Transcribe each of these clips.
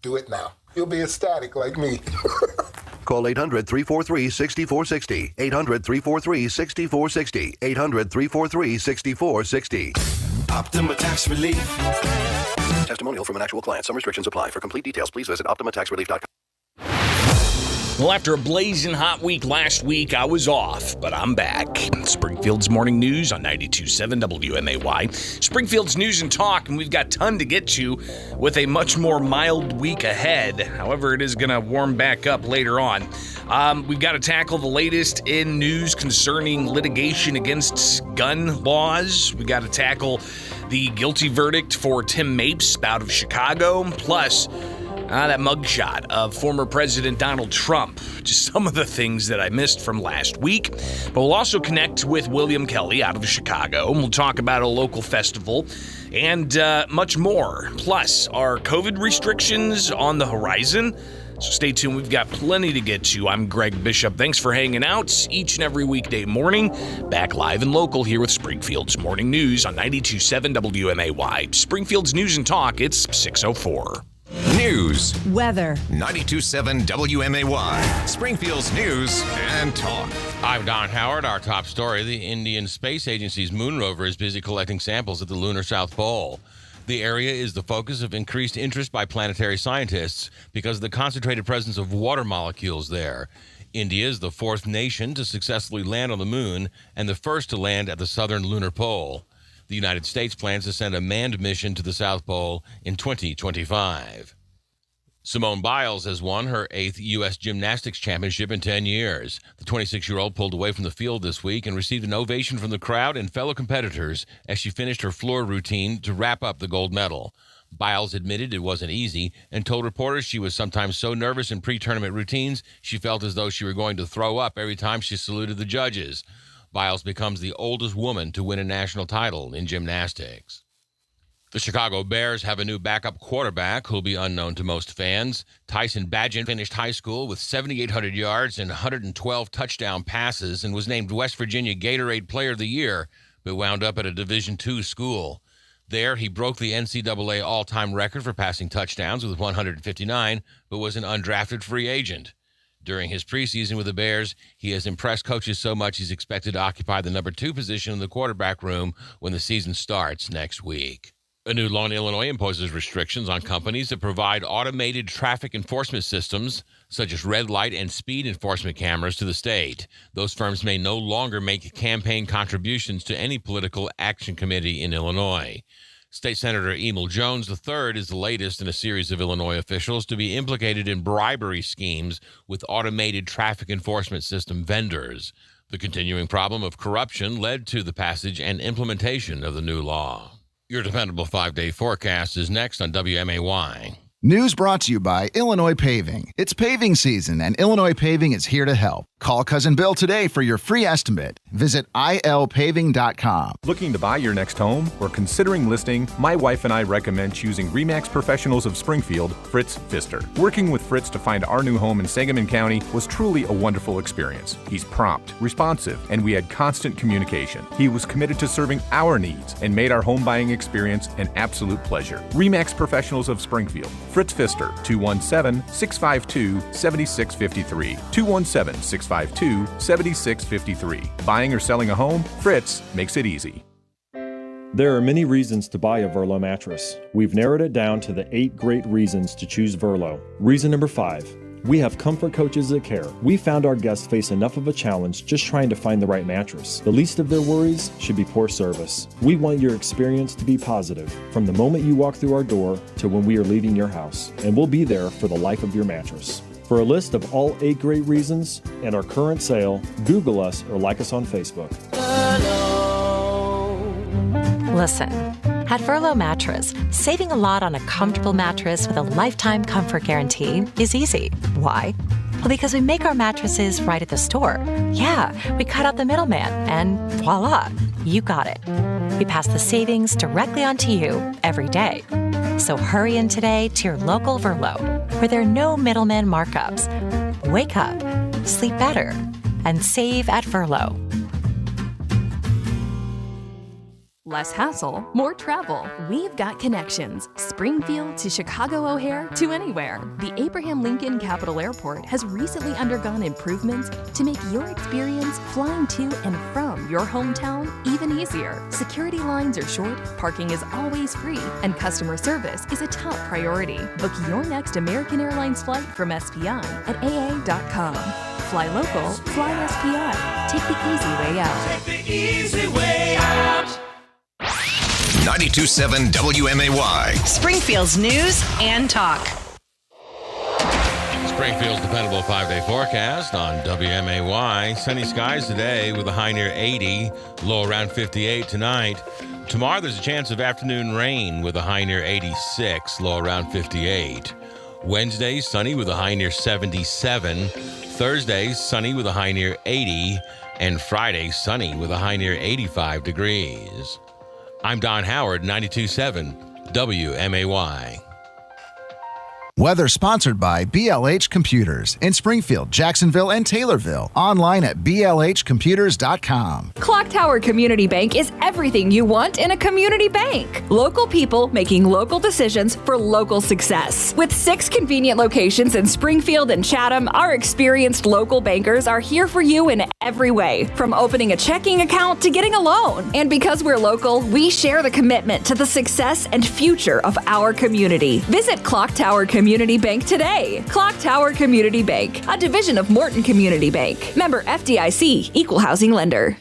Do it now. You'll be ecstatic like me. Call 800-343-6460. 800-343-6460. 800-343-6460. Optima Tax Relief. Testimonial from an actual client. Some restrictions apply. For complete details, please visit OptimaTaxRelief.com. Well, after a blazing hot week last week, I was off, but I'm back. Springfield's Morning News on 92.7 WMAY. Springfield's News and Talk, and we've got a ton to get to with a much more mild week ahead. However, it is going to warm back up later on. We've got to tackle the latest in news concerning litigation against gun laws. We've got to tackle the guilty verdict for Tim Mapes out of Chicago, plus that mugshot of former President Donald Trump. Just some of the things that I missed from last week. But we'll also connect with William Kelly out of Chicago, and we'll talk about a local festival and much more. Plus, are COVID restrictions on the horizon? So stay tuned. We've got plenty to get to. I'm Greg Bishop. Thanks for hanging out each and every weekday morning. Back live and local here with Springfield's Morning News on 92.7 WMAY. Springfield's News and Talk, it's 6:04. News. Weather. 92.7 WMAY. Springfield's News and Talk. I'm Don Howard. Our top story, the Indian Space Agency's moon rover is busy collecting samples at the lunar South Pole. The area is the focus of increased interest by planetary scientists because of the concentrated presence of water molecules there. India is the fourth nation to successfully land on the moon and the first to land at the southern lunar pole. The United States plans to send a manned mission to the South Pole in 2025. Simone Biles has won her 8th U.S. Gymnastics Championship in 10 years. The 26-year-old pulled away from the field this week and received an ovation from the crowd and fellow competitors as she finished her floor routine to wrap up the gold medal. Biles admitted it wasn't easy and told reporters she was sometimes so nervous in pre-tournament routines she felt as though she were going to throw up every time she saluted the judges. Biles becomes the oldest woman to win a national title in gymnastics. The Chicago Bears have a new backup quarterback who'll be unknown to most fans. Tyson Bagent finished high school with 7,800 yards and 112 touchdown passes and was named West Virginia Gatorade Player of the Year, but wound up at a Division II school. There, he broke the NCAA all-time record for passing touchdowns with 159, but was an undrafted free agent. During his preseason with the Bears, he has impressed coaches so much he's expected to occupy the number 2 position in the quarterback room when the season starts next week. A new law in Illinois imposes restrictions on companies that provide automated traffic enforcement systems, such as red light and speed enforcement cameras, to the state. Those firms may no longer make campaign contributions to any political action committee in Illinois. State Senator Emil Jones III is the latest in a series of Illinois officials to be implicated in bribery schemes with automated traffic enforcement system vendors. The continuing problem of corruption led to the passage and implementation of the new law. Your dependable 5-day forecast is next on WMAY. News brought to you by Illinois Paving. It's paving season, and Illinois Paving is here to help. Call Cousin Bill today for your free estimate. Visit ilpaving.com. Looking to buy your next home or considering listing? My wife and I recommend choosing RE/MAX Professionals of Springfield, Fritz Pfister. Working with Fritz to find our new home in Sangamon County was truly a wonderful experience. He's prompt, responsive, and we had constant communication. He was committed to serving our needs and made our home buying experience an absolute pleasure. RE/MAX Professionals of Springfield, Fritz Pfister, 217-652-7653. 217-652-7653. Buying or selling a home? Fritz makes it easy. There are many reasons to buy a Verlo mattress. We've narrowed it down to the 8 great reasons to choose Verlo. Reason number 5. We have comfort coaches that care. We found our guests face enough of a challenge just trying to find the right mattress. The least of their worries should be poor service. We want your experience to be positive, from the moment you walk through our door to when we are leaving your house, and we'll be there for the life of your mattress. For a list of all 8 great reasons and our current sale, Google us or like us on Facebook. Listen, at Verlo Mattress, saving a lot on a comfortable mattress with a lifetime comfort guarantee is easy. Why? Well, because we make our mattresses right at the store. Yeah, we cut out the middleman, and voila, you got it. We pass the savings directly on to you every day. So hurry in today to your local Verlo, where there are no middleman markups. Wake up, sleep better, and save at Verlo. Less hassle, more travel. We've got connections. Springfield to Chicago O'Hare to anywhere. The Abraham Lincoln Capital Airport has recently undergone improvements to make your experience flying to and from your hometown even easier. Security lines are short, parking is always free, and customer service is a top priority. Book your next American Airlines flight from SPI at aa.com. Fly local, fly SPI. Take the easy way out. Take the easy way out. 92.7 WMAY. Springfield's news and talk. Springfield's dependable 5-day forecast on WMAY. Sunny skies today with a high near 80, low around 58 tonight. Tomorrow there's a chance of afternoon rain with a high near 86, low around 58. Wednesday, sunny with a high near 77. Thursday, sunny with a high near 80. And Friday, sunny with a high near 85 degrees. I'm Don Howard, 92.7 WMAY. Weather sponsored by BLH Computers in Springfield, Jacksonville, and Taylorville. Online at blhcomputers.com. Clock Tower Community Bank is everything you want in a community bank. Local people making local decisions for local success. With 6 convenient locations in Springfield and Chatham, our experienced local bankers are here for you in every way, from opening a checking account to getting a loan. And because we're local, we share the commitment to the success and future of our community. Visit Clock Tower Community Bank today. Clock Tower Community Bank, a division of Morton Community Bank. Member FDIC, Equal Housing Lender.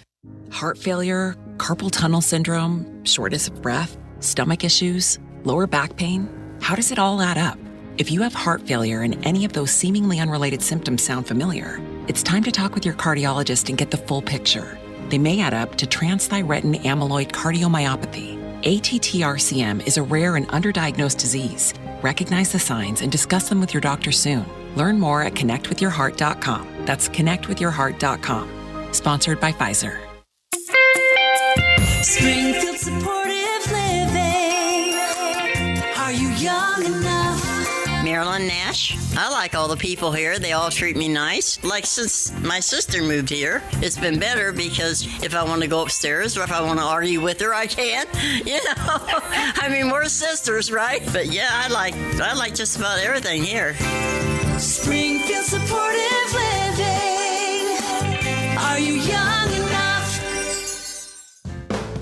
Heart failure, carpal tunnel syndrome, shortness of breath, stomach issues, lower back pain. How does it all add up? If you have heart failure and any of those seemingly unrelated symptoms sound familiar, it's time to talk with your cardiologist and get the full picture. They may add up to transthyretin amyloid cardiomyopathy. ATTR-CM is a rare and underdiagnosed disease. Recognize the signs and discuss them with your doctor soon. Learn more at connectwithyourheart.com. That's connectwithyourheart.com. Sponsored by Pfizer. Springfield Supportive Living. Are you young enough? Marilyn Nash. I like all the people here. They all treat me nice. Like since my sister moved here, it's been better because if I want to go upstairs or if I want to argue with her, I can. You know, I mean, we're sisters, right? But yeah, I like just about everything here. Springfield Supportive Living. Are you young enough?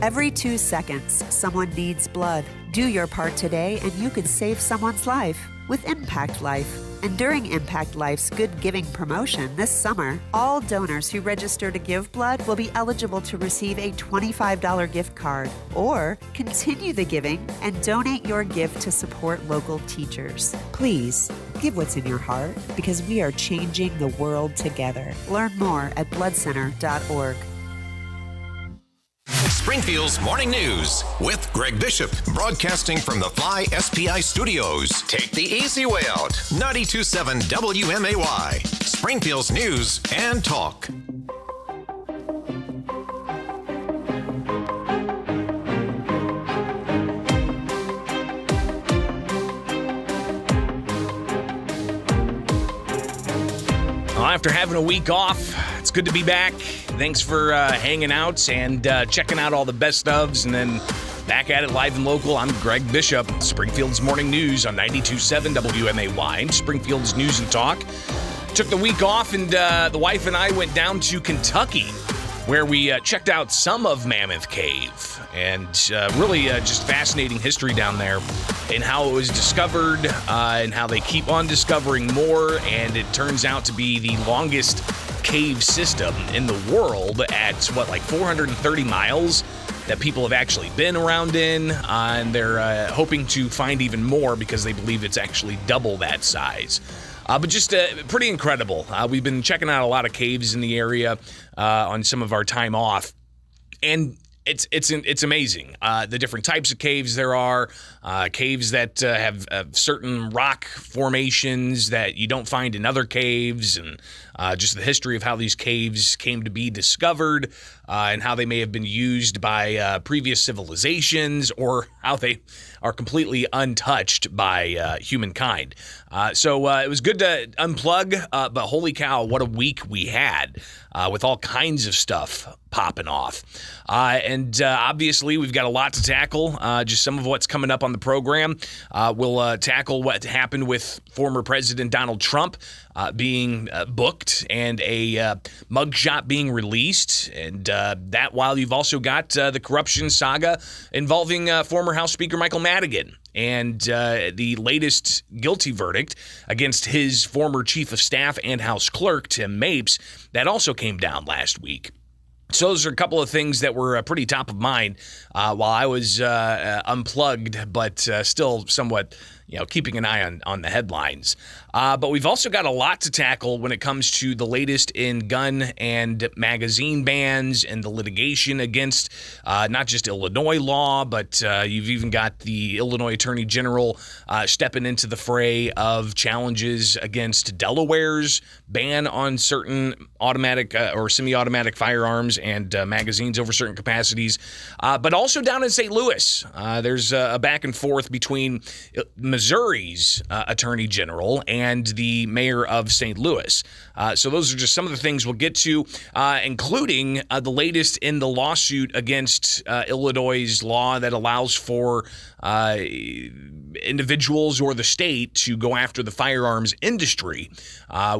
Every 2 seconds, someone needs blood. Do your part today and you could save someone's life with Impact Life. And during Impact Life's Good Giving promotion this summer, all donors who register to give blood will be eligible to receive a $25 gift card or continue the giving and donate your gift to support local teachers. Please, give what's in your heart because we are changing the world together. Learn more at bloodcenter.org. Springfield's Morning News with Greg Bishop, broadcasting from the Fly SPI Studios. Take the easy way out. 92.7 WMAY. Springfield's news and talk. Well, after having a week off, it's good to be back. Thanks for hanging out and checking out all the best ofs, and then back at it live and local. I'm Greg Bishop, Springfield's Morning News on 92.7 WMAY, Springfield's News and Talk. Took the week off, and the wife and I went down to Kentucky, where we checked out some of Mammoth Cave, and really just fascinating history down there and how it was discovered and how they keep on discovering more, and it turns out to be the longest cave system in the world at, 430 miles that people have actually been around in, and they're hoping to find even more because they believe it's actually double that size. But just pretty incredible. We've been checking out a lot of caves in the area on some of our time off, and it's amazing. The different types of caves there are, caves that have certain rock formations that you don't find in other caves, and just the history of how these caves came to be discovered, and how they may have been used by previous civilizations, or how they are completely untouched by humankind. So it was good to unplug, but holy cow, what a week we had with all kinds of stuff popping off. And obviously, we've got a lot to tackle. Just some of what's coming up on the program. We'll tackle what happened with former President Donald Trump being booked and a mugshot being released. And that while you've also got the corruption saga involving former House Speaker Michael Madigan and the latest guilty verdict against his former chief of staff and House clerk, Tim Mapes, that also came down last week. So those are a couple of things that were pretty top of mind while I was unplugged, but still somewhat, keeping an eye on the headlines. But we've also got a lot to tackle when it comes to the latest in gun and magazine bans and the litigation against not just Illinois law, but you've even got the Illinois Attorney General stepping into the fray of challenges against Delaware's ban on certain automatic or semi-automatic firearms and magazines over certain capacities. But also down in St. Louis, there's a back and forth between Missouri's Attorney General and the mayor of St. Louis. So those are just some of the things we'll get to, including the latest in the lawsuit against Illinois' law that allows for individuals or the state to go after the firearms industry.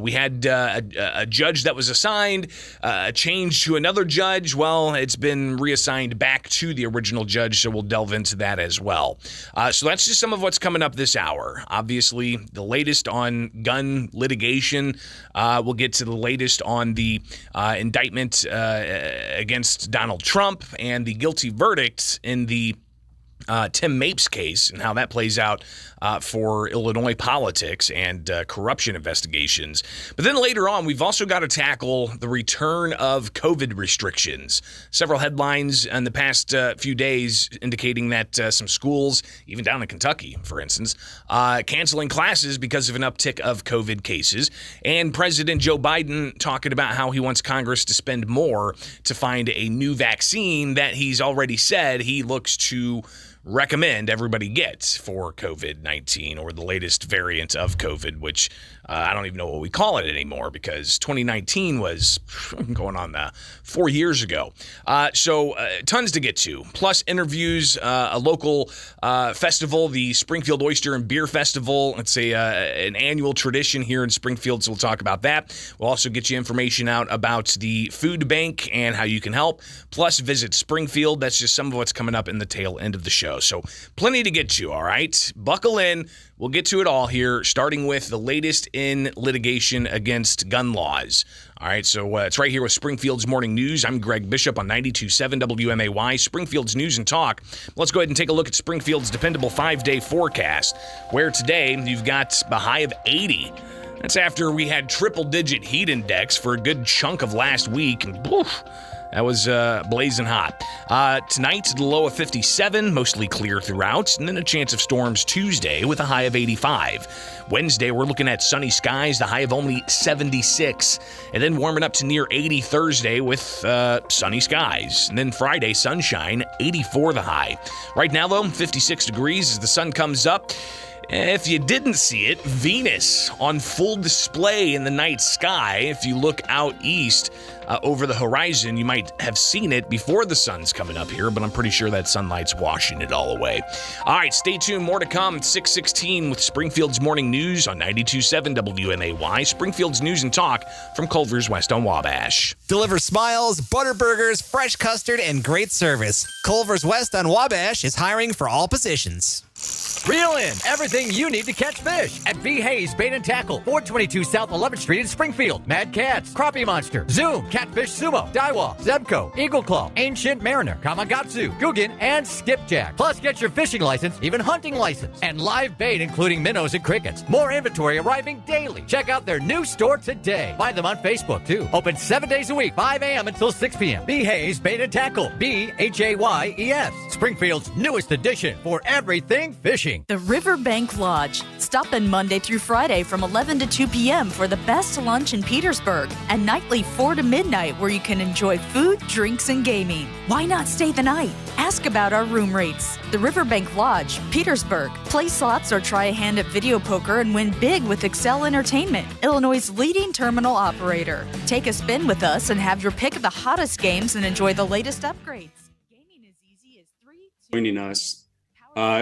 We had a judge that was assigned, a change to another judge. Well, it's been reassigned back to the original judge, so we'll delve into that as well. So that's just some of what's coming up this hour. Obviously, the latest on gun litigation. We'll get to the latest on the indictment against Donald Trump and the guilty verdict in the Tim Mapes case and how that plays out for Illinois politics and corruption investigations. But then later on, we've also got to tackle the return of COVID restrictions. Several headlines in the past few days indicating that some schools, even down in Kentucky, for instance, canceling classes because of an uptick of COVID cases. And President Joe Biden talking about how he wants Congress to spend more to find a new vaccine that he's already said he looks to recommend everybody get for COVID-19 or the latest variant of COVID, which I don't even know what we call it anymore because 2019 was going on 4 years ago. So tons to get to, plus interviews, a local festival, the Springfield Oyster and Beer Festival. It's an annual tradition here in Springfield, so we'll talk about that. We'll also get you information out about the food bank and how you can help, plus visit Springfield. That's just some of what's coming up in the tail end of the show. So plenty to get to, all right? Buckle in. We'll get to it all here, starting with the latest in litigation against gun laws. All right, so it's right here with Springfield's Morning News. I'm Greg Bishop on 92.7 WMAY, Springfield's News and Talk. Let's go ahead and take a look at Springfield's dependable 5-day forecast, where today you've got a high of 80. That's after we had triple-digit heat index for a good chunk of last week, and poof, that was blazing hot. Tonight, the low of 57, mostly clear throughout, and then a chance of storms Tuesday with a high of 85. Wednesday, we're looking at sunny skies, the high of only 76, and then warming up to near 80 Thursday with sunny skies. And then Friday, sunshine, 84 the high. Right now, though, 56 degrees as the sun comes up. If you didn't see it, Venus on full display in the night sky. If you look out east over the horizon, you might have seen it before the sun's coming up here, but I'm pretty sure that sunlight's washing it all away. All right, stay tuned. More to come at 6:16 with Springfield's Morning News on 92.7 WMAY, Springfield's News and Talk from Culver's West on Wabash. Deliver smiles, butter burgers, fresh custard, and great service. Culver's West on Wabash is hiring for all positions. Reel in everything you need to catch fish at V. Hayes Bait and Tackle, 422 South 11th Street in Springfield. Mad Cats, Crappie Monster, Zoom, Catfish Sumo, Daiwa, Zebco, Eagle Claw, Ancient Mariner, Kamagatsu, Guggen, and Skipjack. Plus, get your fishing license, even hunting license, and live bait including minnows and crickets. More inventory arriving daily. Check out their new store today. Find them on Facebook, too. Open 7 days a week, 5 a.m. until 6 p.m. V. Hayes Bait and Tackle, BHAYES. Springfield's newest addition for everything fishing. watching. The Riverbank Lodge. Stop in Monday through Friday from 11 to 2 p.m. for the best lunch in Petersburg, and nightly 4 to midnight where you can enjoy food, drinks, and gaming. Why not stay the night? Ask about our room rates. The Riverbank Lodge, Petersburg. Play slots or try a hand at video poker and win big with Excel Entertainment, Illinois' leading terminal operator. Take a spin with us and have your pick of the hottest games and enjoy the latest upgrades. Joining us.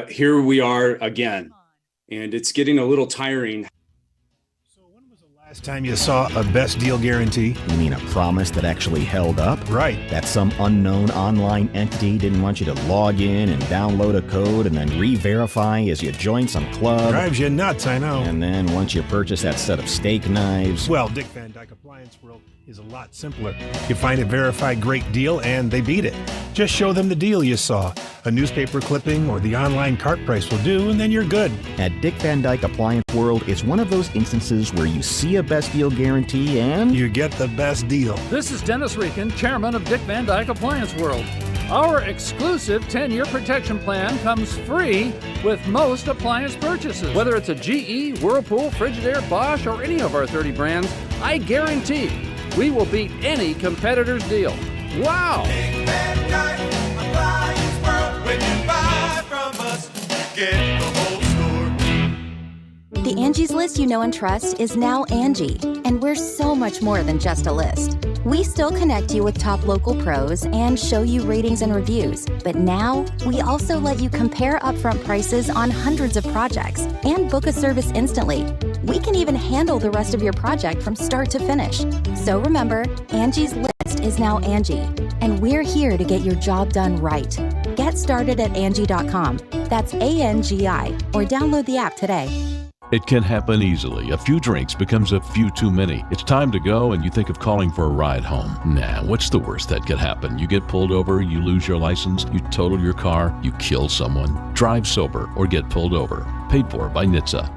Here we are again, and it's getting a little tiring. Last time you saw a best deal guarantee? You mean a promise that actually held up? Right. That some unknown online entity didn't want you to log in and download a code and then re-verify as you join some club? Drives you nuts, I know. And then once you purchase that set of steak knives... Well, Dick Van Dyke Appliance World is a lot simpler. You find a verified great deal and they beat it. Just show them the deal you saw. A newspaper clipping or the online cart price will do, and then you're good. At Dick Van Dyke Appliance World, it's one of those instances where you see a best deal guarantee and... you get the best deal. This is Dennis Rieken, chairman of Dick Van Dyke Appliance World. Our exclusive 10-year protection plan comes free with most appliance purchases. Whether it's a GE, Whirlpool, Frigidaire, Bosch, or any of our 30 brands, I guarantee we will beat any competitor's deal. Wow! Dick Van Dyke Appliance World. When you buy from us, you get the whole store. The Angie's List you know and trust is now Angie, and we're so much more than just a list. We still connect you with top local pros and show you ratings and reviews, but now we also let you compare upfront prices on hundreds of projects and book a service instantly. We can even handle the rest of your project from start to finish. So remember, Angie's List is now Angie, and we're here to get your job done right. Get started at Angie.com. That's ANGI, or download the app today. It can happen easily. A few drinks becomes a few too many. It's time to go and you think of calling for a ride home. Nah, what's the worst that could happen? You get pulled over, you lose your license, you total your car, you kill someone. Drive sober or get pulled over. Paid for by NHTSA.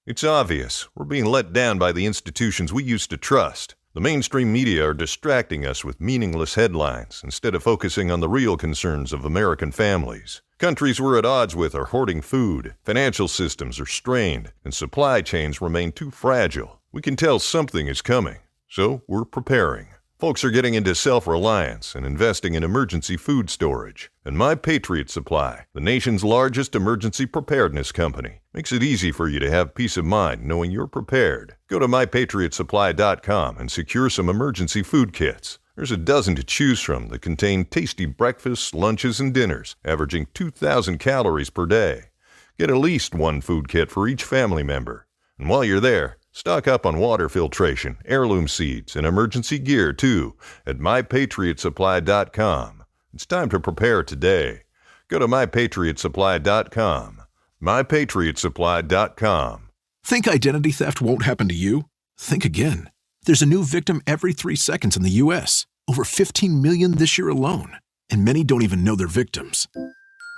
It's obvious. We're being let down by the institutions we used to trust. The mainstream media are distracting us with meaningless headlines instead of focusing on the real concerns of American families. Countries we're at odds with are hoarding food, financial systems are strained, and supply chains remain too fragile. We can tell something is coming, so we're preparing. Folks are getting into self-reliance and investing in emergency food storage. And My Patriot Supply, the nation's largest emergency preparedness company, makes it easy for you to have peace of mind knowing you're prepared. Go to MyPatriotSupply.com and secure some emergency food kits. There's a dozen to choose from that contain tasty breakfasts, lunches, and dinners, averaging 2,000 calories per day. Get at least one food kit for each family member. And while you're there, stock up on water filtration, heirloom seeds, and emergency gear, too, at MyPatriotSupply.com. It's time to prepare today. Go to MyPatriotSupply.com. MyPatriotSupply.com. Think identity theft won't happen to you? Think again. There's a new victim every 3 seconds in the U.S., over 15 million this year alone, and many don't even know they're victims.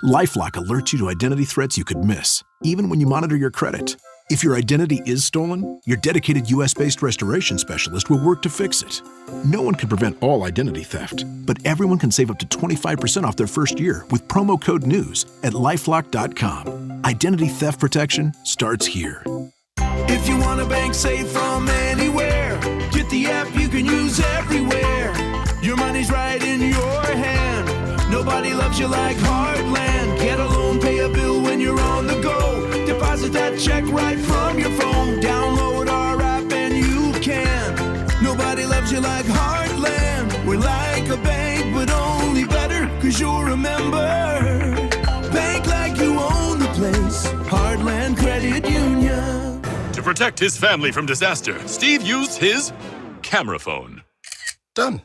LifeLock alerts you to identity threats you could miss, even when you monitor your credit. If your identity is stolen, your dedicated U.S.-based restoration specialist will work to fix it. No one can prevent all identity theft, but everyone can save up to 25% off their first year with promo code NEWS at LifeLock.com. Identity theft protection starts here. If you want a bank safe from anywhere, get the app you can use everywhere. Your money's right in your hand. Nobody loves you like Heartland. Get a loan, pay a bill when you're on the go. Deposit that check right from your phone. Download our app and you can. Nobody loves you like Heartland. We're like a bank, but only better, 'cause you'll remember. Bank like you own the place. Heartland Credit Union. To protect his family from disaster, Steve used his camera phone. Done.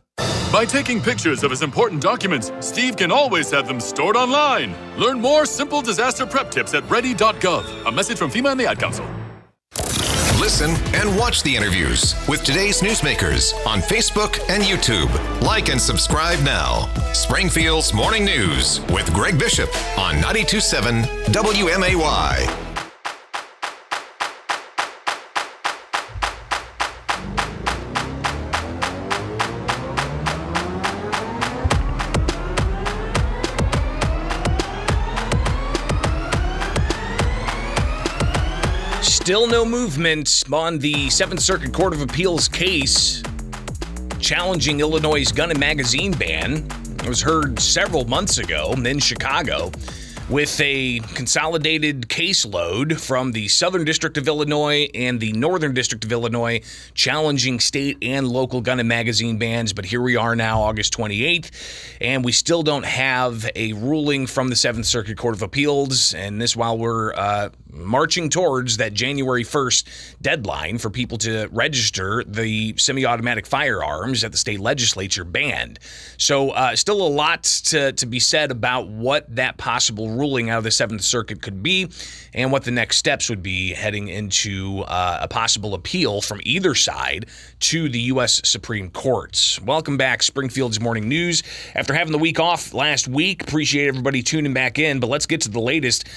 By taking pictures of his important documents, Steve can always have them stored online. Learn more simple disaster prep tips at ready.gov. A message from FEMA and the Ad Council. Listen and watch the interviews with today's newsmakers on Facebook and YouTube. Like and subscribe now. Springfield's Morning News with Greg Bishop on 92.7 WMAY. Still no movement on the Seventh Circuit Court of Appeals case challenging Illinois' gun and magazine ban. It was heard several months ago in Chicago with a consolidated caseload from the Southern District of Illinois and the Northern District of Illinois challenging state and local gun and magazine bans. But here we are now, August 28th, and we still don't have a ruling from the Seventh Circuit Court of Appeals. And this while we're marching towards that January 1st deadline for people to register the semi-automatic firearms that the state legislature banned. So still a lot to be said about what that possible ruling out of the Seventh Circuit could be and what the next steps would be heading into a possible appeal from either side to the U.S. Supreme Court. Welcome back, Springfield's Morning News. After having the week off last week, appreciate everybody tuning back in, but let's get to the latest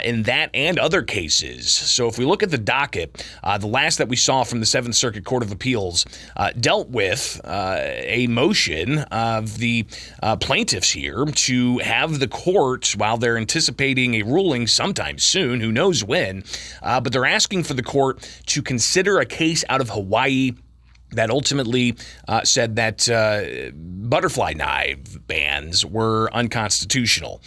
in that and other cases. So if we look at the docket, the last that we saw from the Seventh Circuit Court of Appeals dealt with a motion of the plaintiffs here to have the court, while they're anticipating a ruling sometime soon, who knows when, but they're asking for the court to consider a case out of Hawaii that ultimately said that butterfly knife bans were unconstitutional.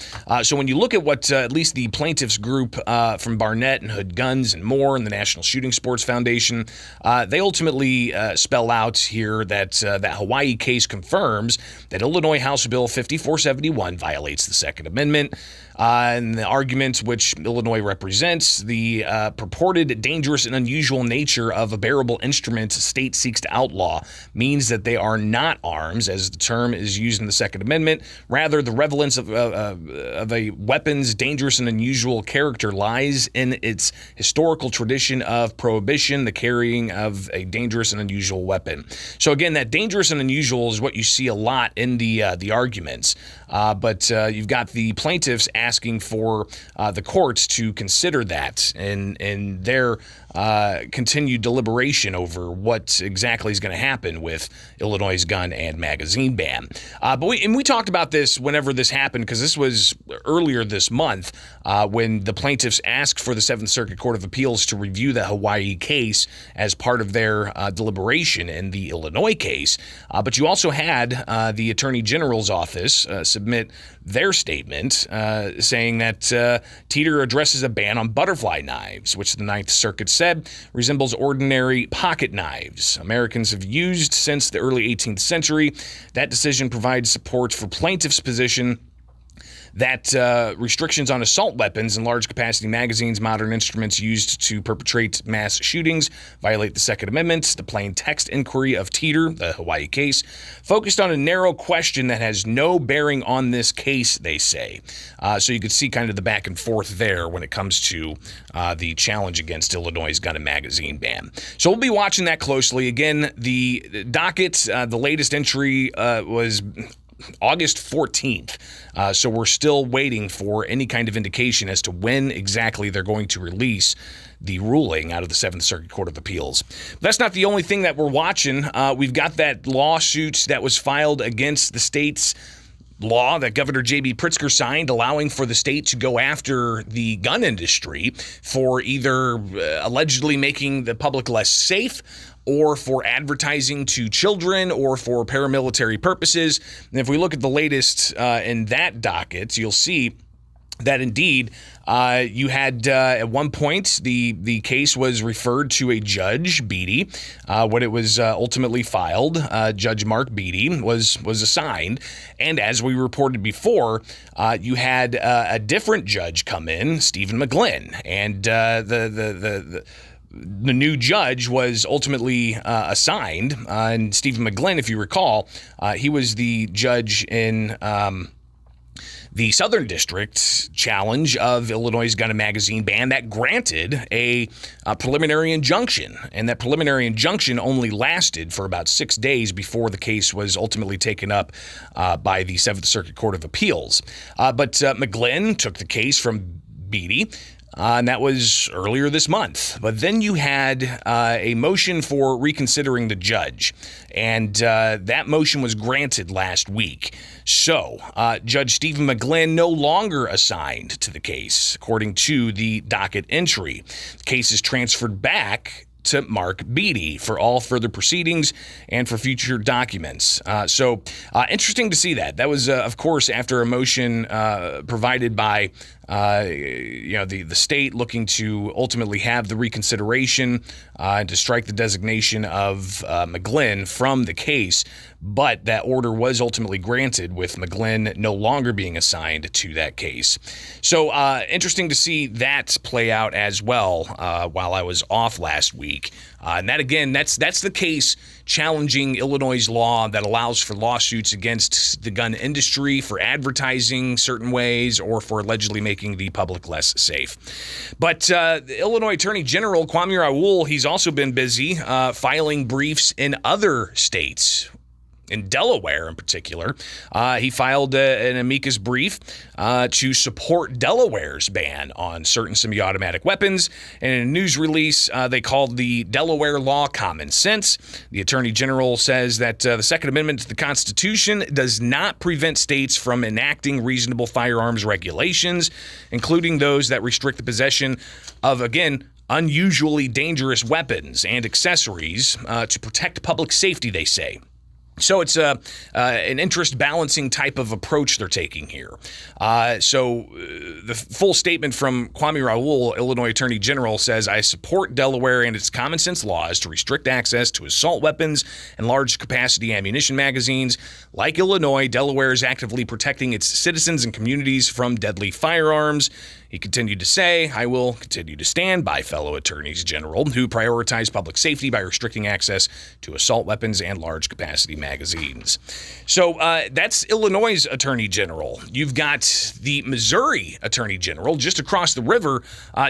So when you look at what at least the plaintiffs group from Barnett and Hood Guns and more and the National Shooting Sports Foundation, they ultimately spell out here that that Hawaii case confirms that Illinois House Bill 5471 violates the Second Amendment. And the argument which Illinois represents, the purported dangerous and unusual nature of a bearable instrument a state seeks to outlaw means that they are not arms, as the term is used in the Second Amendment. Rather, the relevance of a weapon's dangerous and unusual character lies in its historical tradition of prohibition, the carrying of a dangerous and unusual weapon. So again, that dangerous and unusual is what you see a lot in the arguments. But you've got the plaintiffs asking for the courts to consider that in their continued deliberation over what exactly is going to happen with Illinois' gun and magazine ban. But we talked about this whenever this happened, because this was earlier this month when the plaintiffs asked for the Seventh Circuit Court of Appeals to review the Hawaii case as part of their deliberation in the Illinois case. But you also had the Attorney General's office submit their statement saying that Teeter addresses a ban on butterfly knives, which the Ninth Circuit said resembles ordinary pocket knives Americans have used since the early 18th century. That decision provides support for plaintiffs' position that restrictions on assault weapons and large-capacity magazines, modern instruments used to perpetrate mass shootings, violate the Second Amendment. The plain text inquiry of Teeter, the Hawaii case, focused on a narrow question that has no bearing on this case, they say. So you could see kind of the back and forth there when it comes to the challenge against Illinois' gun and magazine ban. So we'll be watching that closely. Again, the docket, the latest entry was August 14th. So we're still waiting for any kind of indication as to when exactly they're going to release the ruling out of the Seventh Circuit Court of Appeals. But that's not the only thing that we're watching. We've got that lawsuit that was filed against the state's law that Governor J.B. Pritzker signed, allowing for the state to go after the gun industry for either allegedly making the public less safe, or for advertising to children, or for paramilitary purposes. And if we look at the latest in that docket, you'll see that indeed you had at one point the case was referred to a Judge Beatty. When it was ultimately filed, Judge Mark Beatty was assigned, and as we reported before, you had a different judge come in, Stephen McGlynn, and the new judge was ultimately assigned, and Stephen McGlynn, if you recall, he was the judge in the Southern District challenge of Illinois' gun and magazine ban that granted a preliminary injunction. And that preliminary injunction only lasted for about 6 days before the case was ultimately taken up by the Seventh Circuit Court of Appeals. But McGlynn took the case from Beatty, and that was earlier this month. But then you had a motion for reconsidering the judge, and that motion was granted last week. So Judge Stephen McGlynn no longer assigned to the case, according to the docket entry. The case is transferred back to Mark Beatty for all further proceedings and for future documents. So interesting to see that. That was, of course, after a motion provided by the state looking to ultimately have the reconsideration and to strike the designation of McGlynn from the case. But that order was ultimately granted, with McGlynn no longer being assigned to that case. So interesting to see that play out as well while I was off last week. And that, again, that's the case challenging Illinois' law that allows for lawsuits against the gun industry for advertising certain ways or for allegedly making the public less safe. But the Illinois Attorney General Kwame Raoul, he's also been busy filing briefs in other states. In Delaware, in particular, he filed an amicus brief to support Delaware's ban on certain semi-automatic weapons. And in a news release, they called the Delaware law common sense. The Attorney General says that the Second Amendment to the Constitution does not prevent states from enacting reasonable firearms regulations, including those that restrict the possession of, again, unusually dangerous weapons and accessories to protect public safety, they say. So it's an interest balancing type of approach they're taking here. So the full statement from Kwame Raoul, Illinois Attorney General, says, I support Delaware and its common sense laws to restrict access to assault weapons and large capacity ammunition magazines. Like Illinois, Delaware is actively protecting its citizens and communities from deadly firearms. He continued to say, I will continue to stand by fellow attorneys general who prioritize public safety by restricting access to assault weapons and large capacity magazines. So that's Illinois' attorney general. You've got the Missouri attorney general just across the river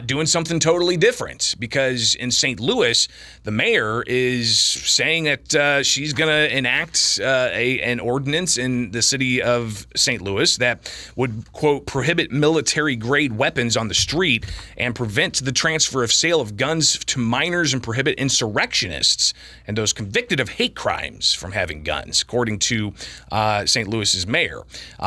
doing something totally different, because in St. Louis, the mayor is saying that she's going to enact an ordinance in the city of St. Louis that would, quote, prohibit military-grade weapons on the street and prevent the transfer of sale of guns to minors and prohibit insurrectionists and those convicted of hate crimes from having guns, according to St. Louis's mayor.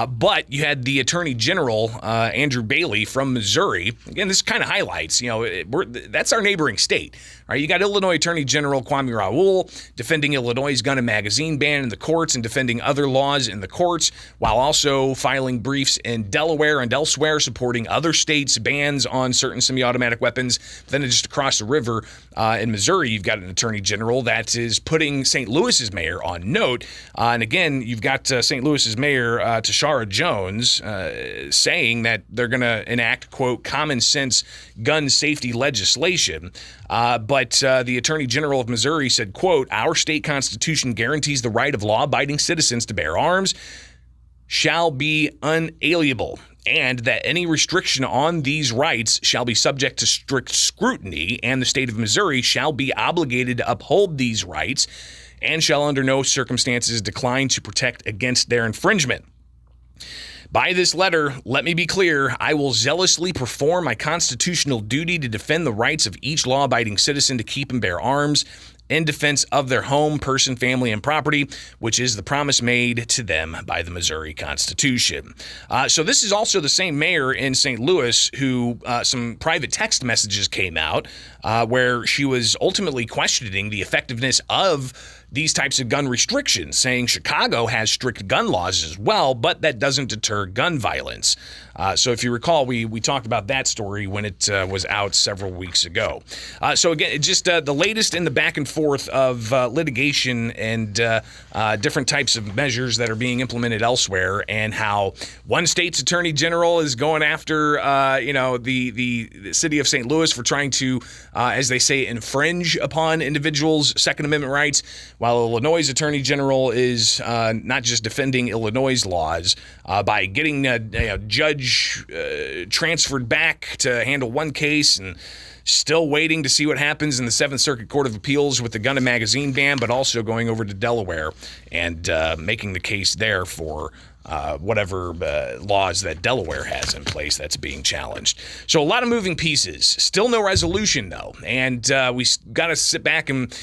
But you had the Attorney General, Andrew Bailey from Missouri. Again, this kind of highlights, that's our neighboring state. Right? You got Illinois Attorney General Kwame Raoul defending Illinois' gun and magazine ban in the courts and defending other laws in the courts, while also filing briefs in Delaware and elsewhere supporting other states' bans on certain semi-automatic weapons. Then just across the river in Missouri, you've got an attorney general that is putting St. Louis's mayor on note. And again, you've got St. Louis's mayor, Tashara Jones, saying that they're going to enact, quote, common sense gun safety legislation. But the Attorney General of Missouri said, quote, our state constitution guarantees the right of law-abiding citizens to bear arms shall be unalienable, and that any restriction on these rights shall be subject to strict scrutiny, and the state of Missouri shall be obligated to uphold these rights and shall under no circumstances decline to protect against their infringement. By this letter, let me be clear, I will zealously perform my constitutional duty to defend the rights of each law-abiding citizen to keep and bear arms in defense of their home, person, family, and property, which is the promise made to them by the Missouri Constitution. So this is also the same mayor in St. Louis who some private text messages came out where she was ultimately questioning the effectiveness of these types of gun restrictions, saying Chicago has strict gun laws as well, but that doesn't deter gun violence. So if you recall, we talked about that story when it was out several weeks ago. So again, just the latest in the back and forth of litigation and different types of measures that are being implemented elsewhere, and how one state's attorney general is going after the city of St. Louis for trying to, as they say, infringe upon individuals' Second Amendment rights, while Illinois' attorney general is not just defending Illinois' laws by getting a judge transferred back to handle one case and still waiting to see what happens in the Seventh Circuit Court of Appeals with the gun and magazine ban, but also going over to Delaware and making the case there for whatever laws that Delaware has in place that's being challenged. So a lot of moving pieces. Still no resolution, though. And we got to sit back and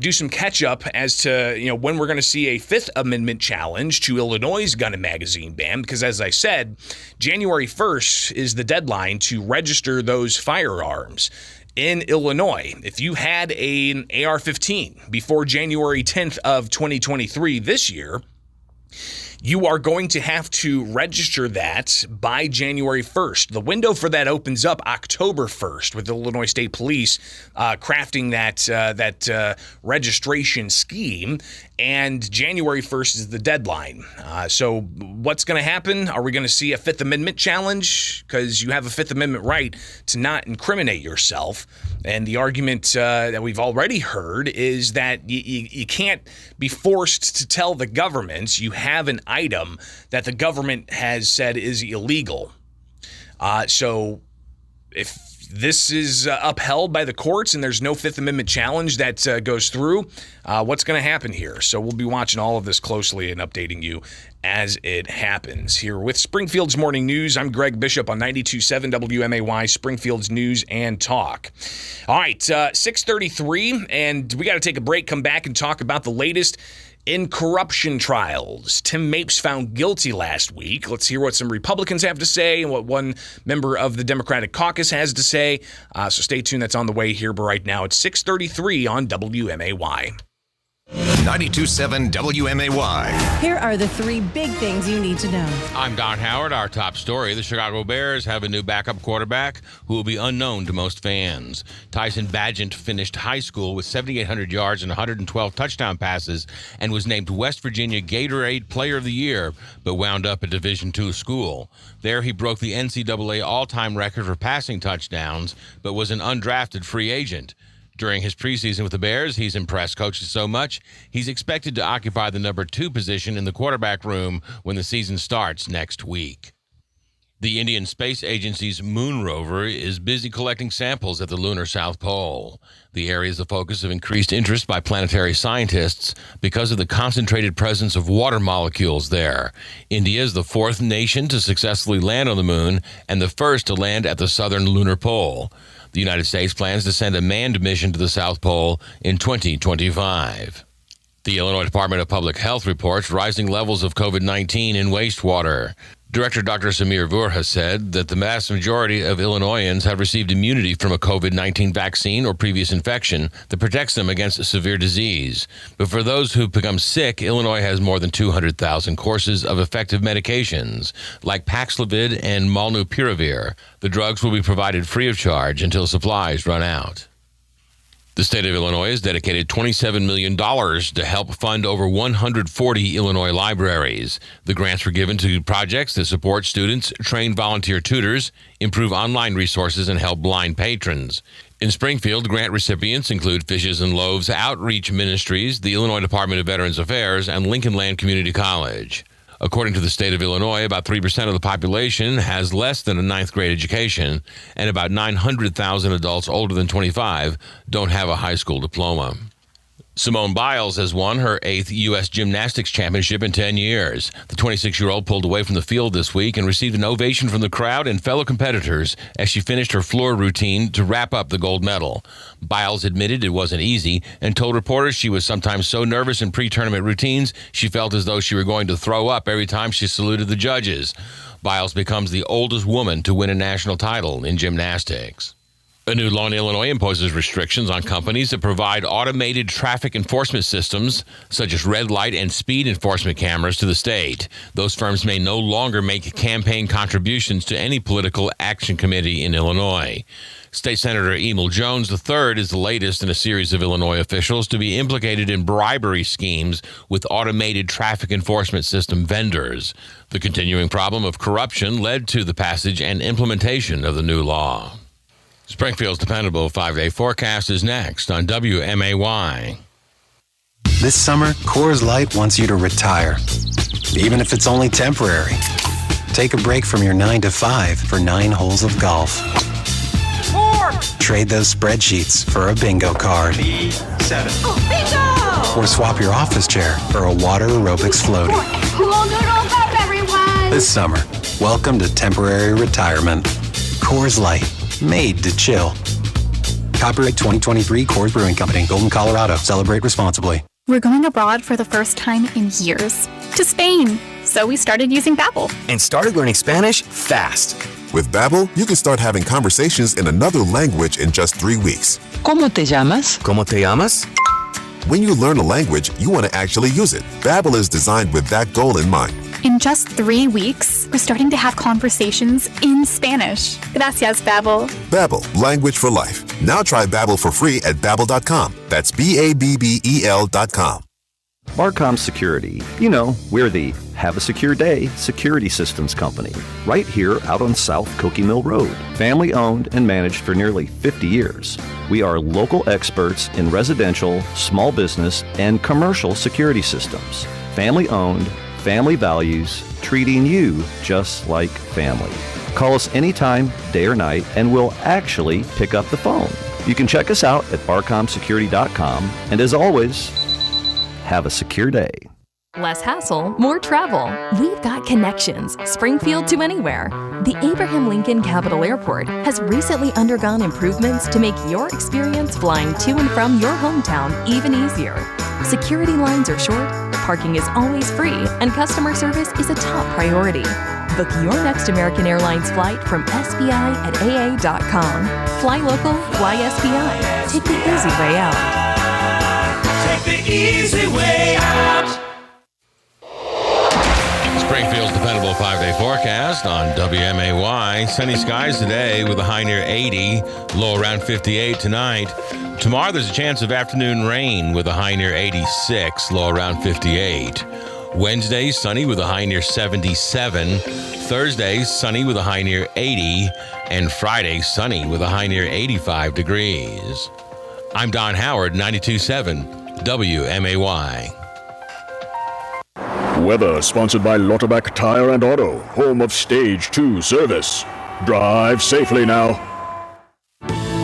do some catch-up as to when we're going to see a Fifth Amendment challenge to Illinois' gun and magazine ban. Because as I said, January 1st is the deadline to register those firearms in Illinois. If you had an AR-15 before January 10th of 2023 this year, you are going to have to register that by January 1st. The window for that opens up October 1st with Illinois State Police crafting that registration scheme, and January 1st is the deadline. So what's going to happen? Are we going to see a Fifth Amendment challenge? Because you have a Fifth Amendment right to not incriminate yourself. And the argument that we've already heard is that you can't be forced to tell the government you have an item that the government has said is illegal. So if this is upheld by the courts and there's no Fifth Amendment challenge that goes through, what's going to happen here? So we'll be watching all of this closely and updating you as it happens. Here with Springfield's Morning News, I'm Greg Bishop on 92.7 WMAY, Springfield's News and Talk. All right, 6:33, and we got to take a break, come back and talk about the latest in corruption trials. Tim Mapes found guilty last week. Let's hear what some Republicans have to say and what one member of the Democratic caucus has to say. So stay tuned. That's on the way here. But right now, it's 6:33 on WMAY. 92.7 WMAY. Here are the three big things you need to know. I'm Don Howard. Our top story, the Chicago Bears have a new backup quarterback who will be unknown to most fans. Tyson Bagent finished high school with 7,800 yards and 112 touchdown passes and was named West Virginia Gatorade Player of the Year, but wound up at Division II school. There he broke the NCAA all-time record for passing touchdowns, but was an undrafted free agent. During his preseason with the Bears, he's impressed coaches so much, he's expected to occupy the number 2 position in the quarterback room when the season starts next week. The Indian Space Agency's moon rover is busy collecting samples at the lunar South Pole. The area is the focus of increased interest by planetary scientists because of the concentrated presence of water molecules there. India is the 4th nation to successfully land on the moon and the first to land at the southern lunar pole. The United States plans to send a manned mission to the South Pole in 2025. The Illinois Department of Public Health reports rising levels of COVID-19 in wastewater. Director Dr. Samir Vur has said that the vast majority of Illinoisans have received immunity from a COVID-19 vaccine or previous infection that protects them against severe disease. But for those who've become sick, Illinois has more than 200,000 courses of effective medications, like Paxlovid and Molnupiravir. The drugs will be provided free of charge until supplies run out. The state of Illinois has dedicated $27 million to help fund over 140 Illinois libraries. The grants were given to projects that support students, train volunteer tutors, improve online resources, and help blind patrons. In Springfield, grant recipients include Fishes and Loaves Outreach Ministries, the Illinois Department of Veterans Affairs, and Lincoln Land Community College. According to the state of Illinois, about 3% of the population has less than a 9th grade education, and about 900,000 adults older than 25 don't have a high school diploma. Simone Biles has won her 8th U.S. Gymnastics Championship in 10 years. The 26-year-old pulled away from the field this week and received an ovation from the crowd and fellow competitors as she finished her floor routine to wrap up the gold medal. Biles admitted it wasn't easy and told reporters she was sometimes so nervous in pre-tournament routines she felt as though she were going to throw up every time she saluted the judges. Biles becomes the oldest woman to win a national title in gymnastics. A new law in Illinois imposes restrictions on companies that provide automated traffic enforcement systems, such as red light and speed enforcement cameras, to the state. Those firms may no longer make campaign contributions to any political action committee in Illinois. State Senator Emil Jones III is the latest in a series of Illinois officials to be implicated in bribery schemes with automated traffic enforcement system vendors. The continuing problem of corruption led to the passage and implementation of the new law. Springfield's dependable 5-day forecast is next on WMAY. This summer, Coors Light wants you to retire, even if it's only temporary. Take a break from your 9 to 5 for 9 holes of golf. 4. Trade those spreadsheets for a bingo card. 7. Oh, bingo! Or swap your office chair for a water aerobics floaty. We'll do it all back, everyone! This summer, welcome to temporary retirement. Coors Light, made to chill. Copyright 2023 Coors Brewing Company, Golden, Colorado. Celebrate responsibly. We're going abroad for the first time in years. To Spain. So we started using Babbel. And started learning Spanish fast. With Babbel, you can start having conversations in another language in just 3 weeks. ¿Cómo te llamas? ¿Cómo te llamas? When you learn a language, you want to actually use it. Babbel is designed with that goal in mind. In just 3 weeks, we're starting to have conversations in Spanish. Gracias, Babbel. Babbel, language for life. Now try Babbel for free at Babbel.com. That's BABBEL.com. Barcom Security. You know, we're the Have a Secure Day security systems company. Right here out on South Cokie Mill Road. Family owned and managed for nearly 50 years. We are local experts in residential, small business, and commercial security systems. Family owned, family values, treating you just like family. Call us anytime, day or night, and we'll actually pick up the phone. You can check us out at barcomsecurity.com. And as always, have a secure day. Less hassle, more travel. We've got connections, Springfield to anywhere. The Abraham Lincoln Capital Airport has recently undergone improvements to make your experience flying to and from your hometown even easier. Security lines are short, parking is always free, and customer service is a top priority. Book your next American Airlines flight from SPI at AA.com. Fly local, fly SPI. Take the easy way out. Take the easy way out. Springfield's dependable 5-day forecast on WMAY. Sunny skies today with a high near 80, low around 58 tonight. Tomorrow there's a chance of afternoon rain with a high near 86, low around 58. Wednesday, sunny with a high near 77. Thursday, sunny with a high near 80. And Friday, sunny with a high near 85 degrees. I'm Don Howard, 92.7 WMAY. Weather sponsored by Lauterbach Tire and Auto, home of Stage 2 service. Drive safely now.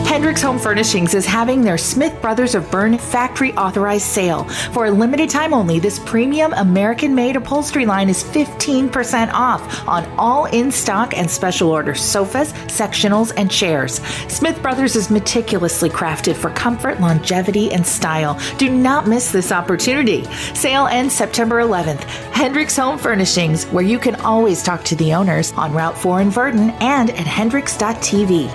Hendricks Home Furnishings is having their Smith Brothers of Bern factory authorized sale. For a limited time only, this premium American-made upholstery line is 15% off on all in-stock and special order sofas, sectionals, and chairs. Smith Brothers is meticulously crafted for comfort, longevity, and style. Do not miss this opportunity. Sale ends September 11th. Hendricks Home Furnishings, where you can always talk to the owners on Route 4 in Verdon and at hendricks.tv.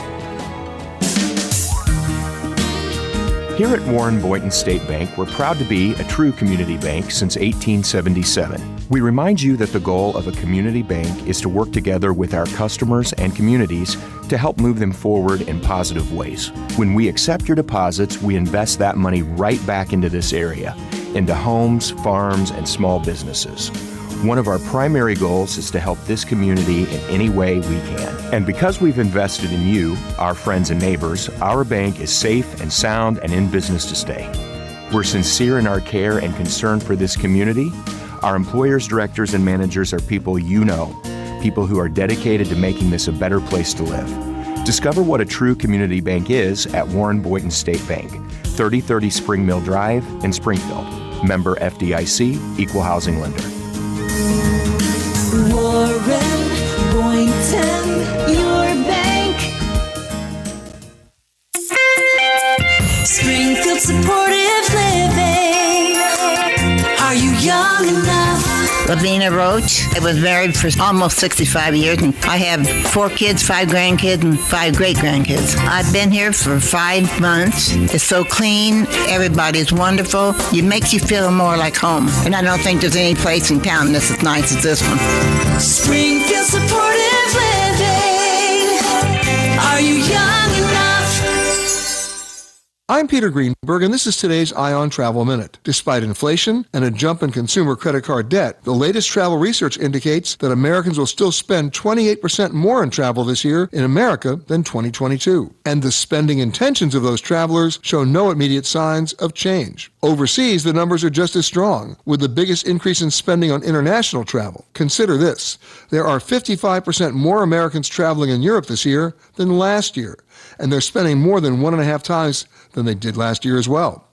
Here at Warren Boynton State Bank, we're proud to be a true community bank since 1877. We remind you that the goal of a community bank is to work together with our customers and communities to help move them forward in positive ways. When we accept your deposits, we invest that money right back into this area, into homes, farms, and small businesses. One of our primary goals is to help this community in any way we can. And because we've invested in you, our friends and neighbors, our bank is safe and sound and in business to stay. We're sincere in our care and concern for this community. Our employers, directors, and managers are people you know, people who are dedicated to making this a better place to live. Discover what a true community bank is at Warren Boynton State Bank, 3030 Spring Mill Drive in Springfield. Member FDIC, Equal Housing Lender. Warren Boynton, your bank. Springfield Supportive Living. Are you young enough? Lavina Roach. I was married for almost 65 years, and I have 4 kids, 5 grandkids, and 5 great-grandkids. I've been here for 5 months. It's so clean. Everybody's wonderful. It makes you feel more like home. And I don't think there's any place in town that's as nice as this one. Springfield Supportive Living. Are you young enough? I'm Peter Greenberg, and this is today's Ion Travel Minute. Despite inflation and a jump in consumer credit card debt, the latest travel research indicates that Americans will still spend 28% more on travel this year in America than 2022. And the spending intentions of those travelers show no immediate signs of change. Overseas, the numbers are just as strong, with the biggest increase in spending on international travel. Consider this. There are 55% more Americans traveling in Europe this year than last year, and they're spending more than 1.5 times than they did last year as well.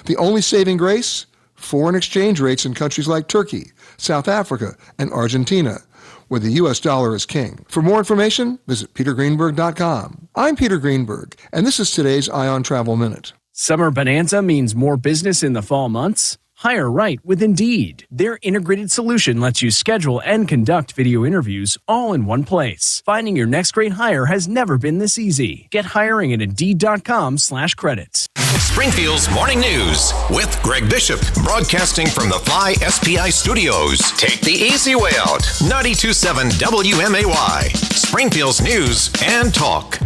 The only saving grace? Foreign exchange rates in countries like Turkey, South Africa, and Argentina. where the U.S. dollar is king. For more information, visit petergreenberg.com. I'm Peter Greenberg, and this is today's Ion Travel Minute. Summer Bonanza means more business in the fall months? Hire right with Indeed. Their integrated solution lets you schedule and conduct video interviews all in one place. Finding your next great hire has never been this easy. Get hiring at Indeed.com/credits. Springfield's Morning News with Greg Bishop, broadcasting from the Fly SPI studios. Take the easy way out. 92.7 WMAY, Springfield's News and Talk.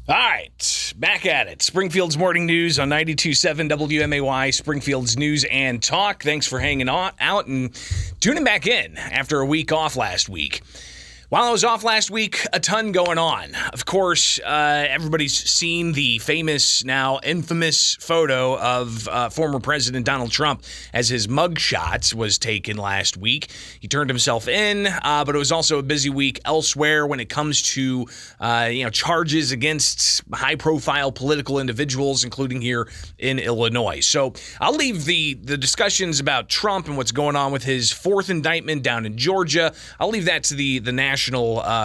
All right, back at it. Springfield's Morning News on 92.7 WMAY, Springfield's News and Talk. Thanks for hanging out and tuning back in after a week off last week. While I was off last week, a ton going on. Of course, everybody's seen the famous, now infamous photo of former President Donald Trump as his mugshot was taken last week. He turned himself in, but it was also a busy week elsewhere when it comes to charges against high-profile political individuals, including here in Illinois. So I'll leave the discussions about Trump and what's going on with his fourth indictment down in Georgia. I'll leave that to the national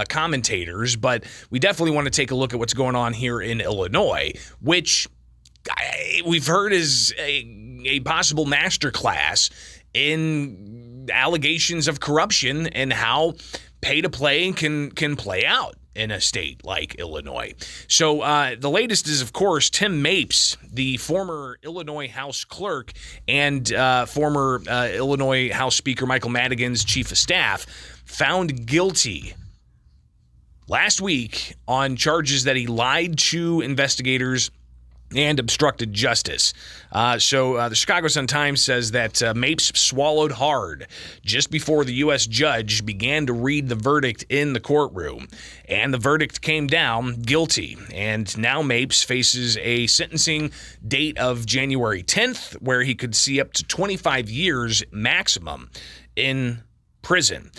commentators, but we definitely want to take a look at what's going on here in Illinois, which we've heard is a possible masterclass in allegations of corruption and how pay-to-play can play out in a state like Illinois. So the latest is, of course, Tim Mapes, the former Illinois House Clerk and former Illinois House Speaker Michael Madigan's chief of staff, found guilty last week on charges that he lied to investigators and obstructed justice. So the Chicago Sun-Times says that Mapes swallowed hard just before the U.S. judge began to read the verdict in the courtroom. And the verdict came down guilty. And now Mapes faces a sentencing date of January 10th, where he could see up to 25 years maximum in prison.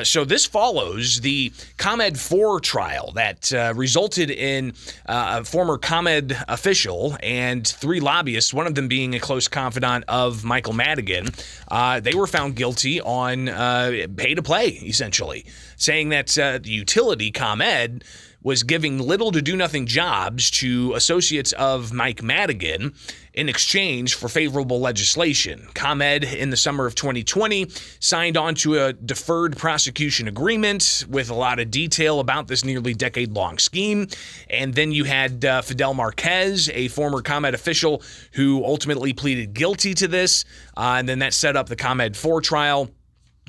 So this follows the ComEd 4 trial that resulted in a former ComEd official and 3 lobbyists, one of them being a close confidant of Michael Madigan. They were found guilty on pay-to-play, essentially, saying that the utility ComEd was giving little to do nothing jobs to associates of Mike Madigan in exchange for favorable legislation. ComEd in the summer of 2020 signed on to a deferred prosecution agreement with a lot of detail about this nearly decade-long scheme. And then you had Fidel Marquez, a former ComEd official who ultimately pleaded guilty to this. And then that set up the ComEd 4 trial,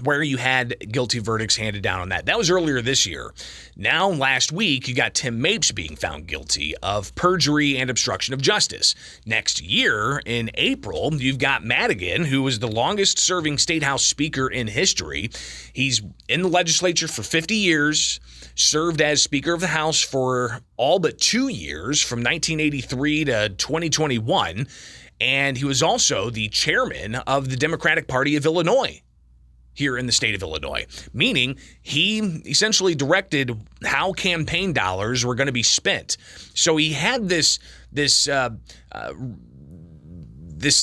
where you had guilty verdicts handed down on that. That was earlier this year. Now, last week, you got Tim Mapes being found guilty of perjury and obstruction of justice. Next year, in April, you've got Madigan, who was the longest-serving State House Speaker in history. He's in the legislature for 50 years, served as Speaker of the House for all but 2 years, from 1983 to 2021, and he was also the chairman of the Democratic Party of Illinois here in the state of Illinois, meaning he essentially directed how campaign dollars were going to be spent. So he had this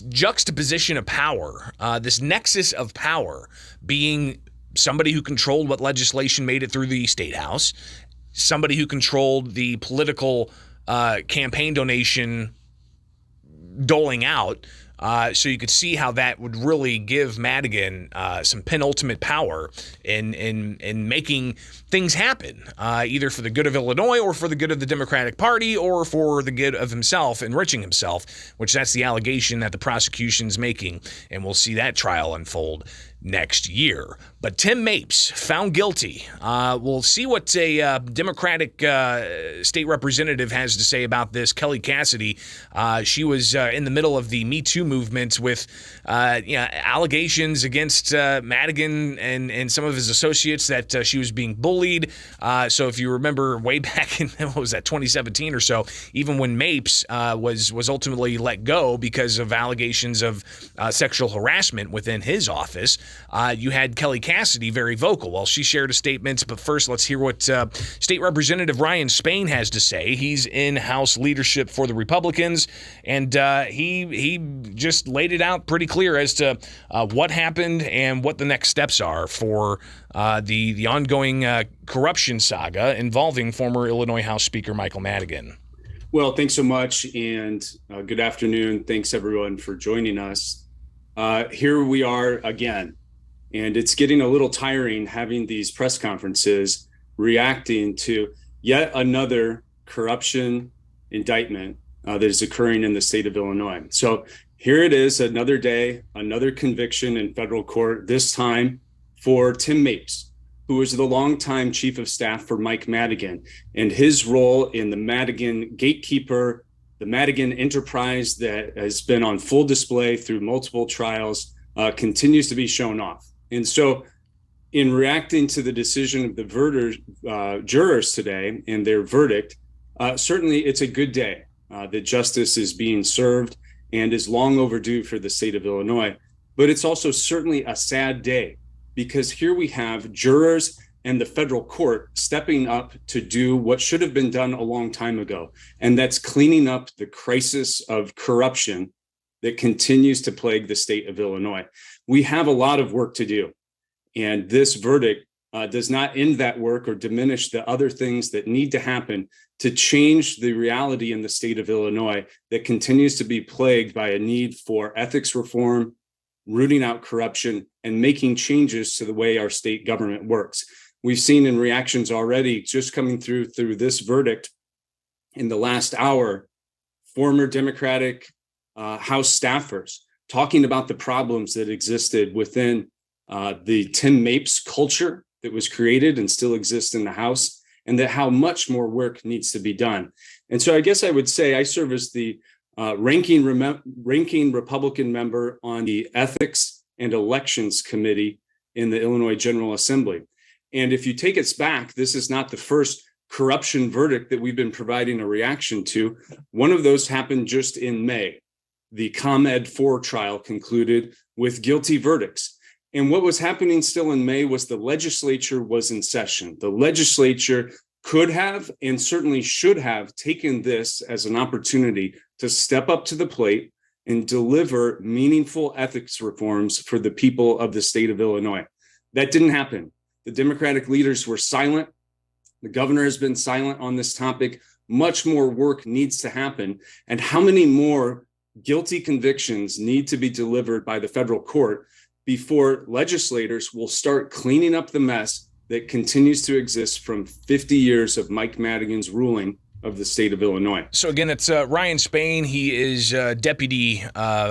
juxtaposition of power, this nexus of power, being somebody who controlled what legislation made it through the state house, somebody who controlled the political campaign donation doling out. So you could see how that would really give Madigan some penultimate power in making things happen, either for the good of Illinois or for the good of the Democratic Party or for the good of himself, enriching himself, which that's the allegation that the prosecution's making. And we'll see that trial unfold next year. But Tim Mapes found guilty. We'll see what a Democratic state representative has to say about this. Kelly Cassidy, she was in the middle of the Me Too movement with allegations against Madigan and some of his associates that she was being bullied. So if you remember way back in, what was that, 2017 or so, even when Mapes was ultimately let go because of allegations of sexual harassment within his office, you had Kelly Cassidy very vocal. Well, she shared a statement, but first let's hear what State Representative Ryan Spain has to say. He's in House leadership for the Republicans, and he just laid it out pretty clear as to what happened and what the next steps are for the ongoing corruption saga involving former Illinois House Speaker Michael Madigan. Well, thanks so much, and good afternoon. Thanks, everyone, for joining us. Here we are again, and it's getting a little tiring having these press conferences reacting to yet another corruption indictment that is occurring in the state of Illinois. So here it is, another day, another conviction in federal court, this time for Tim Mapes, who was the longtime chief of staff for Mike Madigan, and his role in the Madigan gatekeeper, the Madigan enterprise that has been on full display through multiple trials, continues to be shown off. And so in reacting to the decision of the jurors today and their verdict, certainly it's a good day that justice is being served and is long overdue for the state of Illinois. But it's also certainly a sad day, because here we have jurors and the federal court stepping up to do what should have been done a long time ago, and that's cleaning up the crisis of corruption that continues to plague the state of Illinois. We have a lot of work to do, and this verdict does not end that work or diminish the other things that need to happen to change the reality in the state of Illinois that continues to be plagued by a need for ethics reform, rooting out corruption, and making changes to the way our state government works. We've seen in reactions already, just coming through this verdict in the last hour, former Democratic House staffers talking about the problems that existed within the Tim Mapes culture that was created and still exists in the House, and that how much more work needs to be done. And so I guess I would say I serve as the ranking Republican member on the Ethics and Elections Committee in the Illinois General Assembly. And if you take us back, this is not the first corruption verdict that we've been providing a reaction to. One of those happened just in May. The ComEd 4 trial concluded with guilty verdicts. And what was happening still in May was the legislature was in session. The legislature could have and certainly should have taken this as an opportunity to step up to the plate and deliver meaningful ethics reforms for the people of the state of Illinois. That didn't happen. The Democratic leaders were silent. The governor has been silent on this topic. Much more work needs to happen. And how many more guilty convictions need to be delivered by the federal court before legislators will start cleaning up the mess that continues to exist from 50 years of Mike Madigan's ruling of the state of Illinois. So again, it's Ryan Spain. He is deputy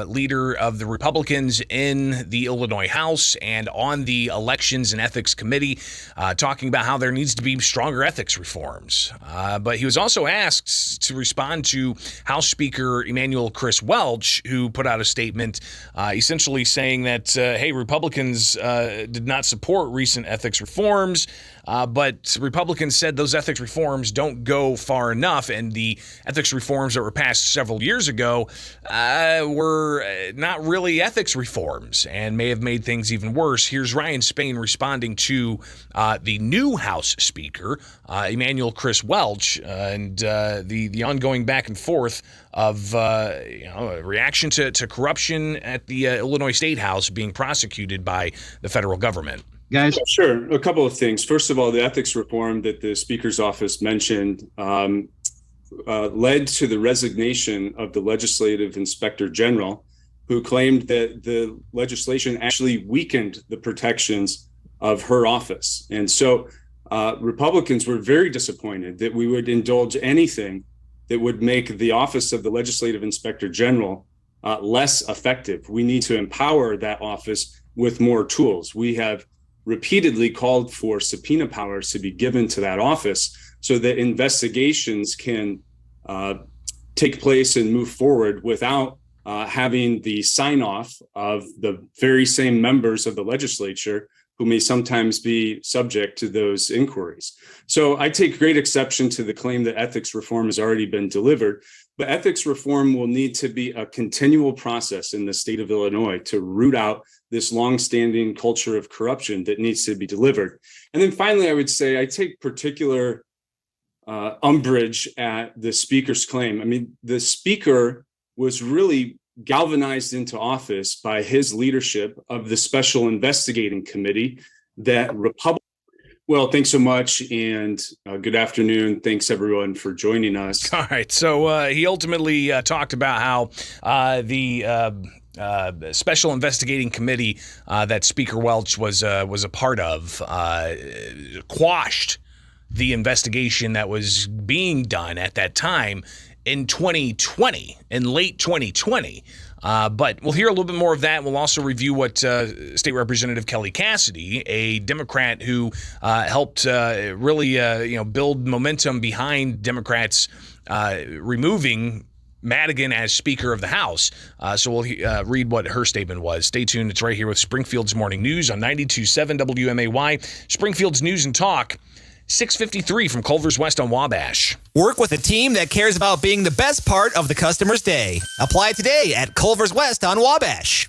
leader of the Republicans in the Illinois House and on the Elections and Ethics Committee, talking about how there needs to be stronger ethics reforms. But he was also asked to respond to House Speaker Emanuel Chris Welch, who put out a statement essentially saying that, hey, Republicans did not support recent ethics reforms, but Republicans said those ethics reforms don't go far enough, and the ethics reforms that were passed several years ago were not really ethics reforms and may have made things even worse. Here's Ryan Spain responding to the new House Speaker, Emanuel Chris Welch, and the ongoing back and forth of a reaction to corruption at the Illinois State House being prosecuted by the federal government. Guys? Sure. A couple of things. First of all, the ethics reform that the Speaker's office mentioned led to the resignation of the legislative inspector general, who claimed that the legislation actually weakened the protections of her office. And so Republicans were very disappointed that we would indulge anything that would make the office of the legislative inspector general less effective. We need to empower that office with more tools. We have repeatedly called for subpoena powers to be given to that office so that investigations can take place and move forward without having the sign off of the very same members of the legislature who may sometimes be subject to those inquiries. So I take great exception to the claim that ethics reform has already been delivered, but ethics reform will need to be a continual process in the state of Illinois to root out this longstanding culture of corruption that needs to be delivered. And then finally, I would say I take particular umbrage at the speaker's claim. I mean, the speaker was really galvanized into office by his leadership of the Special Investigating Committee that Well, thanks so much, and good afternoon. Thanks, everyone, for joining us. All right, so he ultimately talked about how the Special Investigating Committee that Speaker Welch was a part of quashed the investigation that was being done at that time in 2020, in late 2020. But we'll hear a little bit more of that. We'll also review what State Representative Kelly Cassidy, a Democrat who helped really build momentum behind Democrats removing Madigan as Speaker of the House. So we'll read what her statement was. Stay tuned. It's right here with Springfield's Morning News on 92.7 WMAY. Springfield's News and Talk. 6:53 from Culver's West on Wabash. Work with a team that cares about being the best part of the customer's day. Apply today at Culver's West on Wabash.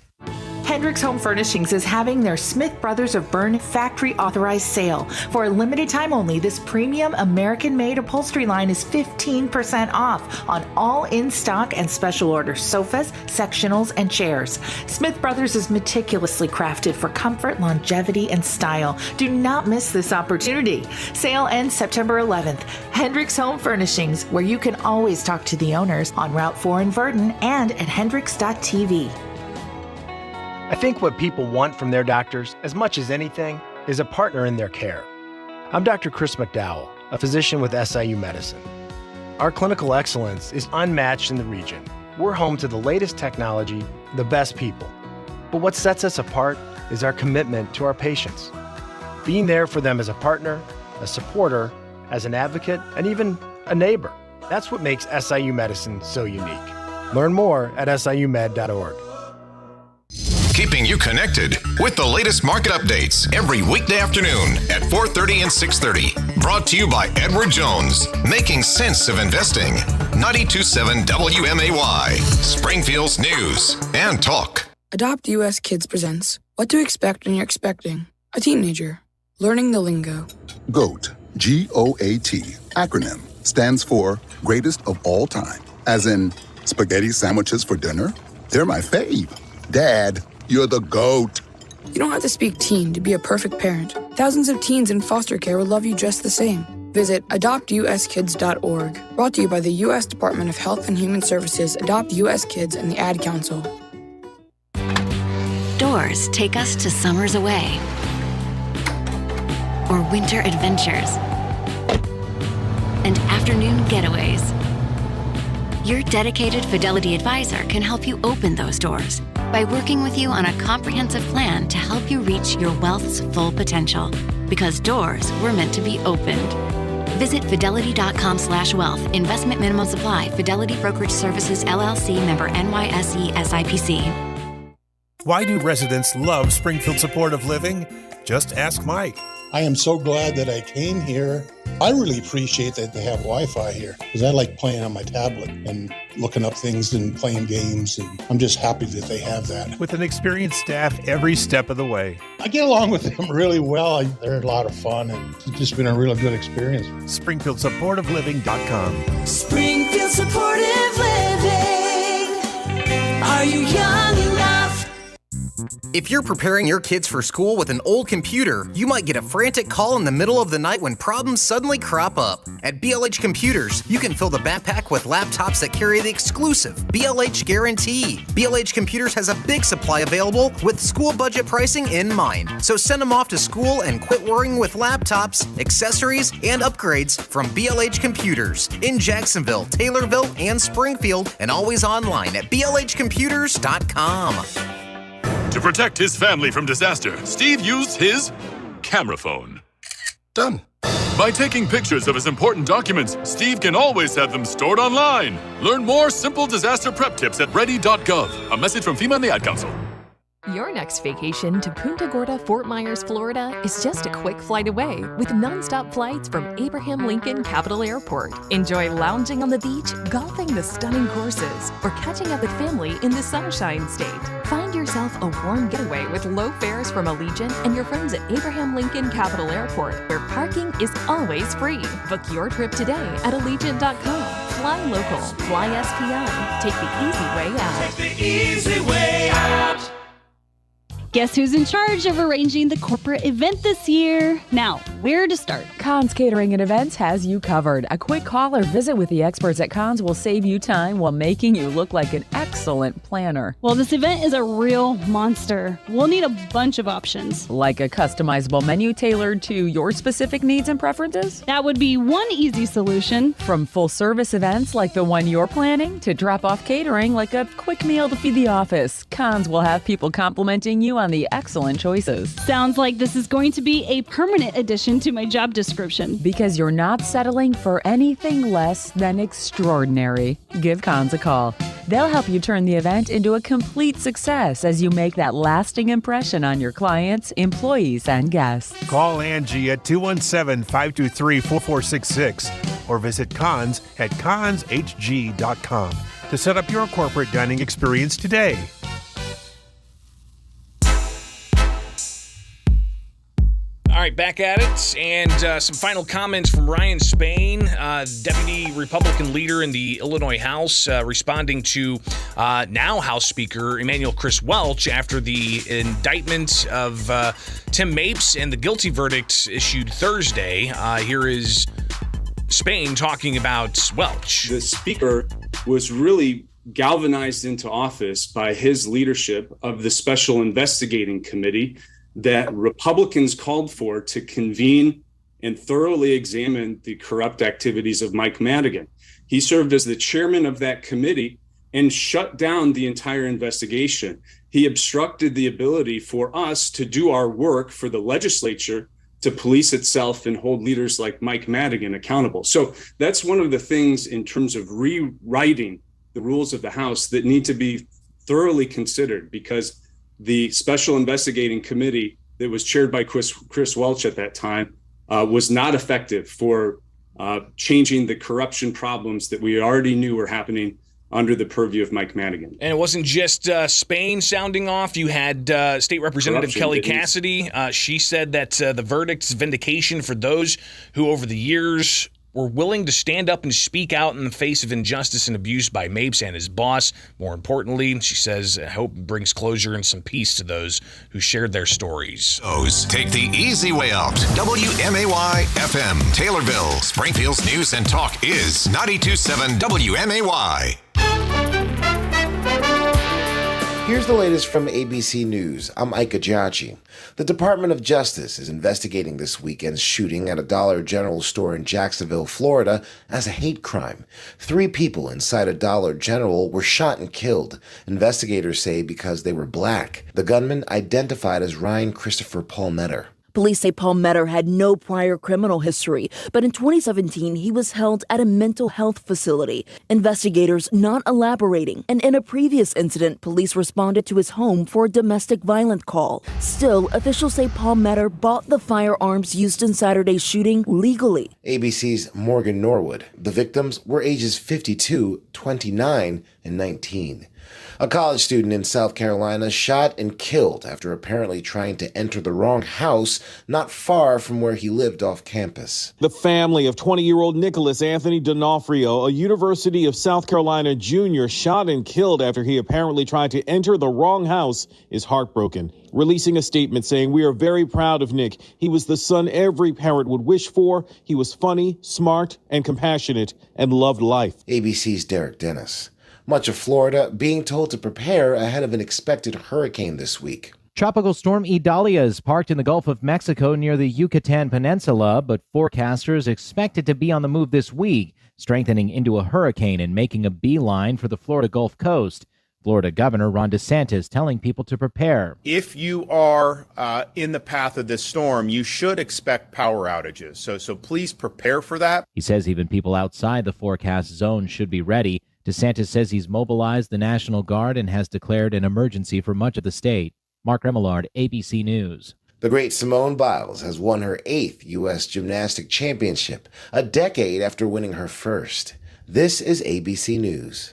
Hendricks Home Furnishings is having their Smith Brothers of Bern factory authorized sale. For a limited time only, this premium American-made upholstery line is 15% off on all in-stock and special order sofas, sectionals, and chairs. Smith Brothers is meticulously crafted for comfort, longevity, and style. Do not miss this opportunity. Sale ends September 11th. Hendricks Home Furnishings, where you can always talk to the owners on Route 4 in Verdon and at hendricks.tv. I think what people want from their doctors, as much as anything, is a partner in their care. I'm Dr. Chris McDowell, a physician with SIU Medicine. Our clinical excellence is unmatched in the region. We're home to the latest technology, the best people. But what sets us apart is our commitment to our patients. Being there for them as a partner, a supporter, as an advocate, and even a neighbor. That's what makes SIU Medicine so unique. Learn more at siumed.org. Keeping you connected with the latest market updates every weekday afternoon at 4:30 and 6:30. Brought to you by Edward Jones, making sense of investing. 92.7 WMAY, Springfield's News and Talk. Adopt US Kids presents What to Expect When You're Expecting a Teenager. Learning the lingo. GOAT, G-O-A-T, acronym, stands for Greatest of All Time. As in, spaghetti sandwiches for dinner? They're my fave. Dad, you're the GOAT. You don't have to speak teen to be a perfect parent. Thousands of teens in foster care would love you just the same. Visit adoptuskids.org. Brought to you by the U.S. Department of Health and Human Services, Adopt U.S. Kids, and the Ad Council. Doors take us to summers away or winter adventures and afternoon getaways. Your dedicated Fidelity advisor can help you open those doors by working with you on a comprehensive plan to help you reach your wealth's full potential. Because doors were meant to be opened. Visit fidelity.com/wealth. Investment minimum supply. Fidelity Brokerage Services, LLC, member NYSE SIPC. Why do residents love Springfield Supportive Living? Just ask Mike. I am so glad that I came here. I really appreciate that they have Wi-Fi here because I like playing on my tablet and looking up things and playing games, and I'm just happy that they have that. With an experienced staff every step of the way. I get along with them really well. They're a lot of fun, and it's just been a really good experience. SpringfieldSupportiveLiving.com. Springfield Supportive Living. Are you young enough? If you're preparing your kids for school with an old computer, you might get a frantic call in the middle of the night when problems suddenly crop up. At BLH Computers, you can fill the backpack with laptops that carry the exclusive BLH guarantee. BLH Computers has a big supply available with school budget pricing in mind. So send them off to school and quit worrying with laptops, accessories, and upgrades from BLH Computers in Jacksonville, Taylorville, and Springfield, and always online at blhcomputers.com. To protect his family from disaster, Steve used his camera phone. Done. By taking pictures of his important documents, Steve can always have them stored online. Learn more simple disaster prep tips at ready.gov. A message from FEMA and the Ad Council. Your next vacation to Punta Gorda, Fort Myers, Florida is just a quick flight away with nonstop flights from Abraham Lincoln Capital Airport. Enjoy lounging on the beach, golfing the stunning courses, or catching up with family in the Sunshine State. Find yourself a warm getaway with low fares from Allegiant and your friends at Abraham Lincoln Capital Airport, where parking is always free. Book your trip today at Allegiant.com. Fly local, fly SPI. Take the easy way out. Take the easy way out. Guess who's in charge of arranging the corporate event this year? Now, where to start? Conn's Catering and Events has you covered. A quick call or visit with the experts at Conn's will save you time while making you look like an excellent planner. Well, this event is a real monster. We'll need a bunch of options. Like a customizable menu tailored to your specific needs and preferences? That would be one easy solution. From full-service events like the one you're planning to drop-off catering like a quick meal to feed the office, Conn's will have people complimenting you on the excellent choices. Sounds like this is going to be a permanent addition to my job description. Because you're not settling for anything less than extraordinary. Give Conn's a call. They'll help you turn the event into a complete success as you make that lasting impression on your clients, employees, and guests. Call Angie at 217-523-4466 or visit Cons at conshg.com to set up your corporate dining experience today. All right, back at it, and some final comments from Ryan Spain, Deputy Republican Leader in the Illinois House, responding to now House Speaker Emanuel Chris Welch after the indictment of Tim Mapes and the guilty verdict issued Thursday. Here is Spain talking about Welch. The Speaker was really galvanized into office by his leadership of the Special Investigating Committee that Republicans called for to convene and thoroughly examine the corrupt activities of Mike Madigan. He served as the chairman of that committee and shut down the entire investigation. He obstructed the ability for us to do our work for the legislature to police itself and hold leaders like Mike Madigan accountable. So that's one of the things in terms of rewriting the rules of the House that need to be thoroughly considered, because the Special Investigating Committee that was chaired by Chris Welch at that time was not effective for changing the corruption problems that we already knew were happening under the purview of Mike Madigan. And it wasn't just Spain sounding off. You had State Representative Kelly Cassidy. She said that the verdict's vindication for those who over the years were willing to stand up and speak out in the face of injustice and abuse by Mapes and his boss. More importantly, she says, I hope it brings closure and some peace to those who shared their stories. Take the easy way out. WMAY FM, Taylorville, Springfield's news and talk is 92.7 WMAY. Here's the latest from ABC News. I'm Ike Ajachi. The Department of Justice is investigating this weekend's shooting at a Dollar General store in Jacksonville, Florida, as a hate crime. 3 people inside a Dollar General were shot and killed. Investigators say because they were black. The gunman identified as Ryan Christopher Palmetter. Police say Palmetter had no prior criminal history, but in 2017, he was held at a mental health facility. Investigators not elaborating. And in a previous incident, police responded to his home for a domestic violence call. Still, officials say Palmetter bought the firearms used in Saturday's shooting legally. ABC's Morgan Norwood. The victims were ages 52, 29, and 19. A college student in South Carolina shot and killed after apparently trying to enter the wrong house not far from where he lived off campus. The family of 20-year-old Nicholas Anthony D'Onofrio, a University of South Carolina junior, shot and killed after he apparently tried to enter the wrong house, is heartbroken. Releasing a statement saying, "We are very proud of Nick. He was the son every parent would wish for. He was funny, smart, and compassionate, and loved life." ABC's Derek Dennis. Much of Florida being told to prepare ahead of an expected hurricane this week. Tropical storm Idalia is parked in the Gulf of Mexico near the Yucatan Peninsula, but forecasters expect it to be on the move this week, strengthening into a hurricane and making a beeline for the Florida Gulf Coast. Florida Governor Ron DeSantis telling people to prepare. If you are in the path of this storm, you should expect power outages. So please prepare for that. He says even people outside the forecast zone should be ready. DeSantis says he's mobilized the National Guard and has declared an emergency for much of the state. Mark Remillard, ABC News. The great Simone Biles has won her 8th U.S. Gymnastic Championship, a decade after winning her first. This is ABC News.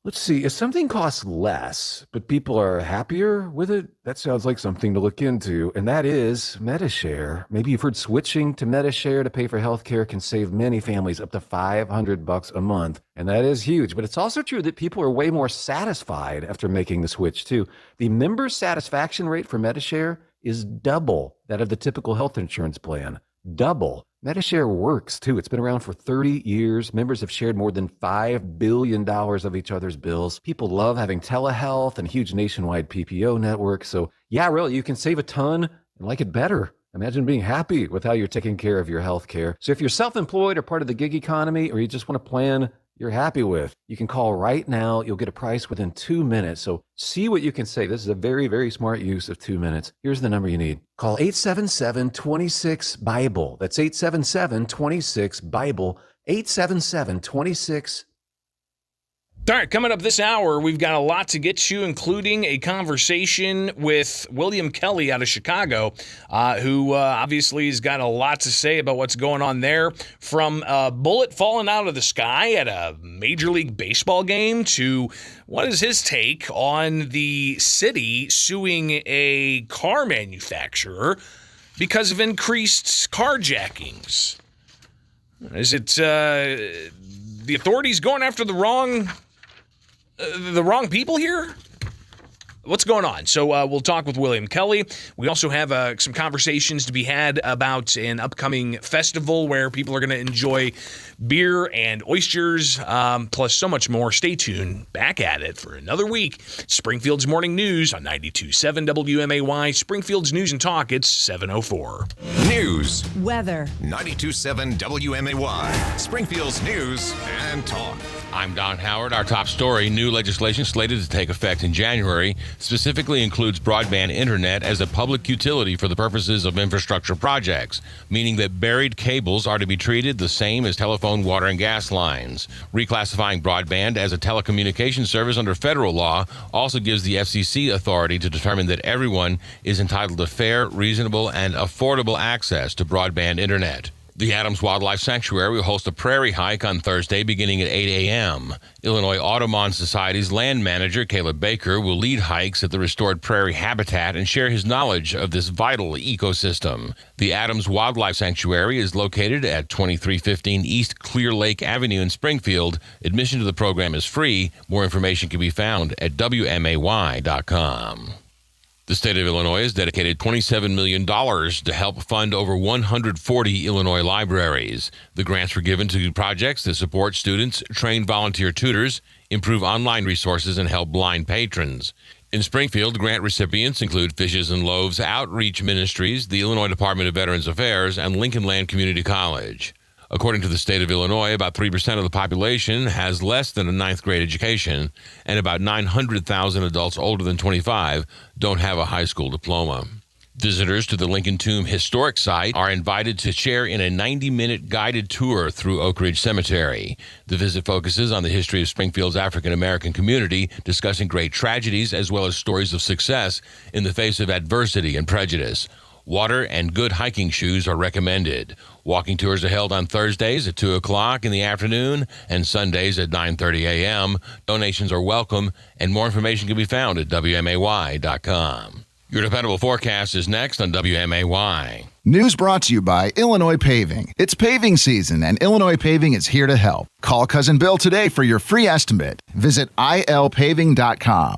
Let's see, if something costs less, but people are happier with it, that sounds like something to look into, and that is MediShare. Maybe you've heard switching to MediShare to pay for healthcare can save many families up to $500 a month, and that is huge. But it's also true that people are way more satisfied after making the switch, too. The member satisfaction rate for MediShare is double that of the typical health insurance plan. Double. MediShare works, too. It's been around for 30 years. Members have shared more than $5 billion of each other's bills. People love having telehealth and huge nationwide PPO networks. So, yeah, really, you can save a ton and like it better. Imagine being happy with how you're taking care of your health care. So if you're self-employed or part of the gig economy, or you just want a plan you're happy with, you can call right now. You'll get a price within 2 minutes. So see what you can save. This is a very, very smart use of 2 minutes. Here's the number you need. Call 877-26-BIBLE. That's 877-26-BIBLE. 877-26. All right, coming up this hour, we've got a lot to get to, including a conversation with William Kelly out of Chicago, who obviously has got a lot to say about what's going on there, from a bullet falling out of the sky at a Major League Baseball game to what is his take on the city suing a car manufacturer because of increased carjackings. Is it the authorities going after the wrong people here? What's going on? So we'll talk with William Kelly. We also have some conversations to be had about an upcoming festival where people are going to enjoy beer and oysters, plus so much more. Stay tuned. Back at it for another week. Springfield's Morning News on 92.7 WMAY. Springfield's News and Talk. It's 7:04. News. Weather. 92.7 WMAY. Springfield's News and Talk. I'm Don Howard. Our top story, new legislation slated to take effect in January specifically includes broadband internet as a public utility for the purposes of infrastructure projects, meaning that buried cables are to be treated the same as telephone, water, and gas lines. Reclassifying broadband as a telecommunications service under federal law also gives the FCC authority to determine that everyone is entitled to fair, reasonable, and affordable access to broadband internet. The Adams Wildlife Sanctuary will host a prairie hike on Thursday beginning at 8 a.m. Illinois Audubon Society's land manager, Caleb Baker, will lead hikes at the restored prairie habitat and share his knowledge of this vital ecosystem. The Adams Wildlife Sanctuary is located at 2315 East Clear Lake Avenue in Springfield. Admission to the program is free. More information can be found at WMAY.com. The state of Illinois has dedicated $27 million to help fund over 140 Illinois libraries. The grants were given to projects that support students, train volunteer tutors, improve online resources, and help blind patrons. In Springfield, grant recipients include Fishes and Loaves Outreach Ministries, the Illinois Department of Veterans Affairs, and Lincoln Land Community College. According to the state of Illinois, about 3% of the population has less than a ninth grade education, and about 900,000 adults older than 25 don't have a high school diploma. Visitors to the Lincoln Tomb Historic Site are invited to share in a 90-minute guided tour through Oak Ridge Cemetery. The visit focuses on the history of Springfield's African-American community, discussing great tragedies as well as stories of success in the face of adversity and prejudice. Water and good hiking shoes are recommended. Walking tours are held on Thursdays at 2 o'clock in the afternoon and Sundays at 9:30 a.m. Donations are welcome, and more information can be found at WMAY.com. Your dependable forecast is next on WMAY. News brought to you by Illinois Paving. It's paving season, and Illinois Paving is here to help. Call Cousin Bill today for your free estimate. Visit ilpaving.com.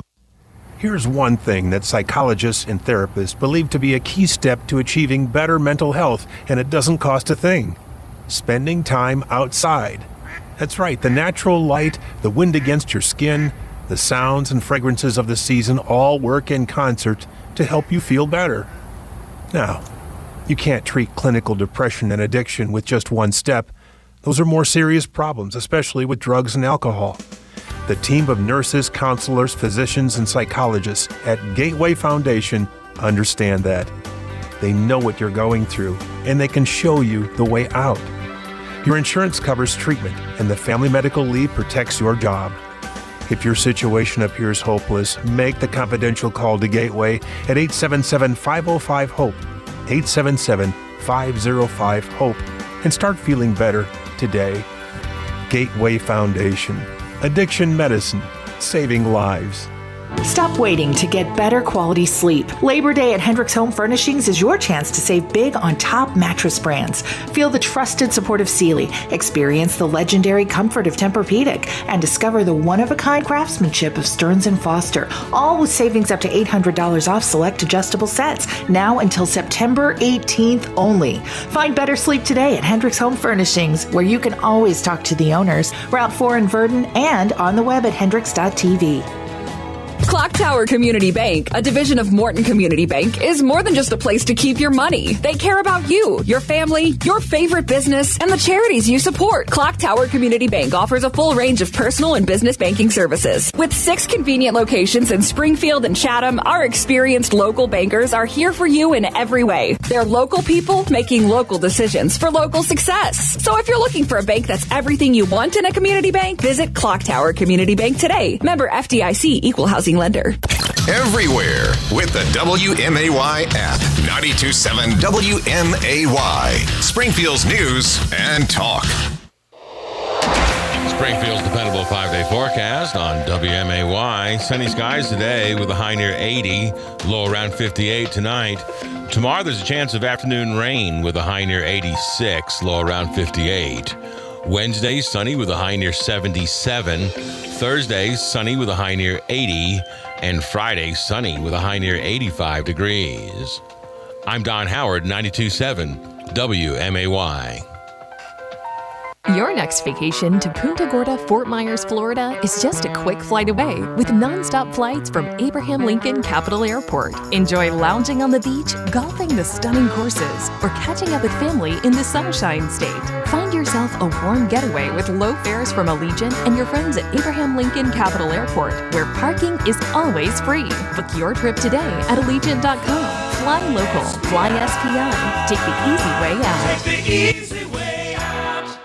Here's one thing that psychologists and therapists believe to be a key step to achieving better mental health, and it doesn't cost a thing. Spending time outside. That's right, the natural light, the wind against your skin, the sounds and fragrances of the season all work in concert to help you feel better. Now, you can't treat clinical depression and addiction with just one step. Those are more serious problems, especially with drugs and alcohol. The team of nurses, counselors, physicians, and psychologists at Gateway Foundation understand that. They know what you're going through, and they can show you the way out. Your insurance covers treatment, and the Family Medical Leave protects your job. If your situation appears hopeless, make the confidential call to Gateway at 877-505-HOPE, 877-505-HOPE, and start feeling better today. Gateway Foundation. Addiction medicine, saving lives. Stop waiting to get better quality sleep. Labor Day at Hendricks Home Furnishings is your chance to save big on top mattress brands. Feel the trusted support of Sealy, experience the legendary comfort of Tempur-Pedic, and discover the one-of-a-kind craftsmanship of Stearns & Foster, all with savings up to $800 off select adjustable sets, now until September 18th only. Find better sleep today at Hendricks Home Furnishings, where you can always talk to the owners, Route 4 in Verdon, and on the web at hendricks.tv. Clock Tower Community Bank, a division of Morton Community Bank, is more than just a place to keep your money. They care about you, your family, your favorite business, and the charities you support. Clock Tower Community Bank offers a full range of personal and business banking services. With 6 convenient locations in Springfield and Chatham, our experienced local bankers are here for you in every way. They're local people making local decisions for local success. So if you're looking for a bank that's everything you want in a community bank, visit Clock Tower Community Bank today. Member FDIC, Equal Housing Lender. Everywhere with the WMAY app. 92.7 WMAY. Springfield's news and talk. Springfield's dependable 5-day forecast on WMAY. Sunny skies today with a high near 80, low around 58 tonight. Tomorrow there's a chance of afternoon rain with a high near 86, low around 58. Wednesday, sunny with a high near 77. Thursday, sunny with a high near 80. And Friday, sunny with a high near 85 degrees. I'm Don Howard, 92.7 WMAY. Your next vacation to Punta Gorda, Fort Myers, Florida is just a quick flight away with nonstop flights from Abraham Lincoln Capital Airport. Enjoy lounging on the beach, golfing the stunning courses, or catching up with family in the Sunshine State. Find yourself a warm getaway with low fares from Allegiant and your friends at Abraham Lincoln Capital Airport, where parking is always free. Book your trip today at Allegiant.com. Fly local, fly SPI. Take the easy way out. Take the easy way out.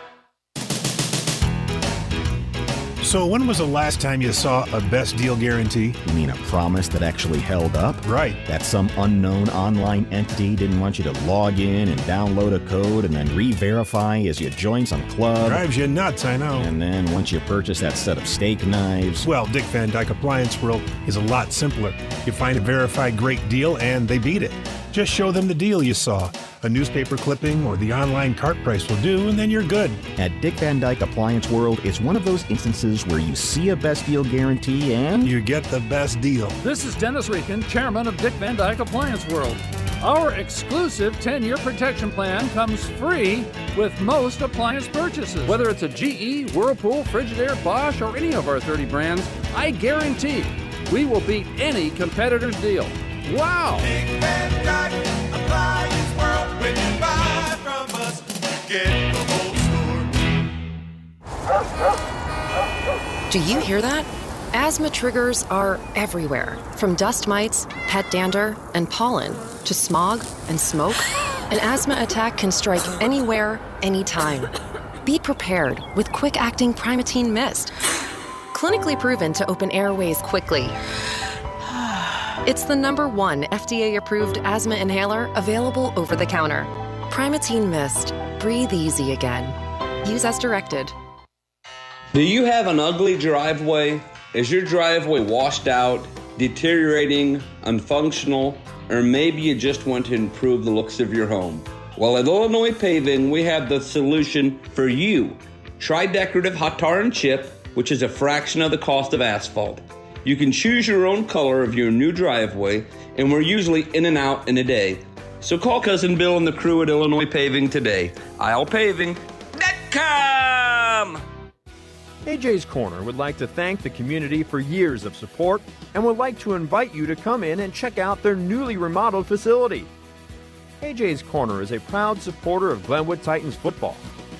So when was the last time you saw a best deal guarantee? You mean a promise that actually held up? Right. That some unknown online entity didn't want you to log in and download a code and then re-verify as you join some club. Drives you nuts, I know. And then once you purchase that set of steak knives... Well, Dick Van Dyke Appliance World is a lot simpler. You find a verified great deal and they beat it. Just show them the deal you saw. A newspaper clipping or the online cart price will do, and then you're good. At Dick Van Dyke Appliance World, it's one of those instances where you see a best deal guarantee and... you get the best deal. This is Dennis Rieken, chairman of Dick Van Dyke Appliance World. Our exclusive 10-year protection plan comes free with most appliance purchases. Whether it's a GE, Whirlpool, Frigidaire, Bosch, or any of our 30 brands, I guarantee we will beat any competitor's deal. Wow! Dick Van Dyke Appliance World. When you buy from us, you get the whole store. Do you hear that? Asthma triggers are everywhere, from dust mites, pet dander, and pollen, to smog and smoke. An asthma attack can strike anywhere, anytime. Be prepared with quick-acting Primatene Mist. Clinically proven to open airways quickly. It's the #1 FDA-approved asthma inhaler available over the counter. Primatene Mist. Breathe easy again. Use as directed. Do you have an ugly driveway? Is your driveway washed out, deteriorating, unfunctional, or maybe you just want to improve the looks of your home? Well, at Illinois Paving, we have the solution for you. Try decorative hot tar and chip, which is a fraction of the cost of asphalt. You can choose your own color of your new driveway, and we're usually in and out in a day. So call Cousin Bill and the crew at Illinois Paving today. ILPaving.com! AJ's Corner would like to thank the community for years of support and would like to invite you to come in and check out their newly remodeled facility. AJ's Corner is a proud supporter of Glenwood Titans football,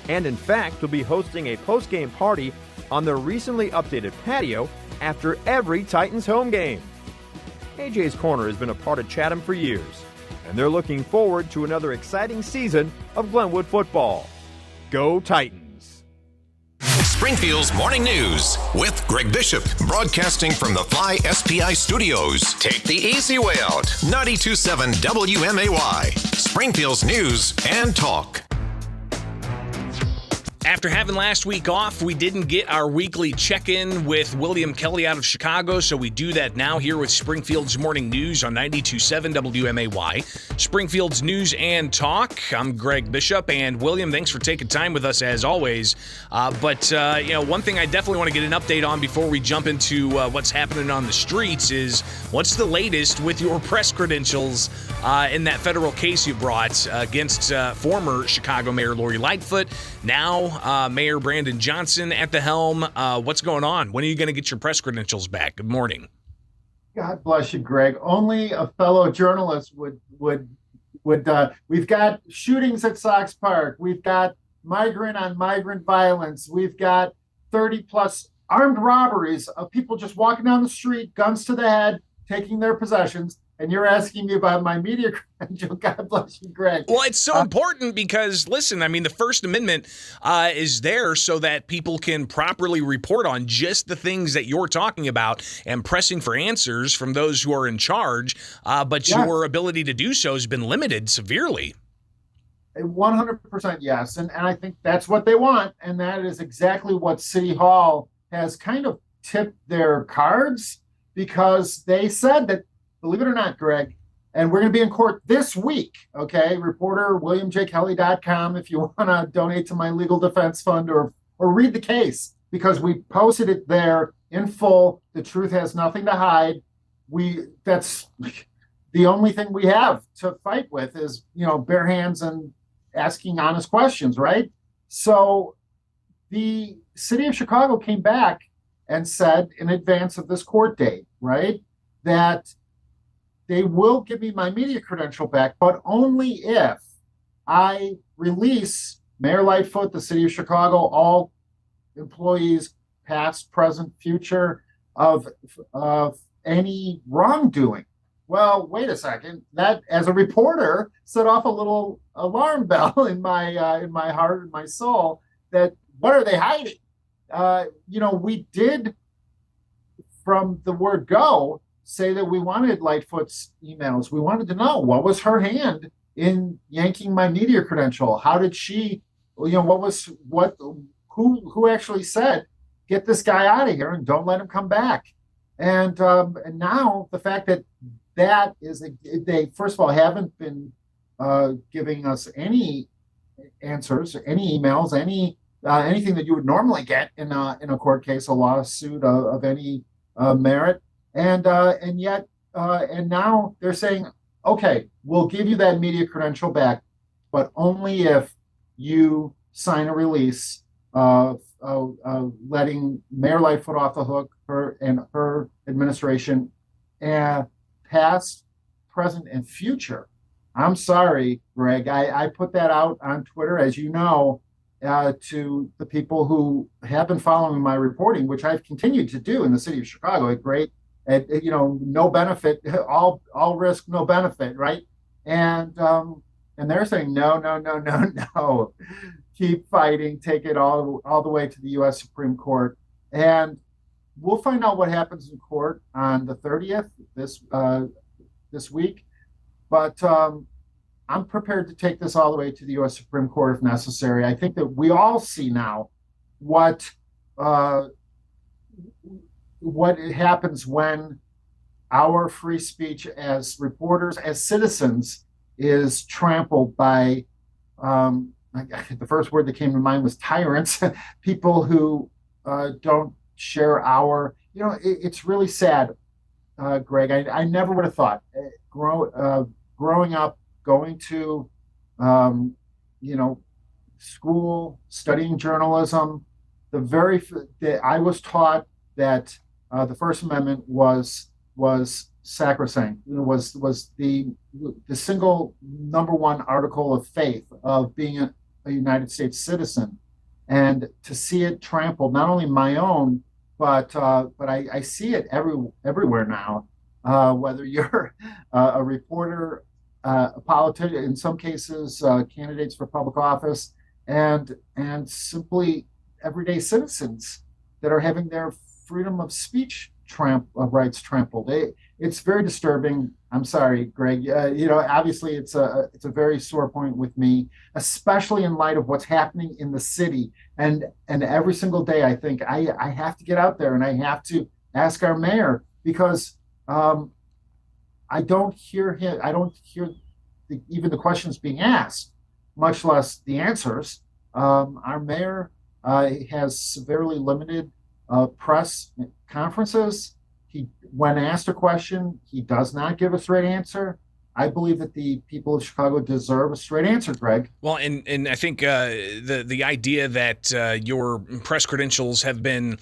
and in fact will be hosting a post-game party on their recently updated patio after every Titans home game. AJ's Corner has been a part of Chatham for years, and they're looking forward to another exciting season of Glenwood football. Go Titans! Springfield's Morning News with Greg Bishop, broadcasting from the Fly SPI studios. Take the easy way out. 92.7 WMAY, Springfield's News and Talk. After having last week off, we didn't get our weekly check-in with William Kelly out of Chicago, so we do that now here with Springfield's Morning News on 92.7 WMAY, Springfield's News and Talk. I'm Greg Bishop, and William, thanks for taking time with us as always. But one thing I definitely want to get an update on before we jump into what's happening on the streets is what's the latest with your press credentials in that federal case you brought against former Chicago Mayor Lori Lightfoot, now Mayor Brandon Johnson at the helm. What's going on? When are you going to get your press credentials back? Good morning. God bless you, Greg. Only a fellow journalist would. We've got shootings at Sox Park. We've got migrant on migrant violence. We've got 30 plus armed robberies of people just walking down the street, guns to the head, taking their possessions. And you're asking me about my media credential. God bless you, Greg. Well, it's so important because, listen, I mean, the First Amendment is there so that people can properly report on just the things that you're talking about and pressing for answers from those who are in charge. But your ability to do so has been limited severely. 100% yes. And I think that's what they want. And that is exactly what City Hall has kind of tipped their cards, because they said that, believe it or not, Greg, and we're going to be in court this week, okay? Reporter WilliamJKelly.com if you want to donate to my legal defense fund or read the case, because we posted it there in full. The truth has nothing to hide. That's the only thing we have to fight with is, bare hands and asking honest questions, right? So the city of Chicago came back and said in advance of this court date, right, that they will give me my media credential back, but only if I release Mayor Lightfoot, the city of Chicago, all employees, past, present, future, of any wrongdoing. Well, wait a second. That, as a reporter, set off a little alarm bell in my heart and my soul. That what are they hiding? We did, from the word go, say that we wanted Lightfoot's emails. We wanted to know what was her hand in yanking my media credential. How did she, who actually said, get this guy out of here and don't let him come back. And now the fact that is, they first of all haven't been giving us any answers, any emails, anything that you would normally get in a court case, a lawsuit of any merit. And now they're saying, okay, we'll give you that media credential back, but only if you sign a release letting Mayor Lightfoot off the hook, her and her administration, past, present, and future. I'm sorry, Greg. I put that out on Twitter, as you know, to the people who have been following my reporting, which I've continued to do in the city of Chicago at great. No benefit, all risk, no benefit, right? And they're saying no, keep fighting, take it all the way to the U.S. Supreme Court, and we'll find out what happens in court on the 30th this week. But I'm prepared to take this all the way to the U.S. Supreme Court if necessary. I think that we all see now what happens when our free speech as reporters, as citizens, is trampled by, the first word that came to mind was tyrants, people who don't share our, it's really sad, Greg. I never would have thought, growing up, going to, school, studying journalism, I was taught that the First Amendment was sacrosanct. Was the single number one article of faith of being a United States citizen, and to see it trampled, not only my own, but I see it everywhere now. Whether you're a reporter, a politician, in some cases, candidates for public office, and simply everyday citizens that are having their freedom of speech rights trampled. It's very disturbing. I'm sorry, Greg. Obviously, it's a very sore point with me, especially in light of what's happening in the city. And every single day, I think I have to get out there and I have to ask our mayor, because I don't hear him. I don't hear even the questions being asked, much less the answers. Our mayor has severely limited press conferences. When asked a question, he does not give a straight answer. I believe that the people of Chicago deserve a straight answer, Greg. Well, and I think the idea that your press credentials have been,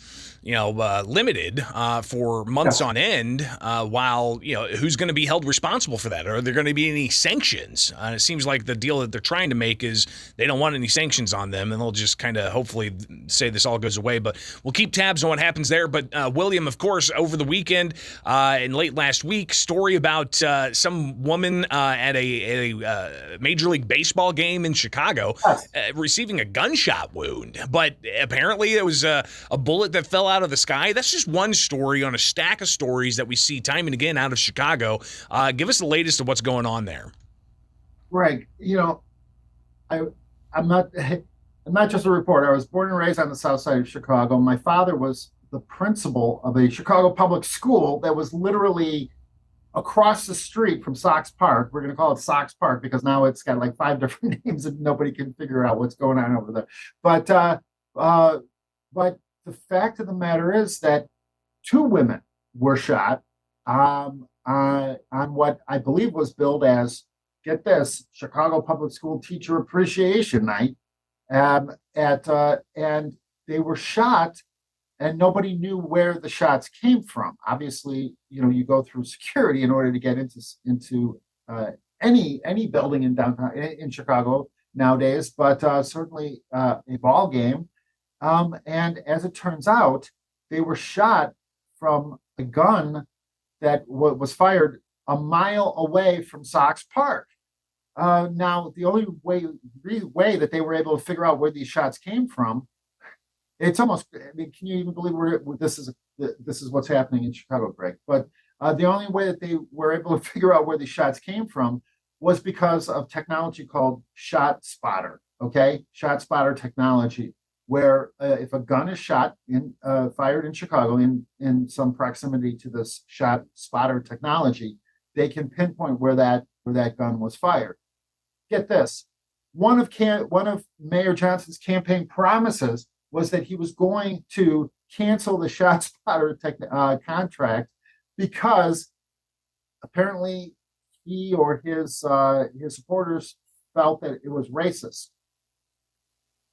limited for months on end, while who's going to be held responsible for that? Are there going to be any sanctions? It seems like the deal that they're trying to make is they don't want any sanctions on them, and they'll just kind of hopefully say this all goes away. But we'll keep tabs on what happens there. But William, of course, over the weekend and late last week, story about some woman at a Major League Baseball game in Chicago receiving a gunshot wound. But apparently it was a bullet that fell out of the sky. That's just one story on a stack of stories that we see time and again out of Chicago. Give us the latest of what's going on there. Greg, I'm not just a reporter. I was born and raised on the south side of Chicago. My father was the principal of a Chicago public school that was literally across the street from Sox Park. We're going to call it Sox Park because now it's got like 5 different names and nobody can figure out what's going on over there. But the fact of the matter is that 2 women were shot on what I believe was billed as, get this, Chicago Public School Teacher Appreciation Night. And they were shot, and nobody knew where the shots came from. Obviously, you go through security in order to get into any building in downtown in Chicago nowadays, but certainly a ball game. And as it turns out, they were shot from a gun that was fired a mile away from Sox Park. Now, the only way that they were able to figure out where these shots came from, it's almost, can you even believe this is what's happening in Chicago, Greg? But the only way that they were able to figure out where these shots came from was because of technology called Shot Spotter, okay? Shot Spotter technology, where if a gun is fired in Chicago in some proximity to this Shot Spotter technology, they can pinpoint where that gun was fired. Get this, one of Mayor Johnson's campaign promises was that he was going to cancel the Shot Spotter contract because apparently he or his supporters felt that it was racist.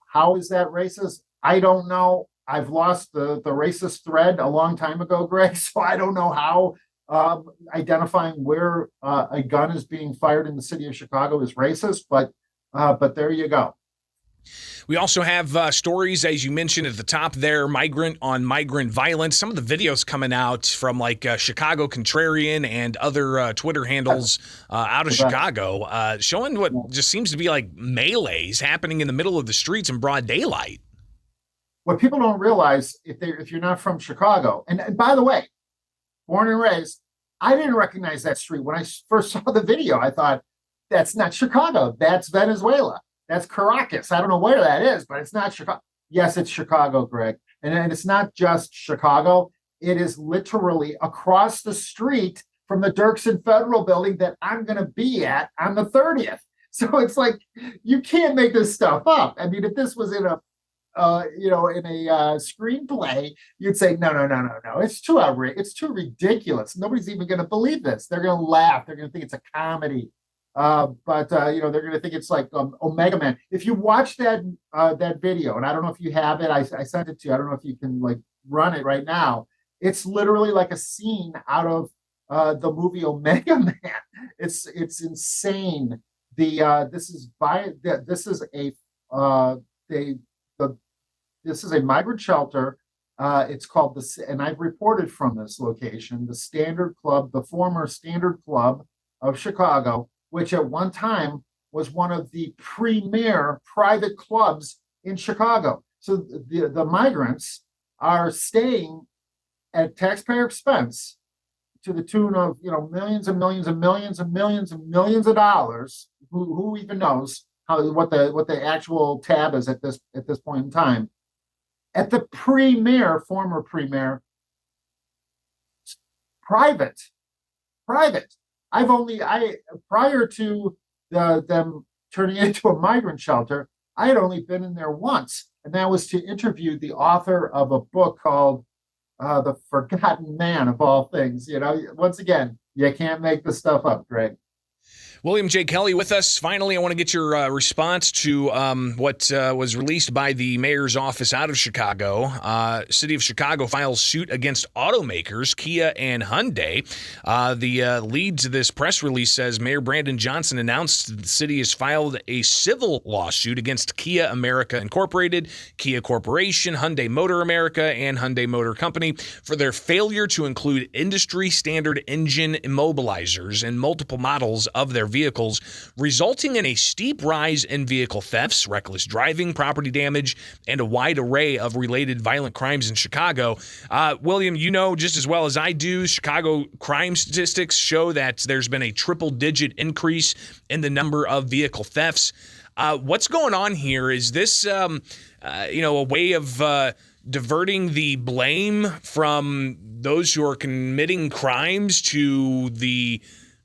How is that racist? I don't know. I've lost the racist thread a long time ago, Greg, so I don't know how identifying where a gun is being fired in the city of Chicago is racist, but there you go. We also have stories, as you mentioned at the top there, migrant on migrant violence. Some of the videos coming out from like Chicago Contrarian and other Twitter handles out of Chicago showing what just seems to be like melees happening in the middle of the streets in broad daylight. What people don't realize, if you're not from Chicago, and by the way, born and raised, I didn't recognize that street. When I first saw the video, I thought, that's not Chicago. That's Venezuela. That's Caracas. I don't know where that is, but it's not Chicago. Yes, it's Chicago, Greg. And it's not just Chicago. It is literally across the street from the Dirksen Federal Building that I'm going to be at on the 30th. So it's like, you can't make this stuff up. I mean, if this was in a screenplay, you'd say, no. It's too outrageous. It's too ridiculous. Nobody's even going to believe this. They're going to laugh. They're going to think it's a comedy. But they're going to think it's like Omega Man. If you watch that video, and I don't know if you have it, I sent it to you. I don't know if you can like run it right now. It's literally like a scene out of the movie Omega Man. It's insane. The This is a migrant shelter. It's called and I've reported from this location, the Standard Club, the former Standard Club of Chicago, which at one time was one of the premier private clubs in Chicago. So the migrants are staying at taxpayer expense to the tune of millions and millions and millions and millions and millions of dollars. Who even knows what the actual tab is at this point in time? At the former premier, private. Prior to them turning it into a migrant shelter, I had only been in there once, and that was to interview the author of a book called The Forgotten Man of All Things. Once again, you can't make this stuff up, Greg. William J. Kelly with us. Finally, I want to get your response to what was released by the mayor's office out of Chicago. City of Chicago files suit against automakers Kia and Hyundai. The lead to this press release says Mayor Brandon Johnson announced the city has filed a civil lawsuit against Kia America Incorporated, Kia Corporation, Hyundai Motor America, and Hyundai Motor Company for their failure to include industry-standard engine immobilizers in multiple models of their vehicles, resulting in a steep rise in vehicle thefts, reckless driving, property damage, and a wide array of related violent crimes in Chicago. William, you know just as well as I do, Chicago crime statistics show that there's been a triple-digit increase in the number of vehicle thefts. What's going on here? Is this, a way of diverting the blame from those who are committing crimes to the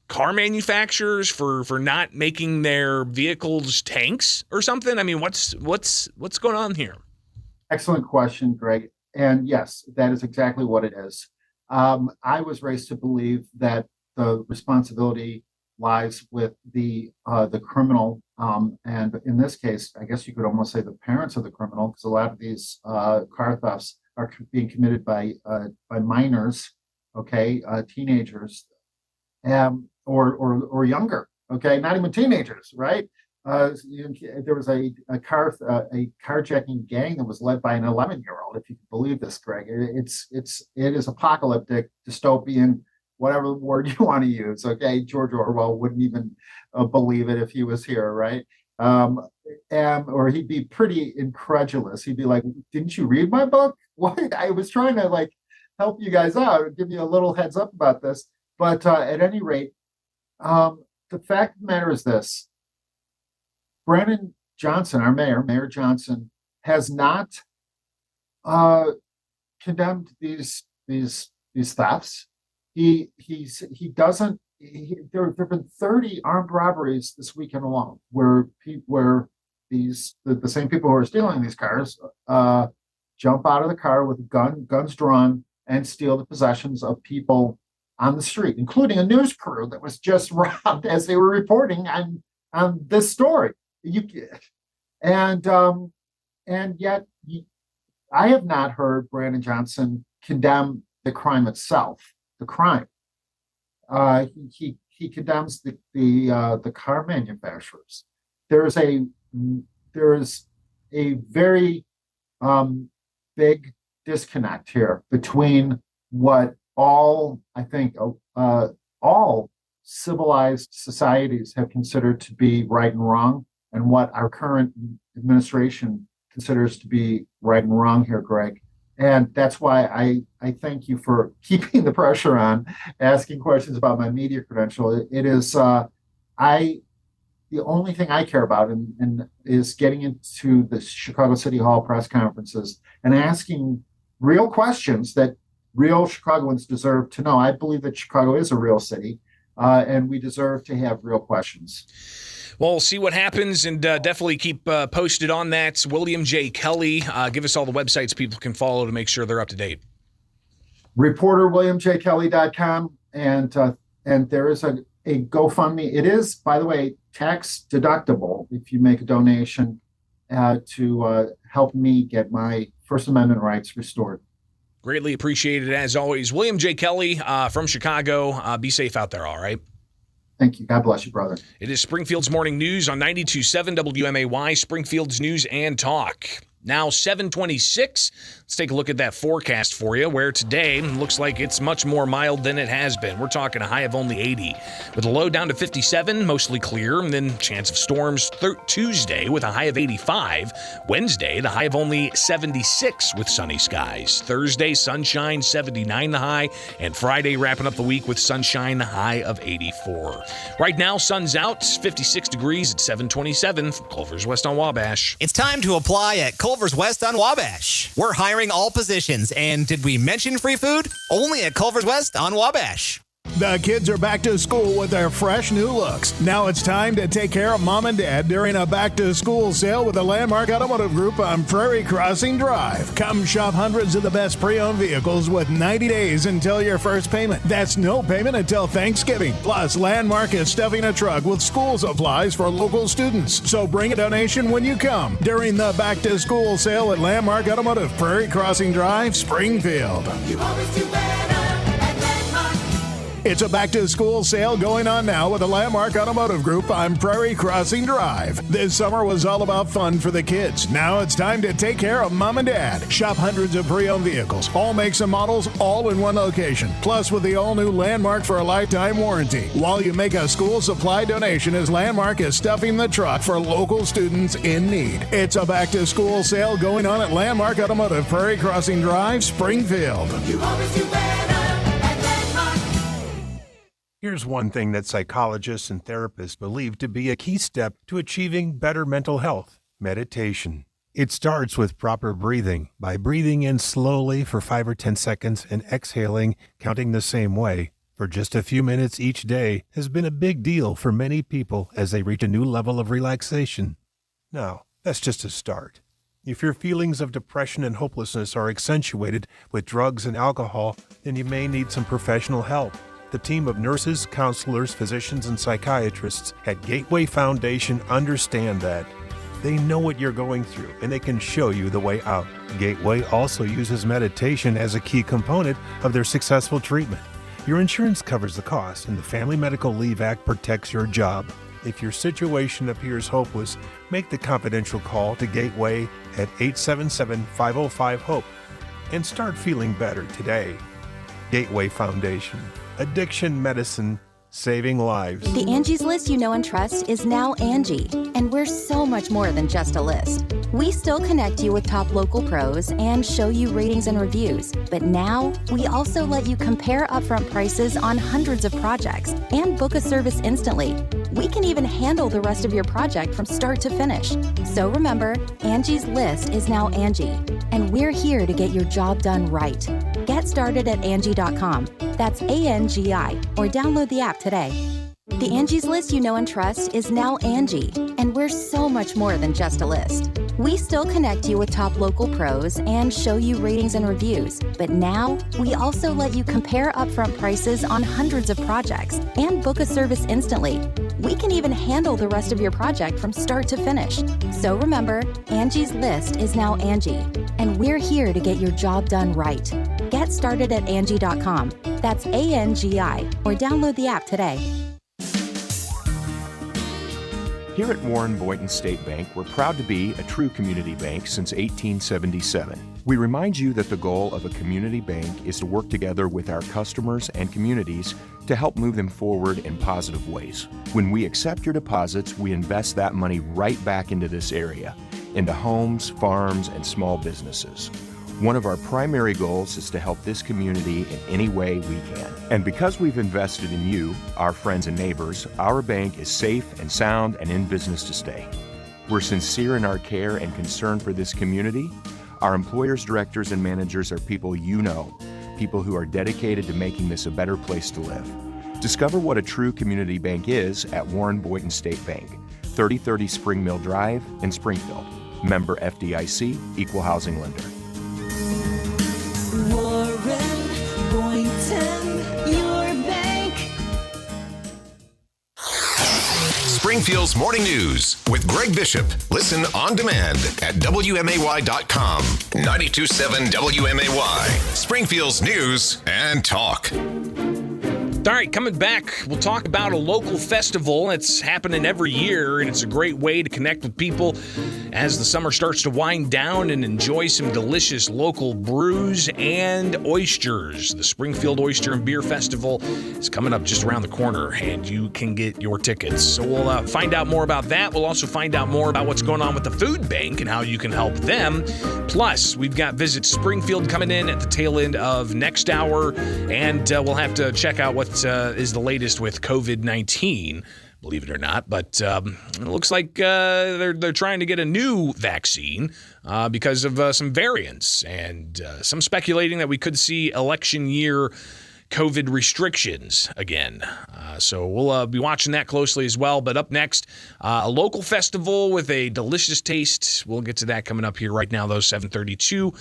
car manufacturers for not making their vehicles tanks or something? I mean, what's going on here? Excellent question, Greg. And yes, that is exactly what it is. I was raised to believe that the responsibility lies with the criminal, and in this case, I guess you could almost say the parents of the criminal, because a lot of these car thefts are being committed by minors, teenagers. Or younger, not even teenagers, right? There was a carjacking gang that was led by an 11-year-old, if you can believe this, Greg. It is apocalyptic, dystopian, whatever word you want to use. George Orwell wouldn't even believe it if he was here, right? Or he'd be pretty incredulous. He'd be like, "Didn't you read my book? What? I was trying to help you guys out, give you a little heads up about this." But at any rate, the fact of the matter is this: Brandon Johnson, our Mayor Johnson, has not condemned these thefts. He doesn't. There have been 30 armed robberies this weekend alone, where the same people who are stealing these cars jump out of the car with guns drawn, and steal the possessions of people on the street, including a news crew that was just robbed as they were reporting on this story. And yet I have not heard Brandon Johnson condemn the crime itself. The crime. He condemns the car manufacturers. There is a very big disconnect here between what all civilized societies have considered to be right and wrong, and what our current administration considers to be right and wrong here, Greg. And that's why I thank you for keeping the pressure on, asking questions about my media credential. It is the only thing I care about and is getting into the Chicago City Hall press conferences and asking real questions that real Chicagoans deserve to know. I believe that Chicago is a real city, and we deserve to have real questions. Well, we'll see what happens, and definitely keep posted on that. William J. Kelly, give us all the websites people can follow to make sure they're up to date. ReporterWilliamJKelly.com, and there is a GoFundMe. It is, by the way, tax deductible if you make a donation to help me get my First Amendment rights restored. Greatly appreciated, as always. William J. Kelly from Chicago. Be safe out there, all right? Thank you. God bless you, brother. It is Springfield's Morning News on 92.7 WMAY, Springfield's News and Talk. Now 726. Let's take a look at that forecast for you, where today looks like it's much more mild than it has been. We're talking a high of only 80, with a low down to 57, mostly clear, and then chance of storms Tuesday with a high of 85. Wednesday, the high of only 76 with sunny skies. Thursday, sunshine, 79 the high, and Friday wrapping up the week with sunshine, the high of 84. Right now, sun's out, 56 degrees at 727 from Culver's West on Wabash. It's time to apply at Culver's West on Wabash. We're hiring all positions, and did we mention free food? Only at Culver's West on Wabash. The kids are back to school with their fresh new looks. Now it's time to take care of mom and dad during a back-to-school sale with the Landmark Automotive Group on Prairie Crossing Drive. Come shop hundreds of the best pre-owned vehicles with 90 days until your first payment. That's no payment until Thanksgiving. Plus, Landmark is stuffing a truck with school supplies for local students. So bring a donation when you come during the back-to-school sale at Landmark Automotive, Prairie Crossing Drive, Springfield. You always do better. It's a back-to-school sale going on now with the Landmark Automotive Group on Prairie Crossing Drive. This summer was all about fun for the kids. Now it's time to take care of mom and dad. Shop hundreds of pre-owned vehicles, all makes and models, all in one location. Plus, with the all-new Landmark for a lifetime warranty. While you make a school supply donation, as Landmark is stuffing the truck for local students in need. It's a back-to-school sale going on at Landmark Automotive, Prairie Crossing Drive, Springfield. You always do better. Here's one thing that psychologists and therapists believe to be a key step to achieving better mental health: meditation. It starts with proper breathing. By breathing in slowly for 5 or 10 seconds and exhaling, counting the same way, for just a few minutes each day has been a big deal for many people as they reach a new level of relaxation. Now, that's just a start. If your feelings of depression and hopelessness are accentuated with drugs and alcohol, then you may need some professional help. The team of nurses, counselors, physicians, and psychiatrists at Gateway Foundation understand that. They know what you're going through, and they can show you the way out. Gateway also uses meditation as a key component of their successful treatment. Your insurance covers the cost, and the Family Medical Leave Act protects your job. If your situation appears hopeless, make the confidential call to Gateway at 877-505-HOPE and start feeling better today. Gateway Foundation. Addiction medicine, saving lives. The Angie's List you know and trust is now Angie, and we're so much more than just a list. We still connect you with top local pros and show you ratings and reviews, but now we also let you compare upfront prices on hundreds of projects and book a service instantly. We can even handle the rest of your project from start to finish. So remember, Angie's List is now Angie, and we're here to get your job done right. Get started at Angie.com. That's ANGI, or download the app today. The Angie's List you know and trust is now Angie, and we're so much more than just a list. We still connect you with top local pros and show you ratings and reviews, but now we also let you compare upfront prices on hundreds of projects and book a service instantly. We can even handle the rest of your project from start to finish. So remember, Angie's List is now Angie, and we're here to get your job done right. Get started at Angie.com. That's ANGI, or download the app today. Here at Warren Boynton State Bank, we're proud to be a true community bank since 1877. We remind you that the goal of a community bank is to work together with our customers and communities to help move them forward in positive ways. When we accept your deposits, we invest that money right back into this area, into homes, farms, and small businesses. One of our primary goals is to help this community in any way we can. And because we've invested in you, our friends and neighbors, our bank is safe and sound and in business to stay. We're sincere in our care and concern for this community. Our employers, directors, and managers are people you know, people who are dedicated to making this a better place to live. Discover what a true community bank is at Warren Boynton State Bank, 3030 Spring Mill Drive in Springfield. Member FDIC, Equal Housing Lender. Warren Boynton, your bank. Springfield's Morning News with Greg Bishop. Listen on demand at WMAY.com. 92.7 WMAY. Springfield's News and Talk. All right, coming back, we'll talk about a local festival. It's happening every year, and it's a great way to connect with people as the summer starts to wind down and enjoy some delicious local brews and oysters. The Springfield Oyster and Beer Festival is coming up just around the corner, and you can get your tickets. So we'll find out more about that. We'll also find out more about what's going on with the food bank and how you can help them. Plus, we've got Visit Springfield coming in at the tail end of next hour, and we'll have to check out what is the latest with COVID-19. Believe it or not, but it looks like they're trying to get a new vaccine because of some variants and some speculating that we could see election year COVID restrictions again. So we'll be watching that closely as well. But up next, a local festival with a delicious taste. We'll get to that coming up here right now, though, 7:32.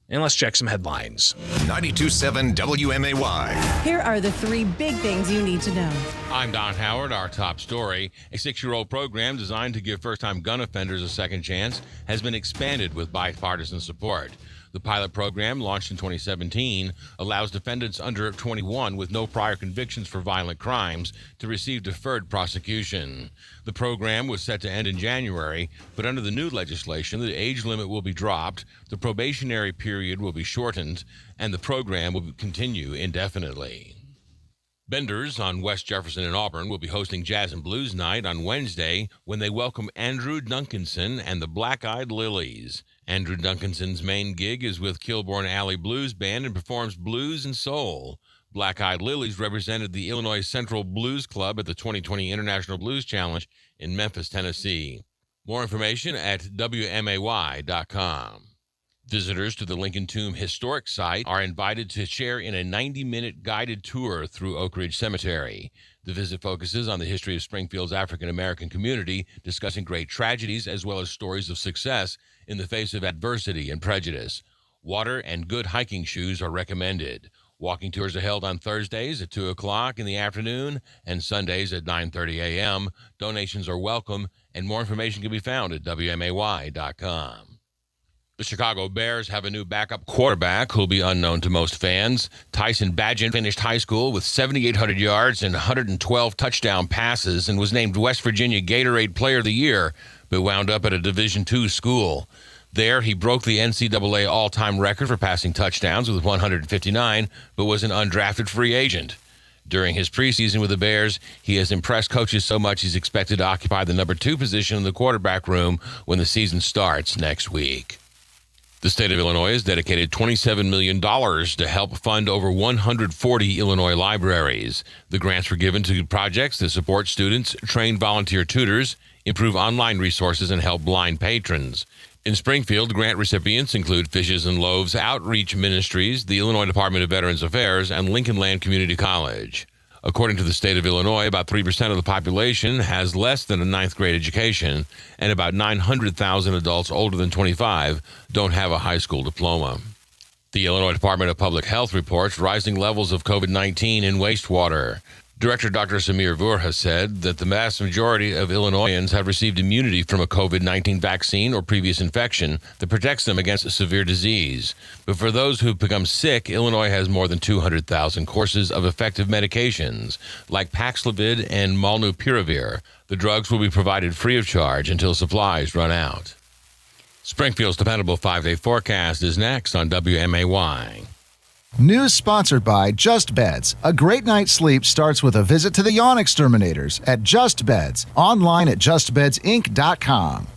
And let's check some headlines. 92.7 WMAY. Here are the 3 big things you need to know. I'm Don Howard. Our top story. A 6-year-old program designed to give first-time gun offenders a second chance has been expanded with bipartisan support. The pilot program, launched in 2017, allows defendants under 21 with no prior convictions for violent crimes to receive deferred prosecution. The program was set to end in January, but under the new legislation, the age limit will be dropped, the probationary period will be shortened, and the program will continue indefinitely. Benders on West Jefferson and Auburn will be hosting Jazz and Blues Night on Wednesday when they welcome Andrew Duncanson and the Black-Eyed Lilies. Andrew Duncanson's main gig is with Kilbourne Alley Blues Band and performs blues and soul. Black-Eyed Lilies represented the Illinois Central Blues Club at the 2020 International Blues Challenge in Memphis, Tennessee. More information at WMAY.com. Visitors to the Lincoln Tomb Historic Site are invited to share in a 90-minute guided tour through Oak Ridge Cemetery. The visit focuses on the history of Springfield's African-American community, discussing great tragedies as well as stories of success in the face of adversity and prejudice. Water and good hiking shoes are recommended. Walking tours are held on Thursdays at 2 o'clock in the afternoon and Sundays at 9:30 a.m. Donations are welcome, and more information can be found at WMAY.com. The Chicago Bears have a new backup quarterback who'll be unknown to most fans. Tyson Bagent finished high school with 7,800 yards and 112 touchdown passes and was named West Virginia Gatorade Player of the Year, but wound up at a Division II school. There, he broke the NCAA all-time record for passing touchdowns with 159, but was an undrafted free agent. During his preseason with the Bears, he has impressed coaches so much he's expected to occupy the number 2 position in the quarterback room when the season starts next week. The state of Illinois has dedicated $27 million to help fund over 140 Illinois libraries. The grants were given to projects that support students, train volunteer tutors, improve online resources, and help blind patrons. In Springfield, grant recipients include Fishes and Loaves Outreach Ministries, the Illinois Department of Veterans Affairs, and Lincoln Land Community College. According to the state of Illinois, about 3% of the population has less than a 9th grade education, and about 900,000 adults older than 25 don't have a high school diploma. The Illinois Department of Public Health reports rising levels of COVID-19 in wastewater. Director Dr. Samir Vur said that the vast majority of Illinoisans have received immunity from a COVID-19 vaccine or previous infection that protects them against severe disease. But for those who've become sick, Illinois has more than 200,000 courses of effective medications, like Paxlovid and Molnupiravir. The drugs will be provided free of charge until supplies run out. Springfield's dependable 5-day forecast is next on WMAY. News sponsored by Just Beds. A great night's sleep starts with a visit to the yawn exterminators at Just Beds. Online at justbedsinc.com.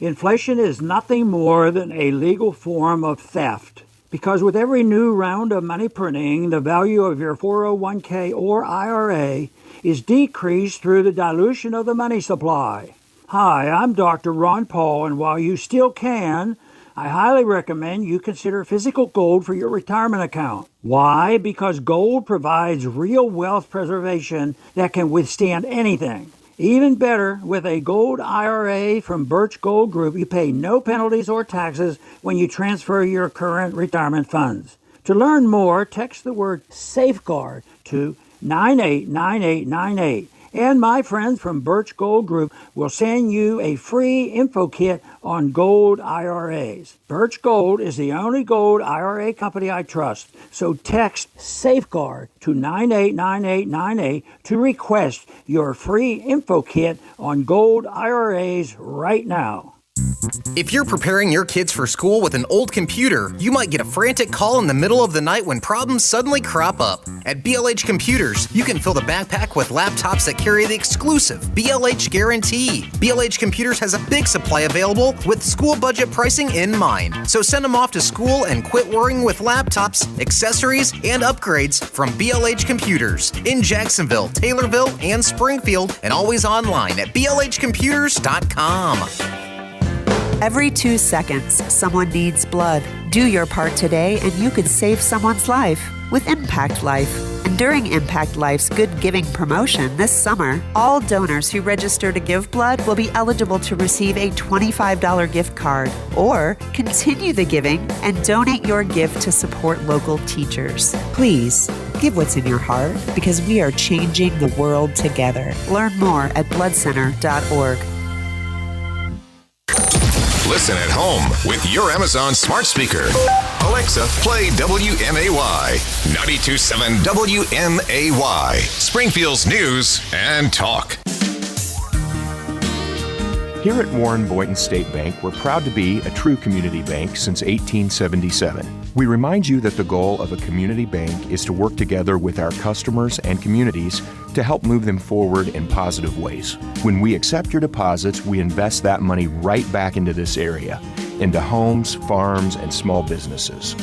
Inflation is nothing more than a legal form of theft. Because with every new round of money printing, the value of your 401k or IRA is decreased through the dilution of the money supply. Hi, I'm Dr. Ron Paul, and while you still can, I highly recommend you consider physical gold for your retirement account. Why? Because gold provides real wealth preservation that can withstand anything. Even better, with a gold IRA from Birch Gold Group, you pay no penalties or taxes when you transfer your current retirement funds. To learn more, text the word safeguard to 989898. And my friends from Birch Gold Group will send you a free info kit on gold IRAs. Birch Gold is the only gold IRA company I trust. So text Safeguard to 989898 to request your free info kit on gold IRAs right now. If you're preparing your kids for school with an old computer, you might get a frantic call in the middle of the night when problems suddenly crop up. At BLH Computers, you can fill the backpack with laptops that carry the exclusive BLH guarantee. BLH Computers has a big supply available with school budget pricing in mind. So send them off to school and quit worrying with laptops, accessories, and upgrades from BLH Computers in Jacksonville, Taylorville, and Springfield, and always online at blhcomputers.com. Every 2 seconds, someone needs blood. Do your part today and you could save someone's life with Impact Life. And during Impact Life's Good Giving promotion this summer, all donors who register to give blood will be eligible to receive a $25 gift card or continue the giving and donate your gift to support local teachers. Please, give what's in your heart because we are changing the world together. Learn more at bloodcenter.org. Listen at home with your Amazon smart speaker. Alexa, play WMAY. 92.7 WMAY. Springfield's News and Talk. Here at Warren Boynton State Bank, we're proud to be a true community bank since 1877. We remind you that the goal of a community bank is to work together with our customers and communities to help move them forward in positive ways. When we accept your deposits, we invest that money right back into this area, into homes, farms, and small businesses.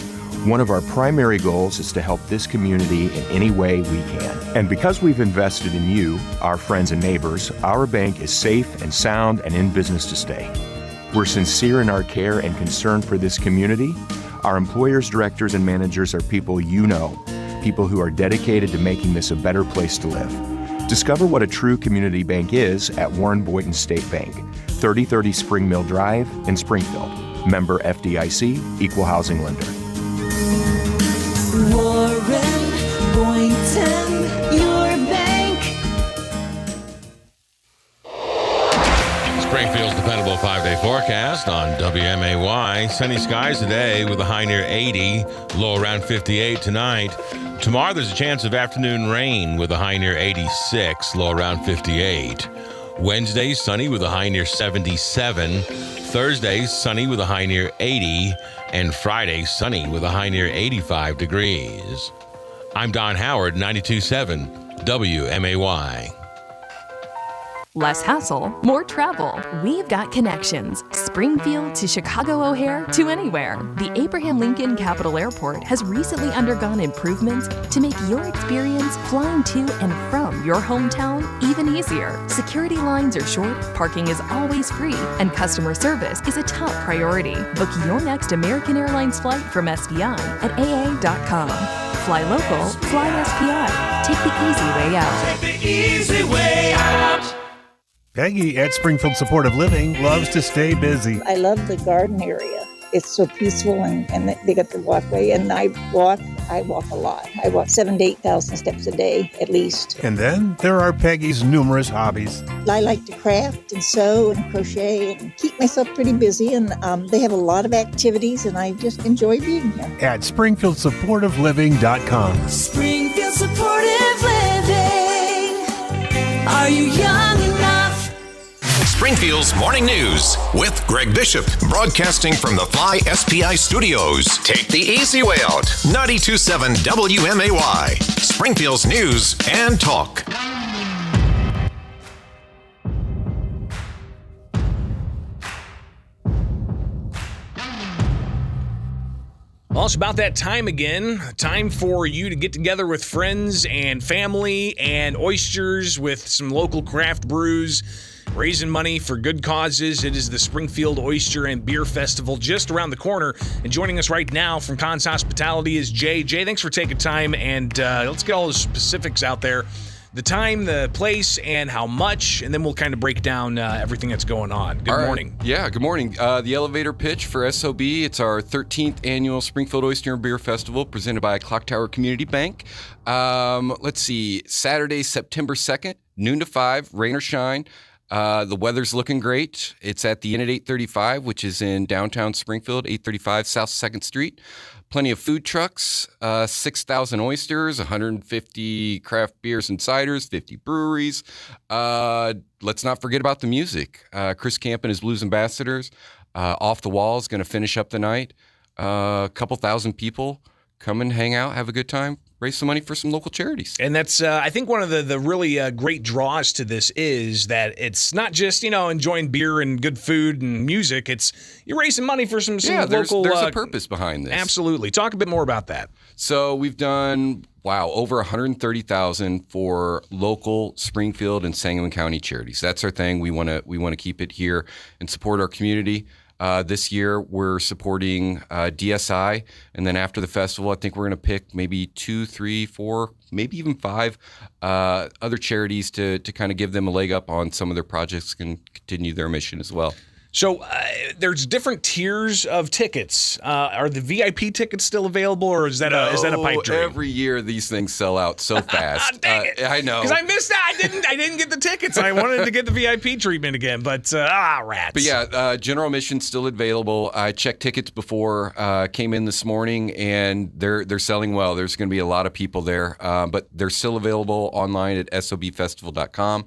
One of our primary goals is to help this community in any way we can. And because we've invested in you, our friends and neighbors, our bank is safe and sound and in business to stay. We're sincere in our care and concern for this community. Our employers, directors, and managers are people you know, people who are dedicated to making this a better place to live. Discover what a true community bank is at Warren Boynton State Bank, 3030 Spring Mill Drive in Springfield. Member FDIC, Equal Housing Lender. Warren Boynton, your bank. Springfield's dependable 5-day forecast on WMAY. Sunny skies today with a high near 80, low around 58 tonight. Tomorrow there's a chance of afternoon rain with a high near 86, low around 58. Wednesday, sunny with a high near 77. Thursday, sunny with a high near 80. And Friday, sunny with a high near 85 degrees. I'm Don Howard, 92.7 WMAY. Less hassle, more travel. We've got connections. Springfield to Chicago O'Hare to anywhere. The Abraham Lincoln Capital Airport has recently undergone improvements to make your experience flying to and from your hometown even easier. Security lines are short, parking is always free, and customer service is a top priority. Book your next American Airlines flight from SPI at aa.com. Fly local, fly SPI. Take the easy way out. Take the easy way out. Peggy at Springfield Supportive Living loves to stay busy. I love the garden area. It's so peaceful and they got the walkway. And I walk a lot. I walk 7,000 to 8,000 steps a day at least. And then there are Peggy's numerous hobbies. I like to craft and sew and crochet and keep myself pretty busy. And they have a lot of activities and I just enjoy being here. At SpringfieldSupportiveLiving.com. Springfield Supportive Living. Are you young enough? Springfield's Morning News with Greg Bishop, broadcasting from the Fly SPI Studios. Take the easy way out. 92.7 WMAY. Springfield's News and Talk. Well, it's about that time again. Time for you to get together with friends and family and oysters with some local craft brews, raising money for good causes. It is the Springfield Oyster and Beer Festival just around the corner. And joining us right now from Conn's Hospitality is Jay. Jay, thanks for taking time, and let's get all the specifics out there. The time, the place, and how much, and then we'll kind of break down everything that's going on. Good morning. Yeah, good morning. The elevator pitch for SOB, it's our 13th annual Springfield Oyster and Beer Festival presented by Clock Tower Community Bank. Let's see, Saturday, September 2nd, noon to 5, rain or shine. The weather's looking great. It's at the Inn at 835, which is in downtown Springfield, 835 South 2nd Street. plenty of food trucks, 6,000 oysters, 150 craft beers and ciders, 50 breweries. Let's not forget about the music. Chris Camp and his Blues Ambassadors. Off the Wall is going to finish up the night. A couple thousand people come and hang out, have a good time, raise some money for some local charities. And that's, I think, one of the really great draws to this is that it's not just, enjoying beer and good food and music. It's you're raising money for some local... There's a purpose behind this. Absolutely. Talk a bit more about that. So we've done, over 130,000 for local Springfield and Sangamon County charities. That's our thing. We want to keep it here and support our community. This year, we're supporting DSI, and then after the festival, I think we're going to pick maybe 2, 3, 4, maybe even 5 other charities to kind of give them a leg up on some of their projects and continue their mission as well. So there's different tiers of tickets. Are the VIP tickets still available, or is that a pipe dream? Every year these things sell out so fast. Dang it. I know. Because I missed that. I didn't get the tickets. I wanted to get the VIP treatment again, but rats. But yeah, general admission's still available. I checked tickets before came in this morning, and they're selling well. There's going to be a lot of people there, but they're still available online at sobfestival.com.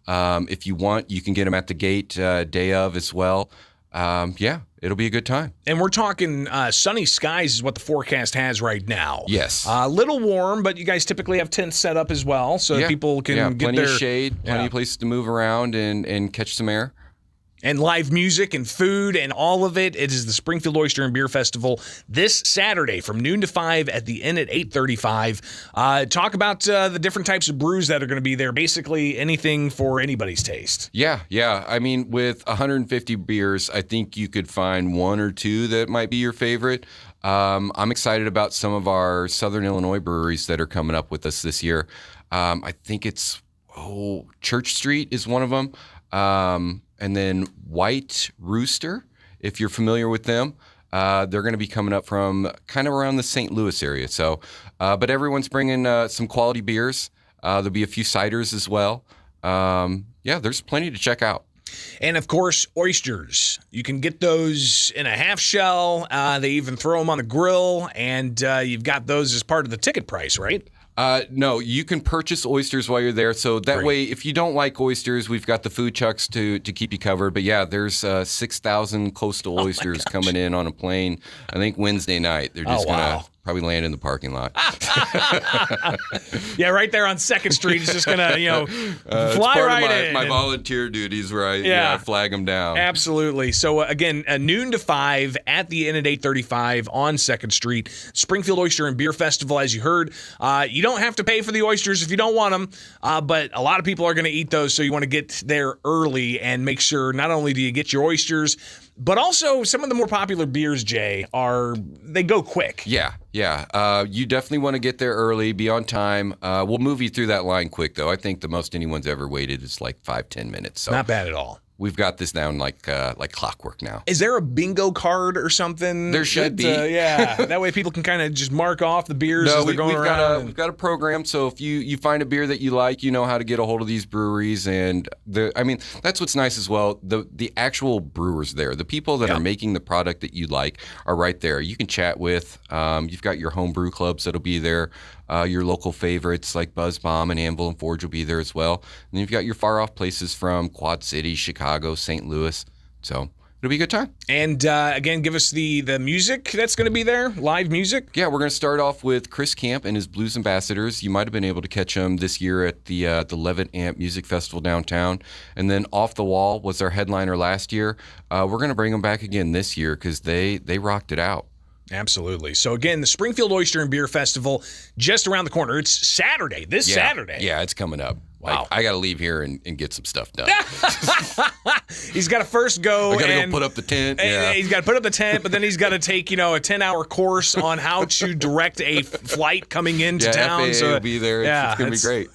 If you want, you can get them at the gate day of as well. It'll be a good time. And we're talking sunny skies is what the forecast has right now. Yes. A little warm, but you guys typically have tents set up as well, so that people can get plenty their... of shade, plenty of places to move around and catch some air. And live music and food and all of it. It is the Springfield Oyster and Beer Festival this Saturday from noon to 5 at the Inn at 8:35. Talk about the different types of brews that are going to be there. Basically anything for anybody's taste. Yeah. I mean, with 150 beers, I think you could find 1 or 2 that might be your favorite. I'm excited about some of our Southern Illinois breweries that are coming up with us this year. I think it's Church Street is one of them. And then White Rooster, if you're familiar with them, they're going to be coming up from kind of around the St. Louis area. So, but everyone's bringing some quality beers. There'll be a few ciders as well. There's plenty to check out. And, of course, oysters. You can get those in a half shell. They even throw them on the grill, and you've got those as part of the ticket price, right? No, you can purchase oysters while you're there. So that way, if you don't like oysters, we've got the food trucks to keep you covered. But yeah, there's 6,000 coastal oysters coming in on a plane, I think Wednesday night. They're just going to probably land in the parking lot. Yeah, right there on 2nd Street. It's just going to, fly right in. My volunteer duties where I flag them down. Absolutely. So, again, noon to 5 at the Inn at 8:35 on 2nd Street. Springfield Oyster and Beer Festival, as you heard. You don't have to pay for the oysters if you don't want them, but a lot of people are going to eat those, so you want to get there early and make sure not only do you get your oysters, but also some of the more popular beers, Jay, they go quick. Yeah. You definitely want to get there early, be on time. We'll move you through that line quick, though. I think the most anyone's ever waited is like 5-10 minutes. So not bad at all. We've got this down like clockwork now. Is there a bingo card or something? There should be. That way people can kind of just mark off the beers as they're going around. We've got a program, so if you find a beer that you like, you know how to get a hold of these breweries. And that's what's nice as well. The actual brewers there, the people that are making the product that you like are right there. You can chat with. You've got your home brew clubs that'll be there. Your local favorites like Buzz Bomb and Anvil and Forge will be there as well. And then you've got your far off places from Quad City, Chicago, St. Louis. So it'll be a good time. And again, give us the music that's going to be there, live music. Yeah, we're going to start off with Chris Camp and his Blues Ambassadors. You might have been able to catch them this year at the Levitt Amp Music Festival downtown. And then Off the Wall was our headliner last year. We're going to bring them back again this year because they rocked it out. Absolutely. So again, the Springfield Oyster and Beer Festival just around the corner. It's Saturday, Saturday. Yeah, it's coming up. Wow. I got to leave here and get some stuff done. He's got to first go. I got to go put up the tent. Yeah. He's got to put up the tent, but then he's got to take, a 10-hour course on how to direct a flight coming into town. FAA will be there. It's going to be great.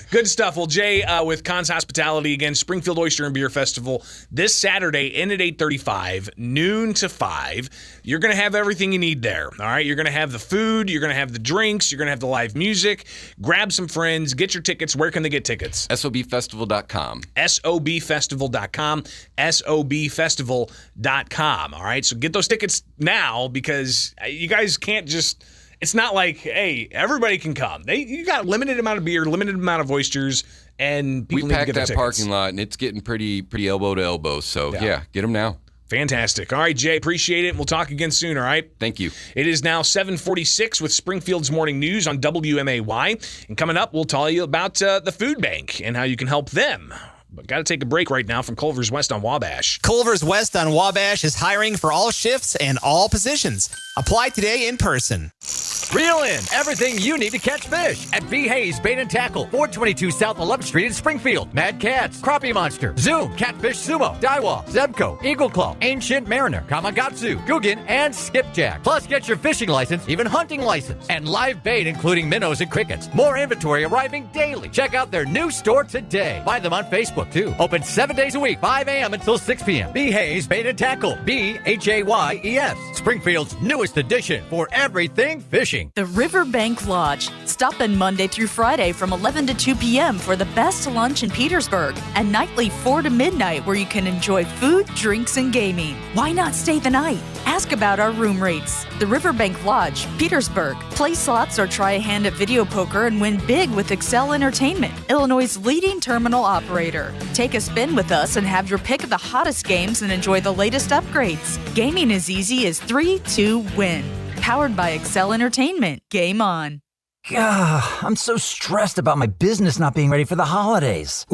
Good stuff. Well, Jay, with Conn's Hospitality, again, Springfield Oyster and Beer Festival, this Saturday, in at 8:35, noon to 5. You're going to have everything you need there. All right. You're going to have the food. You're going to have the drinks. You're going to have the live music. Grab some friends. Get your tickets tickets, where can they get tickets? SOBfestival.com. SOBfestival.com. SOBfestival.com. All right, so get those tickets now because you guys can't just... It's not like, hey, everybody can come. You got limited amount of beer, limited amount of oysters, and people We need to packed get their that tickets. parking lot, and it's getting pretty elbow to elbow. So, yeah, get them now. Fantastic. All right, Jay, appreciate it. We'll talk again soon, all right? Thank you. It is now 7:46 with Springfield's Morning News on WMAY. And coming up, we'll tell you about the food bank and how you can help them. But got to take a break right now from Culver's West on Wabash. Culver's West on Wabash is hiring for all shifts and all positions. Apply today in person. Reel in everything you need to catch fish at V. Hayes Bait and Tackle, 422 South 11th Street in Springfield. Mad Cats, Crappie Monster, Zoom, Catfish Sumo, Daiwa, Zebco, Eagle Claw, Ancient Mariner, Kamagatsu, Guggen, and Skipjack. Plus, get your fishing license, even hunting license, and live bait including minnows and crickets. More inventory arriving daily. Check out their new store today. Find them on Facebook, too. Open 7 days a week, 5 a.m. until 6 p.m. V. Hayes Bait and Tackle, BHAYES. Springfield's newest addition for everything fishing. The Riverbank Lodge. Stop in Monday through Friday from 11 to 2 p.m. for the best lunch in Petersburg, and nightly 4 to midnight where you can enjoy food, drinks, and gaming. Why not stay the night? Ask about our room rates. The Riverbank Lodge, Petersburg. Play slots or try a hand at video poker and win big with Excel Entertainment, Illinois' leading terminal operator. Take a spin with us and have your pick of the hottest games and enjoy the latest upgrades. Gaming as easy as 3-2-win. Powered by Excel Entertainment. Game on. I'm so stressed about my business not being ready for the holidays.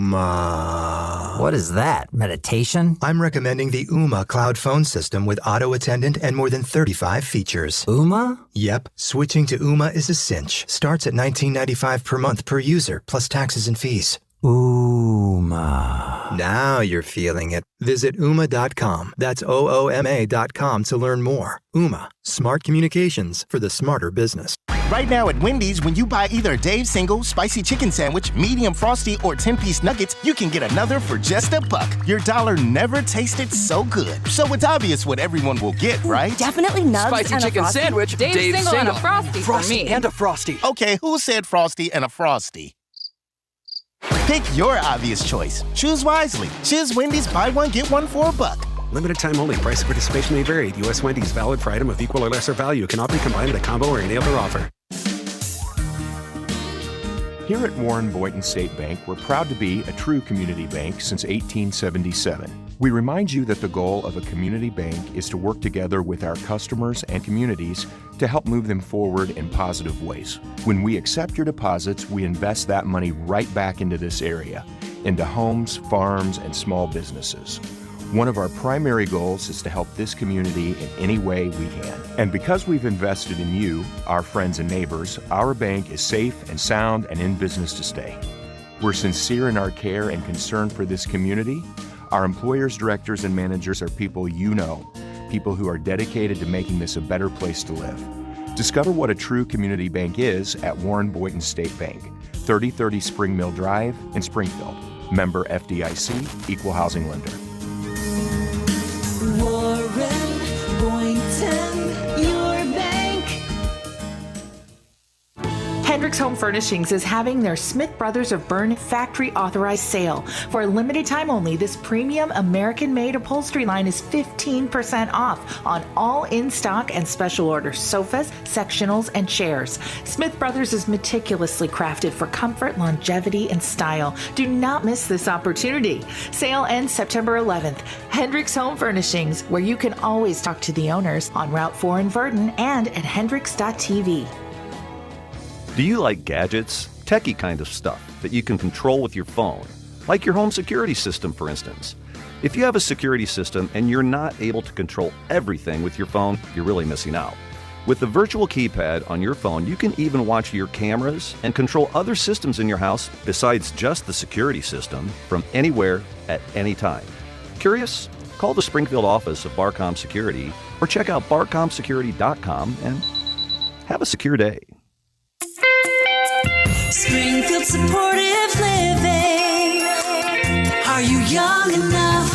Ooma. What is that? Meditation? I'm recommending the Ooma cloud phone system with auto attendant and more than 35 features. Ooma? Yep. Switching to Ooma is a cinch. Starts at $19.95 per month per user, plus taxes and fees. Ooma. Now you're feeling it. Visit Ooma.com. That's OOMA.com to learn more. Ooma. Smart communications for the smarter business. Right now at Wendy's, when you buy either a Dave's Single, Spicy Chicken Sandwich, Medium Frosty, or 10-piece nuggets, you can get another for just $1. Your dollar never tasted so good. So it's obvious what everyone will get, right? Definitely nugs Spicy and chicken a Frosty. sandwich, Dave's Single and a Frosty for me. and a Frosty. Okay, who said Frosty and a Frosty? Pick your obvious choice. Choose wisely. Choose Wendy's, buy one, get one for $1. Limited time only. Price of participation may vary. U.S. Wendy's valid for item of equal or lesser value. Cannot be combined with a combo or any other offer. Here at Warren Boynton State Bank, we're proud to be a true community bank since 1877. We remind you that the goal of a community bank is to work together with our customers and communities to help move them forward in positive ways. When we accept your deposits, we invest that money right back into this area, into homes, farms, and small businesses. One of our primary goals is to help this community in any way we can. And because we've invested in you, our friends and neighbors, our bank is safe and sound and in business to stay. We're sincere in our care and concern for this community. Our employers, directors, and managers are people you know, people who are dedicated to making this a better place to live. Discover what a true community bank is at Warren Boynton State Bank, 3030 Spring Mill Drive in Springfield. Member FDIC, Equal Housing Lender. Warren Boynton, your bank. Hendricks Home Furnishings is having their Smith Brothers of Bern factory authorized sale. For a limited time only, this premium American-made upholstery line is 15% off on all in-stock and special order sofas, sectionals, and chairs. Smith Brothers is meticulously crafted for comfort, longevity, and style. Do not miss this opportunity. Sale ends September 11th. Hendricks Home Furnishings, where you can always talk to the owners on Route 4 in Verdon and at hendricks.tv. Do you like gadgets? Techie kind of stuff that you can control with your phone, like your home security system, for instance. If you have a security system and you're not able to control everything with your phone, you're really missing out. With the virtual keypad on your phone, you can even watch your cameras and control other systems in your house besides just the security system from anywhere at any time. Curious? Call the Springfield office of Barcom Security or check out barcomsecurity.com and have a secure day. Springfield Supportive Living. Are you young enough?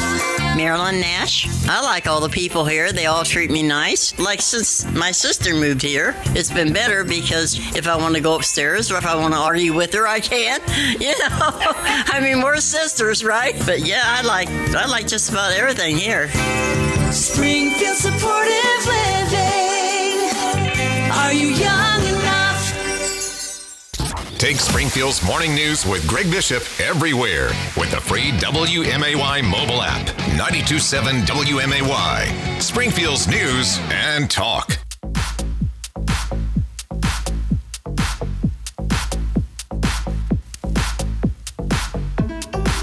Marilyn Nash. I like all the people here. They all treat me nice. Like since my sister moved here, it's been better because if I want to go upstairs or if I want to argue with her, I can. I mean, we're sisters, right? But yeah, I like just about everything here. Springfield Supportive Living. Are you young enough? Take Springfield's morning news with Greg Bishop everywhere with the free WMAY mobile app. 92.7 WMAY. Springfield's news and talk.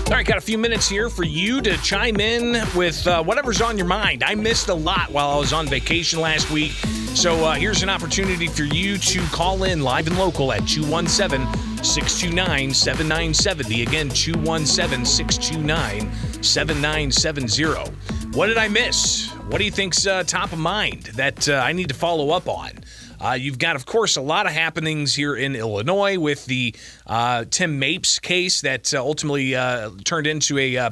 All right, got a few minutes here for you to chime in with whatever's on your mind. I missed a lot while I was on vacation last week. So here's an opportunity for you to call in live and local at 217-629-7970. Again, 217-629-7970. What did I miss? What do you think's top of mind that I need to follow up on? You've got, of course, a lot of happenings here in Illinois with the Tim Mapes case that ultimately turned into a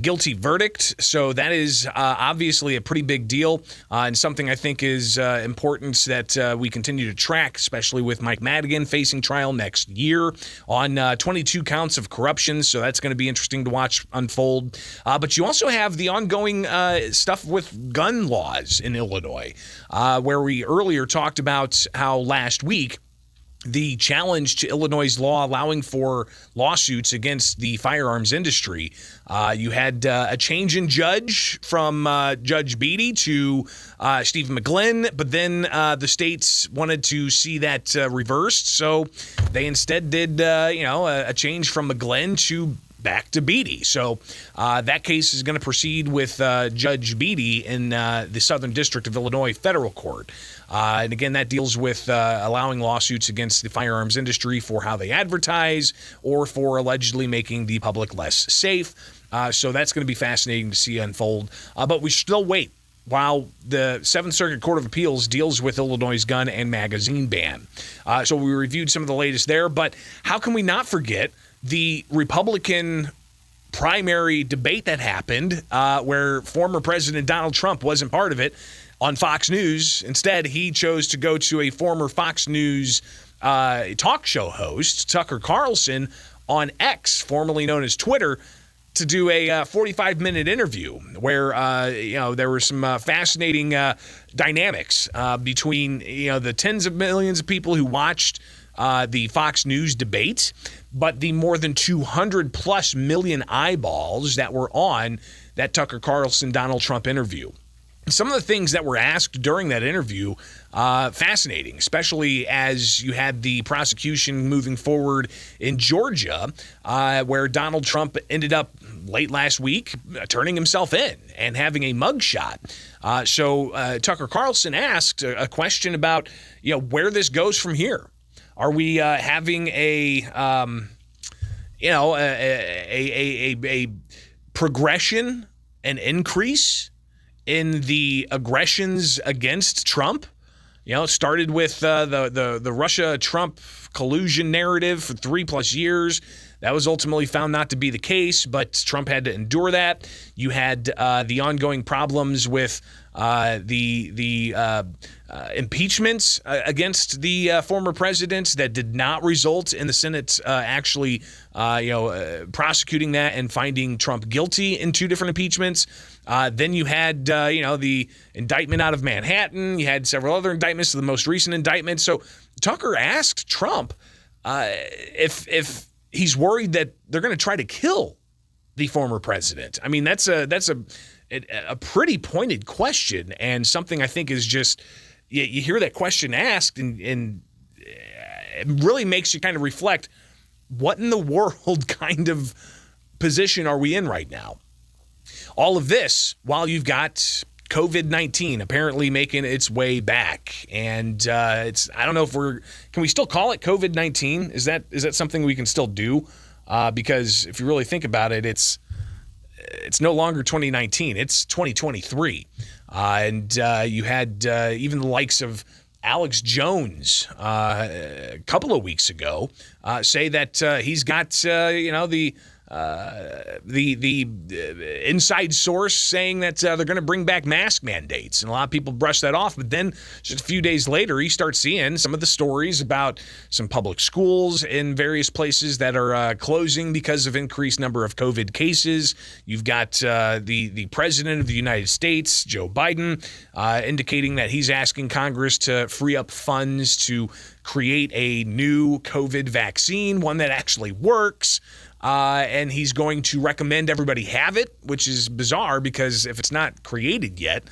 guilty verdict. So that is obviously a pretty big deal and something I think is important that we continue to track, especially with Mike Madigan facing trial next year on 22 counts of corruption. So that's going to be interesting to watch unfold. But you also have the ongoing stuff with gun laws in Illinois, where we earlier talked about how last week the challenge to Illinois' law allowing for lawsuits against the firearms industry. You had a change in judge from Judge Beatty to Stephen McGlynn, but then the states wanted to see that reversed, so they instead did a change from McGlynn to back to Beatty. So that case is going to proceed with Judge Beatty in the Southern District of Illinois Federal Court. And again, that deals with allowing lawsuits against the firearms industry for how they advertise or for allegedly making the public less safe. So that's going to be fascinating to see unfold. But we still wait while the Seventh Circuit Court of Appeals deals with Illinois' gun and magazine ban. So we reviewed some of the latest there. But how can we not forget the Republican primary debate that happened where former President Donald Trump wasn't part of it on Fox News? Instead, he chose to go to a former Fox News talk show host, Tucker Carlson, on X, formerly known as Twitter, to do a 45-minute interview where there were some fascinating dynamics between the tens of millions of people who watched the Fox News debate, but the more than 200+ million eyeballs that were on that Tucker Carlson-Donald Trump interview. Some of the things that were asked during that interview, fascinating, especially as you had the prosecution moving forward in Georgia, where Donald Trump ended up late last week turning himself in and having a mugshot. So Tucker Carlson asked a question about where this goes from here. Are we having a progression, an increase in the aggressions against Trump? It started with the Russia-Trump collusion narrative for 3+ years. That was ultimately found not to be the case, but Trump had to endure that. You had the ongoing problems with the impeachments against the former presidents that did not result in the Senate actually prosecuting that and finding Trump guilty in 2 different impeachments. Then you had the indictment out of Manhattan. You had several other indictments, the most recent indictment. So Tucker asked Trump if he's worried that they're going to try to kill the former president. I mean, that's a pretty pointed question, and something I think is just you hear that question asked, and it really makes you kind of reflect, what in the world kind of position are we in right now? All of this while you've got COVID-19 apparently making its way back, and I don't know if can we still call it COVID-19? Is that something we can still do? Because if you really think about it, it's no longer 2019, it's 2023, and you had even the likes of Alex Jones a couple of weeks ago say that he's got the inside source saying that they're going to bring back mask mandates, and a lot of people brush that off. But then just a few days later, you start seeing some of the stories about some public schools in various places that are closing because of increased number of COVID cases. You've got the president of the United States, Joe Biden, indicating that he's asking Congress to free up funds to create a new COVID vaccine, one that actually works. And he's going to recommend everybody have it, which is bizarre because if it's not created yet,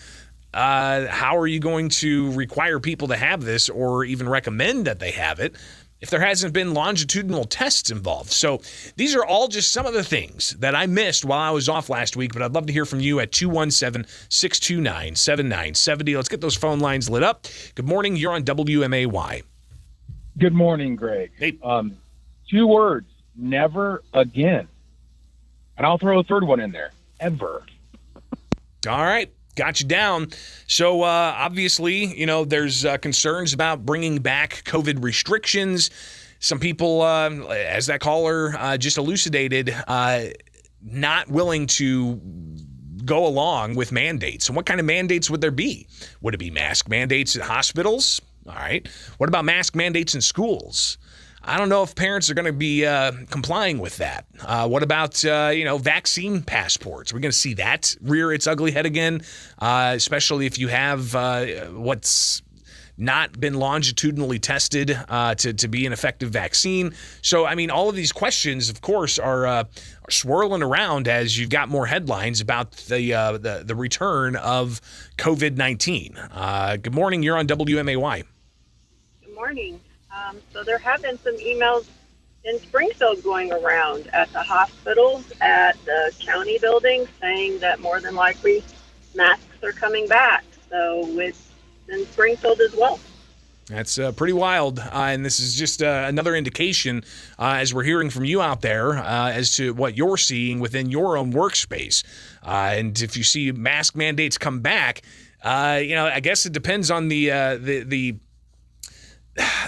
how are you going to require people to have this or even recommend that they have it if there hasn't been longitudinal tests involved? So these are all just some of the things that I missed while I was off last week, but I'd love to hear from you at 217-629-7970. Let's get those phone lines lit up. Good morning. You're on WMAY. Good morning, Greg. Hey. 2 words. Never again. And I'll throw a third one in there. Ever. All right. Got you down. So obviously, there's concerns about bringing back COVID restrictions. Some people, as that caller just elucidated, not willing to go along with mandates. And what kind of mandates would there be? Would it be mask mandates at hospitals? All right. What about mask mandates in schools? I don't know if parents are going to be complying with that. What about, vaccine passports? We're going to see that rear its ugly head again, especially if you have what's not been longitudinally tested to be an effective vaccine. So, I mean, all of these questions, of course, are swirling around as you've got more headlines about the return of COVID-19. Good morning. You're on WMAY. Good morning. So there have been some emails in Springfield going around at the hospitals, at the county buildings, saying that more than likely masks are coming back. So it's in Springfield as well. That's pretty wild, and this is just another indication, as we're hearing from you out there, as to what you're seeing within your own workspace. And if you see mask mandates come back, I guess it depends on the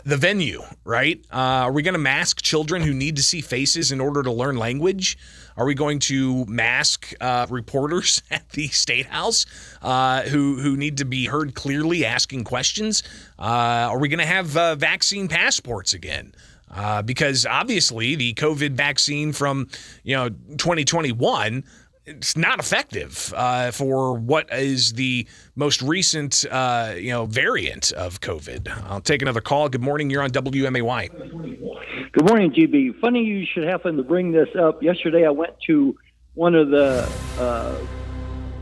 venue, right? Are we going to mask children who need to see faces in order to learn language? Are we going to mask reporters at the State House who need to be heard clearly asking questions? Are we going to have vaccine passports again? Because obviously the COVID vaccine from 2021, it's not effective for what is the most recent, variant of COVID. I'll take another call. Good morning. You're on WMAY. Good morning, GB. Funny you should happen to bring this up. Yesterday, I went to one of the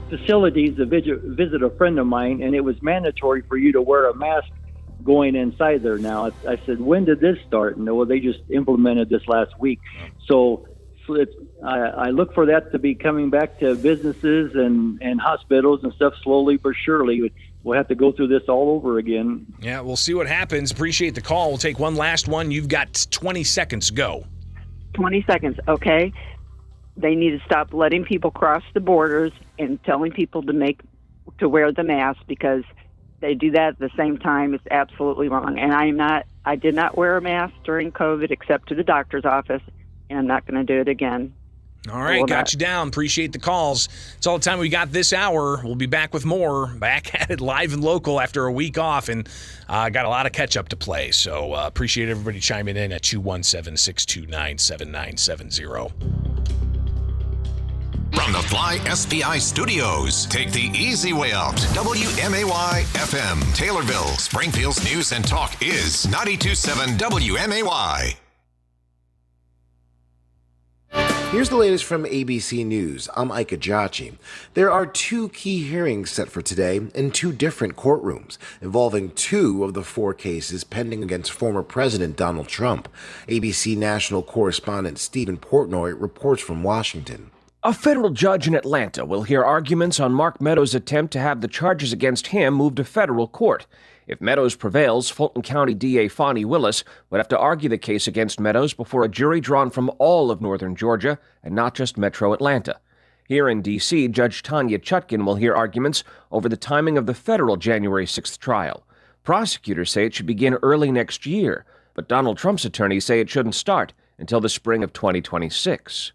facilities to visit a friend of mine, and it was mandatory for you to wear a mask going inside there now. I said, when did this start? And well, they just implemented this last week. So I look for that to be coming back to businesses and hospitals and stuff slowly but surely. We'll have to go through this all over again. Yeah, we'll see what happens. Appreciate the call. We'll take one last one. You've got 20 seconds. Go. 20 seconds. Okay. They need to stop letting people cross the borders and telling people to wear the mask, because they do that at the same time. It's absolutely wrong. And I did not wear a mask during COVID except to the doctor's office, and I'm not going to do it again. All right, got you down. Appreciate the calls. It's all the time we got this hour. We'll be back with more. Back at it live and local after a week off, and got a lot of catch-up to play. So appreciate everybody chiming in at 217-629-7970. From the Fly SPI studios, take the easy way out. WMAY FM, Taylorville, Springfield's news and talk is 92.7 WMAY. Here's the latest from ABC News. I'm Ike Ajachi. There are 2 key hearings set for today in 2 different courtrooms, involving 2 of the 4 cases pending against former President Donald Trump. ABC national correspondent Stephen Portnoy reports from Washington. A federal judge in Atlanta will hear arguments on Mark Meadows' attempt to have the charges against him moved to federal court. If Meadows prevails, Fulton County DA Fonnie Willis would have to argue the case against Meadows before a jury drawn from all of northern Georgia and not just metro Atlanta. Here in D.C., Judge Tanya Chutkin will hear arguments over the timing of the federal January 6th trial. Prosecutors say it should begin early next year, but Donald Trump's attorneys say it shouldn't start until the spring of 2026.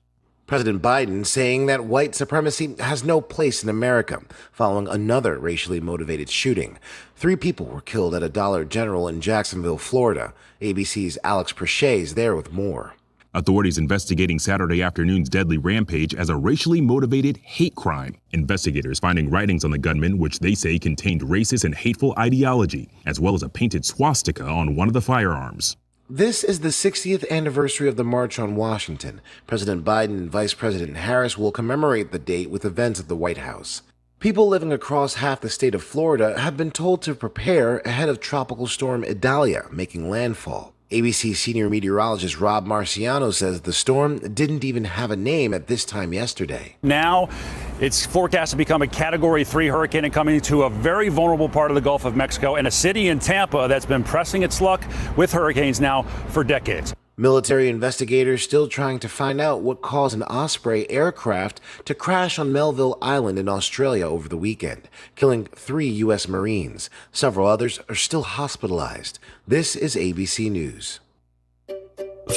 President Biden saying that white supremacy has no place in America following another racially motivated shooting. 3 people were killed at a Dollar General in Jacksonville, Florida. ABC's Alex Prochet is there with more. Authorities investigating Saturday afternoon's deadly rampage as a racially motivated hate crime. Investigators finding writings on the gunman which they say contained racist and hateful ideology, as well as a painted swastika on one of the firearms. This is the 60th anniversary of the March on Washington. President Biden and Vice President Harris will commemorate the date with events at the White House. People living across half the state of Florida have been told to prepare ahead of Tropical Storm Idalia making landfall. ABC senior meteorologist Rob Marciano says the storm didn't even have a name at this time yesterday. Now it's forecast to become a Category 3 hurricane and coming to a very vulnerable part of the Gulf of Mexico and a city in Tampa that's been pressing its luck with hurricanes now for decades. Military investigators still trying to find out what caused an Osprey aircraft to crash on Melville Island in Australia over the weekend, killing 3 U.S. Marines. Several others are still hospitalized. This is ABC News.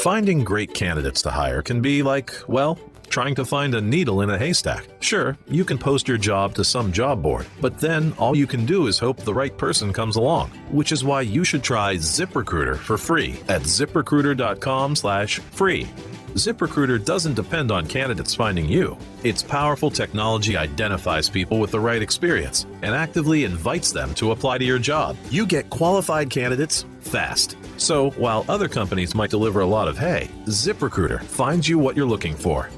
Finding great candidates to hire can be like, well, trying to find a needle in a haystack. Sure, you can post your job to some job board, but then all you can do is hope the right person comes along, which is why you should try ZipRecruiter for free at ZipRecruiter.com/free. ZipRecruiter doesn't depend on candidates finding you. Its powerful technology identifies people with the right experience and actively invites them to apply to your job. You get qualified candidates fast. So while other companies might deliver a lot of hay, ZipRecruiter finds you what you're looking for.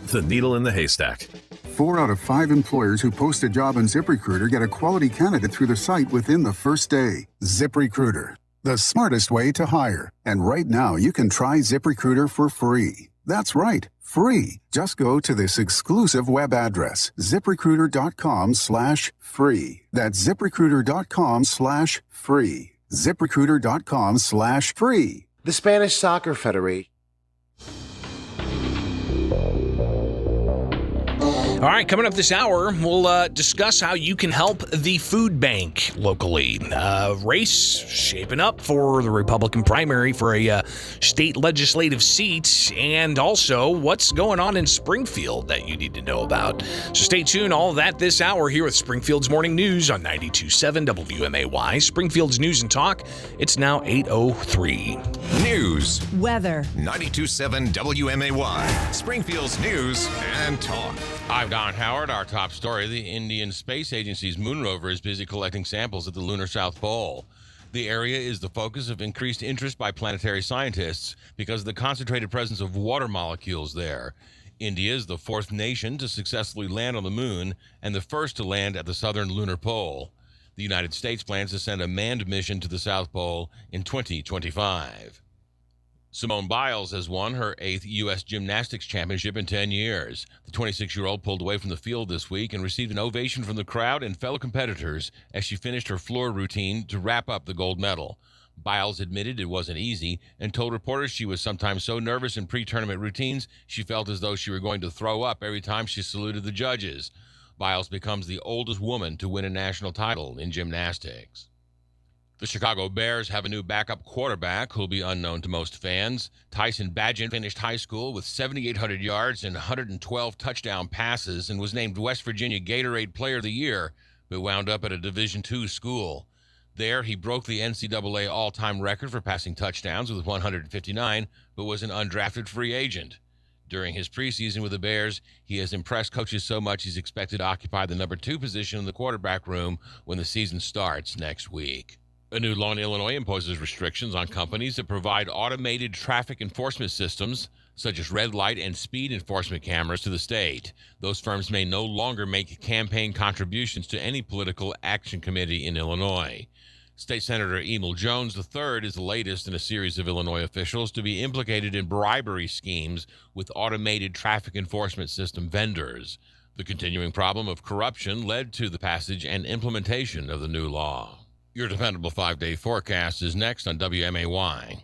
The needle in the haystack. 4 out of 5 employers who post a job on ZipRecruiter get a quality candidate through the site within the first day. ZipRecruiter, the smartest way to hire. And right now, you can try ZipRecruiter for free. That's right, free. Just go to this exclusive web address, ZipRecruiter.com/free. That's ZipRecruiter.com/free. ZipRecruiter.com/free. The Spanish Soccer Federation. All right, coming up this hour, we'll discuss how you can help the food bank locally. Race shaping up for the Republican primary for a state legislative seat, and also what's going on in Springfield that you need to know about. So stay tuned, all of that this hour here with Springfield's Morning News on 92.7 WMAY. Springfield's News and Talk. It's now 8:03. News. Weather. 92.7 WMAY. Springfield's News and Talk. I'm Don Howard. Our top story, the Indian Space Agency's moon rover is busy collecting samples at the lunar South Pole. The area is the focus of increased interest by planetary scientists because of the concentrated presence of water molecules there. India is the 4th nation to successfully land on the moon and the first to land at the southern lunar pole. The United States plans to send a manned mission to the South Pole in 2025. Simone Biles has won her 8th U.S. Gymnastics Championship in 10 years. The 26-year-old pulled away from the field this week and received an ovation from the crowd and fellow competitors as she finished her floor routine to wrap up the gold medal. Biles admitted it wasn't easy and told reporters she was sometimes so nervous in pre-tournament routines she felt as though she were going to throw up every time she saluted the judges. Biles becomes the oldest woman to win a national title in gymnastics. The Chicago Bears have a new backup quarterback who'll be unknown to most fans. Tyson Bagent finished high school with 7,800 yards and 112 touchdown passes and was named West Virginia Gatorade Player of the Year, but wound up at a Division II school. There, he broke the NCAA all-time record for passing touchdowns with 159, but was an undrafted free agent. During his preseason with the Bears, he has impressed coaches so much he's expected to occupy the number 2 position in the quarterback room when the season starts next week. A new law in Illinois imposes restrictions on companies that provide automated traffic enforcement systems, such as red light and speed enforcement cameras, to the state. Those firms may no longer make campaign contributions to any political action committee in Illinois. State Senator Emil Jones III is the latest in a series of Illinois officials to be implicated in bribery schemes with automated traffic enforcement system vendors. The continuing problem of corruption led to the passage and implementation of the new law. Your dependable 5-day forecast is next on WMAY.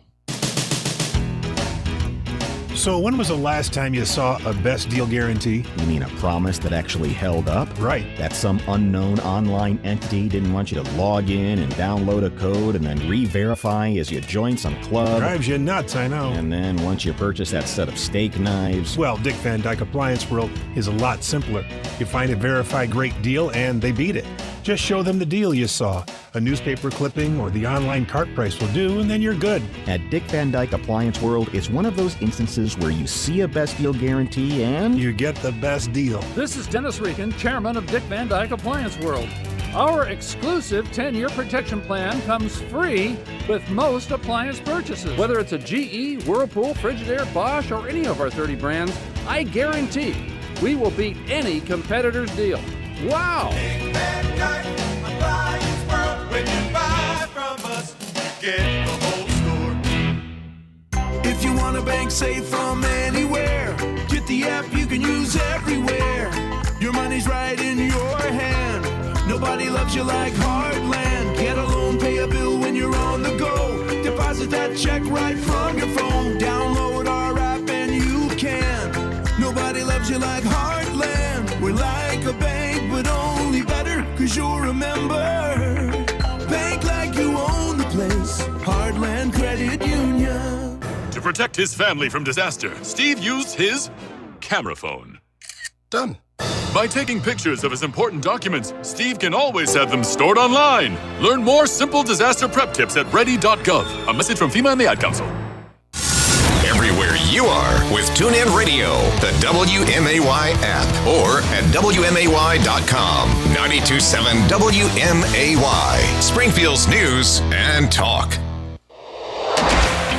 So when was the last time you saw a best deal guarantee? You mean a promise that actually held up? Right. That some unknown online entity didn't want you to log in and download a code and then re-verify as you join some club. Drives you nuts, I know. And then once you purchase that set of steak knives... Well, Dick Van Dyke Appliance World is a lot simpler. You find a verified great deal and they beat it. Just show them the deal you saw. A newspaper clipping or the online cart price will do, and then you're good. At Dick Van Dyke Appliance World, it's one of those instances where you see a best deal guarantee and... you get the best deal. This is Dennis Regan, chairman of Dick Van Dyke Appliance World. Our exclusive 10-year protection plan comes free with most appliance purchases. Whether it's a GE, Whirlpool, Frigidaire, Bosch, or any of our 30 brands, I guarantee we will beat any competitor's deal. Wow! Dick Van Dyke Appliance World. When you buy from us, you get the whole store. If you want a bank safe from anywhere, get the app you can use everywhere. Your money's right in your hand. Nobody loves you like Heartland. Get a loan, pay a bill when you're on the go. Deposit that check right from your phone. Download our app and you can. Nobody loves you like Heartland. We're like a bank, but only better, 'cause you'll remember. Bank like you own the place. Heartland Credit Union. To protect his family from disaster, Steve used his camera phone. Done. By taking pictures of his important documents, Steve can always have them stored online. Learn more simple disaster prep tips at ready.gov. A message from FEMA and the Ad Council. Everywhere you are with TuneIn Radio, the WMAY app, or at WMAY.com. 92.7 WMAY, Springfield's News and Talk.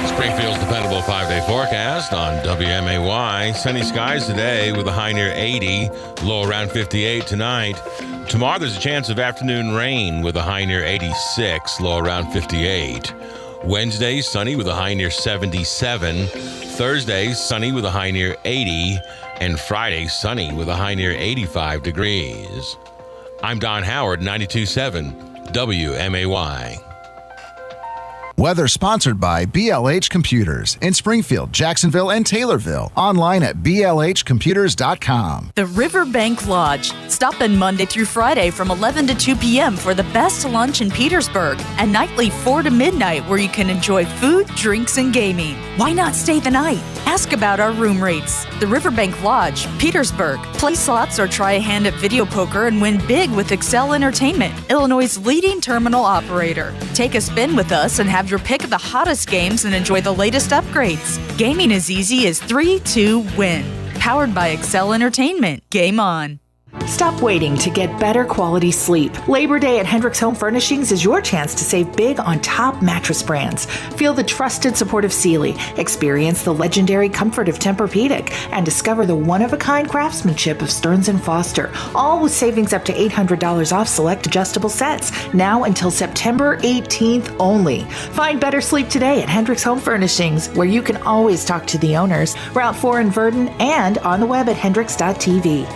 Springfield's dependable 5-day forecast on WMAY. Sunny skies today with a high near 80, low around 58 tonight. Tomorrow there's a chance of afternoon rain with a high near 86, low around 58. Wednesday, sunny with a high near 77. Thursday, sunny with a high near 80. And Friday, sunny with a high near 85 degrees. I'm Don Howard, 92.7 WMAY. Weather sponsored by BLH Computers in Springfield, Jacksonville, and Taylorville. Online at blhcomputers.com. The Riverbank Lodge. Stop in Monday through Friday from 11 to 2 p.m. for the best lunch in Petersburg, and nightly 4 to midnight where you can enjoy food, drinks, and gaming. Why not stay the night? Ask about our room rates. The Riverbank Lodge, Petersburg. Play slots or try a hand at video poker and win big with Excel Entertainment, Illinois' leading terminal operator. Take a spin with us and have your pick of the hottest games and enjoy the latest upgrades. Gaming as easy as 3-2-win. Powered by Excel Entertainment. Game on. Stop waiting to get better quality sleep. Labor Day at Hendricks Home Furnishings is your chance to save big on top mattress brands. Feel the trusted support of Sealy, experience the legendary comfort of Tempur-Pedic, and discover the one-of-a-kind craftsmanship of Stearns & Foster, all with savings up to $800 off select adjustable sets, now until September 18th only. Find better sleep today at Hendricks Home Furnishings, where you can always talk to the owners, Route 4 in Verdon, and on the web at hendricks.tv.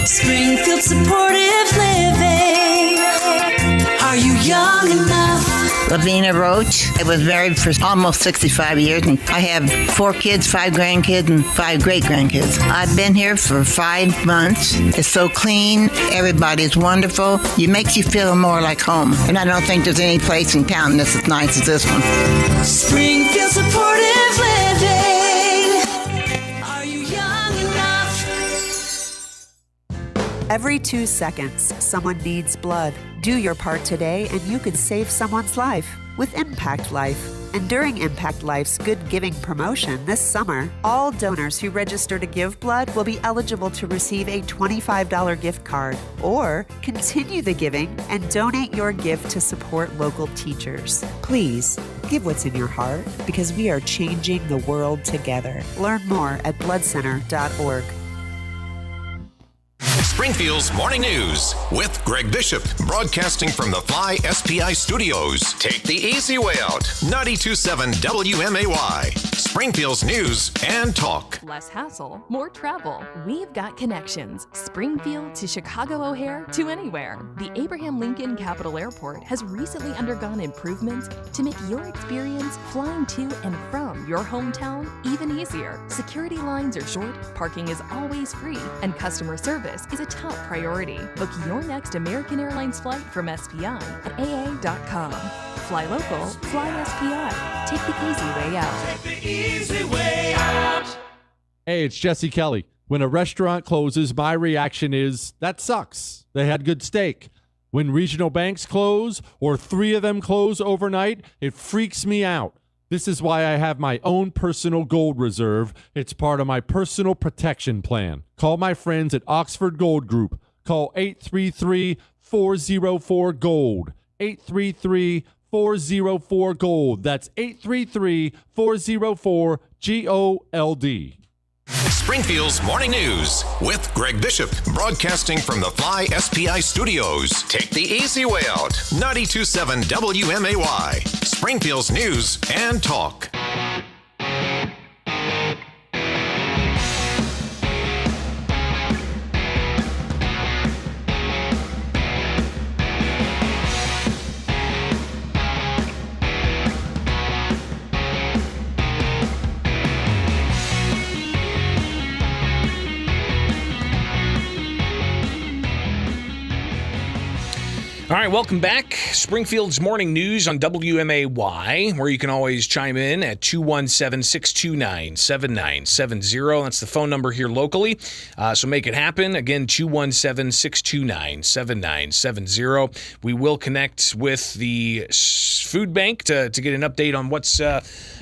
Springfield Supportive Living. Are you young enough? Lavina Roach. I was married for almost 65 years, and I have 4 kids, 5 grandkids, and 5 great-grandkids. I've been here for 5 months. It's so clean. Everybody's wonderful. It makes you feel more like home. And I don't think there's any place in town that's as nice as this one. Springfield Supportive Living. Are you young enough? Every 2 seconds, someone needs blood. Do your part today and you could save someone's life with Impact Life. And during Impact Life's Good Giving promotion this summer, all donors who register to give blood will be eligible to receive a $25 gift card. Or continue the giving and donate your gift to support local teachers. Please, give what's in your heart, because we are changing the world together. Learn more at bloodcenter.org. Springfield's Morning News with Greg Bishop, broadcasting from the Fly SPI studios. Take the easy way out. 92.7 WMAY, Springfield's News and Talk. Less hassle, more travel. We've got connections. Springfield to Chicago O'Hare to anywhere. The Abraham Lincoln Capital Airport has recently undergone improvements to make your experience flying to and from your hometown even easier. Security lines are short, parking is always free, and customer service is a top priority. Book your next American Airlines flight from SPI at aa.com. Fly local, fly SPI. Take the easy way out. Take the easy way out. Hey, it's Jesse Kelly. When a restaurant closes, my reaction is, that sucks. They had good steak. When regional banks close, or 3 of them close overnight, it freaks me out. This is why I have my own personal gold reserve. It's part of my personal protection plan. Call my friends at Oxford Gold Group. Call 833-404-GOLD. 833-404-GOLD. That's 833-404-GOLD. Springfield's Morning News with Greg Bishop, broadcasting from the Fly SPI studios. Take the easy way out. 92.7 WMAY, Springfield's News and Talk. All right, welcome back. Springfield's Morning News on WMAY, where you can always chime in at 217-629-7970. That's the phone number here locally, so make it happen. Again, 217-629-7970. We will connect with the food bank to get an update on what's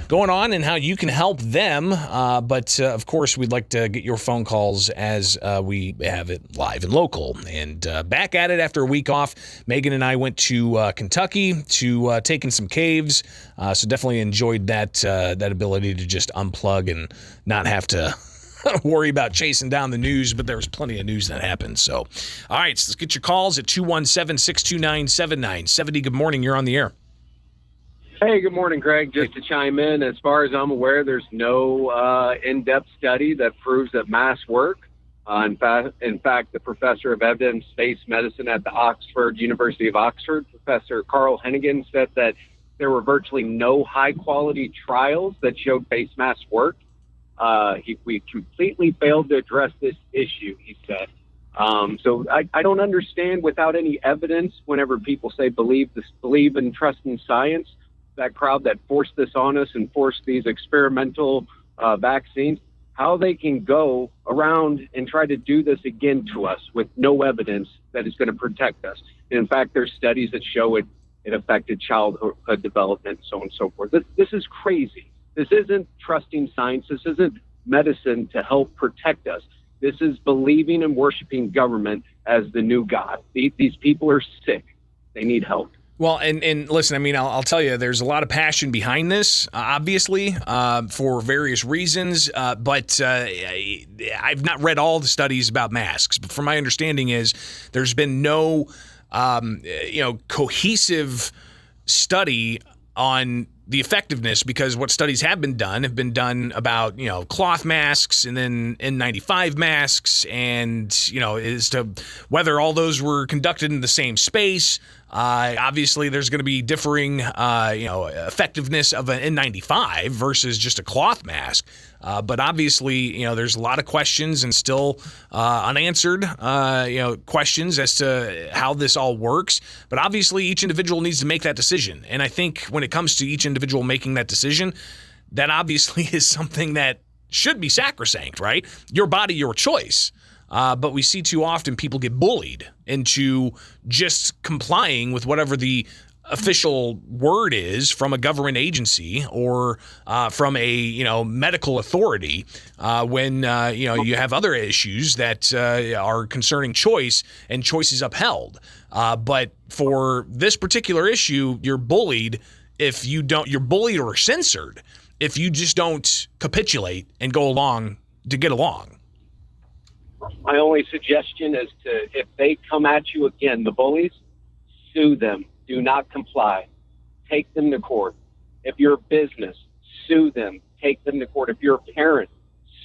going on and how you can help them. But, of course, we'd like to get your phone calls as we have it live and local. And back at it after a week off. Megan and I went to Kentucky to take in some caves, so definitely enjoyed that ability to just unplug and not have to worry about chasing down the news, but there was plenty of news that happened. So, all right, so let's get your calls at 217-629-7970. Good morning. You're on the air. Hey, good morning, Greg. Just to chime in, as far as I'm aware, there's no in-depth study that proves that masks work. In fact, the professor of evidence-based medicine at the University of Oxford, Professor Carl Hennigan, said that there were virtually no high-quality trials that showed face masks work. We completely failed to address this issue, he said. So I don't understand, without any evidence, whenever people say believe and trust in science, that crowd that forced this on us and forced these experimental vaccines, how they can go around and try to do this again to us with no evidence that is going to protect us. And in fact, there's studies that show it affected childhood development, so on and so forth. This is crazy. This isn't trusting science. This isn't medicine to help protect us. This is believing and worshiping government as the new God. These people are sick. They need help. Well, and listen, I mean, I'll tell you, there's a lot of passion behind this, obviously, for various reasons. But I've not read all the studies about masks. But from my understanding is there's been no, cohesive study on the effectiveness, because what studies have been done about, cloth masks and then N95 masks, and, as to whether all those were conducted in the same space. Obviously, there's going to be differing, effectiveness of an N95 versus just a cloth mask. But obviously, there's a lot of questions and still unanswered, questions as to how this all works. But obviously, each individual needs to make that decision. And I think when it comes to each individual making that decision, that obviously is something that should be sacrosanct, right? Your body, your choice. But we see too often people get bullied into just complying with whatever the official word is from a government agency or from a medical authority when you have other issues that are concerning choice, and choice is upheld. But for this particular issue, you're bullied if you don't. You're bullied or censored if you just don't capitulate and go along to get along. My only suggestion is if they come at you again, the bullies, sue them. Do not comply. Take them to court. If you're a business, sue them. Take them to court. If you're a parent,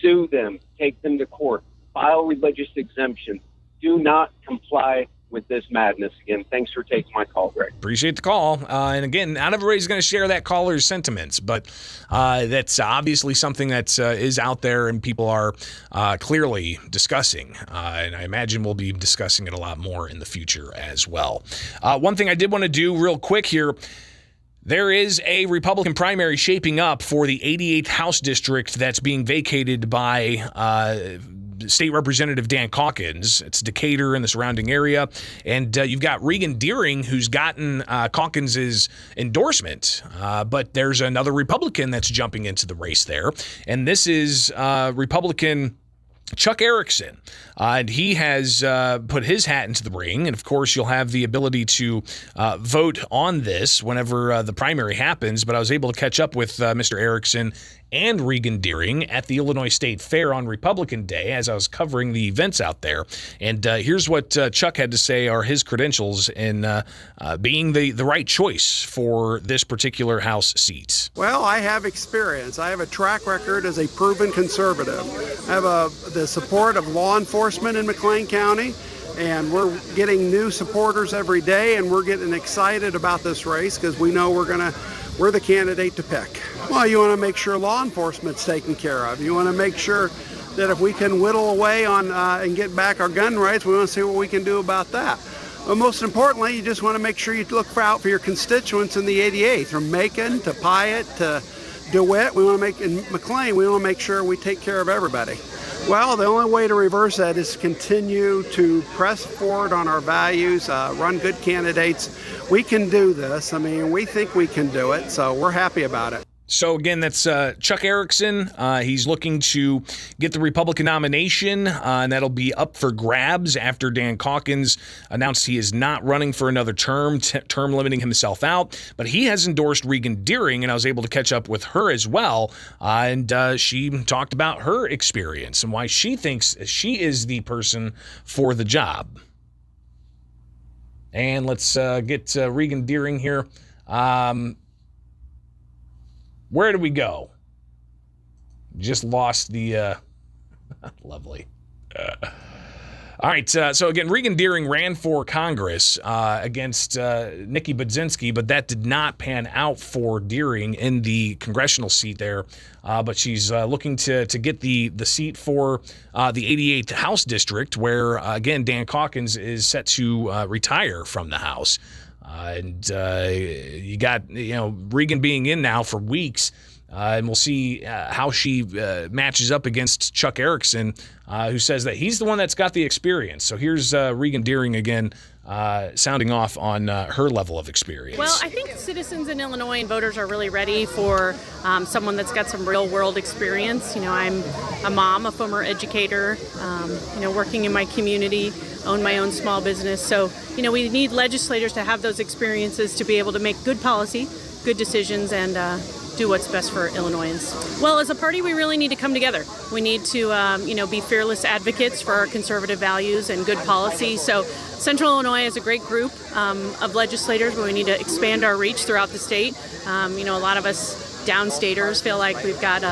sue them. Take them to court. File religious exemptions. Do not comply with this madness again. Thanks for taking my call, Greg. Appreciate the call. And again, not everybody's going to share that caller's sentiments, but that's obviously something that is out there and people are clearly discussing. And I imagine we'll be discussing it a lot more in the future as well. One thing I did want to do real quick here. There is a Republican primary shaping up for the 88th House District that's being vacated by State Representative Dan Calkins. It's Decatur and the surrounding area. And you've got Regan Deering, who's gotten Calkins' endorsement. But there's another Republican that's jumping into the race there. And this is Republican Chuck Erickson. And he has put his hat into the ring. And, of course, you'll have the ability to vote on this whenever the primary happens. But I was able to catch up with Mr. Erickson and Regan Deering at the Illinois State Fair on Republican Day as I was covering the events out there. And here's what Chuck had to say are his credentials in being the right choice for this particular House seat. Well, I have experience. I have a track record as a proven conservative. I have the support of law enforcement in McLean County, and we're getting new supporters every day, and we're getting excited about this race because we know we're the candidate to pick. Well, you want to make sure law enforcement's taken care of. You want to make sure that if we can whittle away on and get back our gun rights, we want to see what we can do about that. But most importantly, you just want to make sure you look out for your constituents in the 88th, from Macon to Pyatt to DeWitt. In McLean, we want to make sure we take care of everybody. Well, the only way to reverse that is continue to press forward on our values, run good candidates. We can do this. I mean, we think we can do it, so we're happy about it. So, again, that's Chuck Erickson. He's looking to get the Republican nomination, and that'll be up for grabs after Dan Calkins announced he is not running for another term limiting himself out. But he has endorsed Regan Deering, and I was able to catch up with her as well. And she talked about her experience and why she thinks she is the person for the job. And let's get Regan Deering here. Where do we go? Just lost the lovely. All right. So again, Regan Deering ran for Congress against Nikki Budzinski, but that did not pan out for Deering in the congressional seat there. But she's looking to get the seat for the 88th House District, where again Dan Calkins is set to retire from the House. And you got Regan being in now for weeks, and we'll see how she matches up against Chuck Erickson, who says that he's the one that's got the experience. So here's Regan Deering again, sounding off on her level of experience. Well, I think citizens in Illinois and voters are really ready for someone that's got some real-world experience. I'm a mom, a former educator, working in my community, own my own small business. So, we need legislators to have those experiences to be able to make good policy, good decisions, and do what's best for Illinoisans. Well, as a party, we really need to come together. We need to, be fearless advocates for our conservative values and good policy. So Central Illinois is a great group of legislators, but we need to expand our reach throughout the state. A lot of us downstaters feel like we've got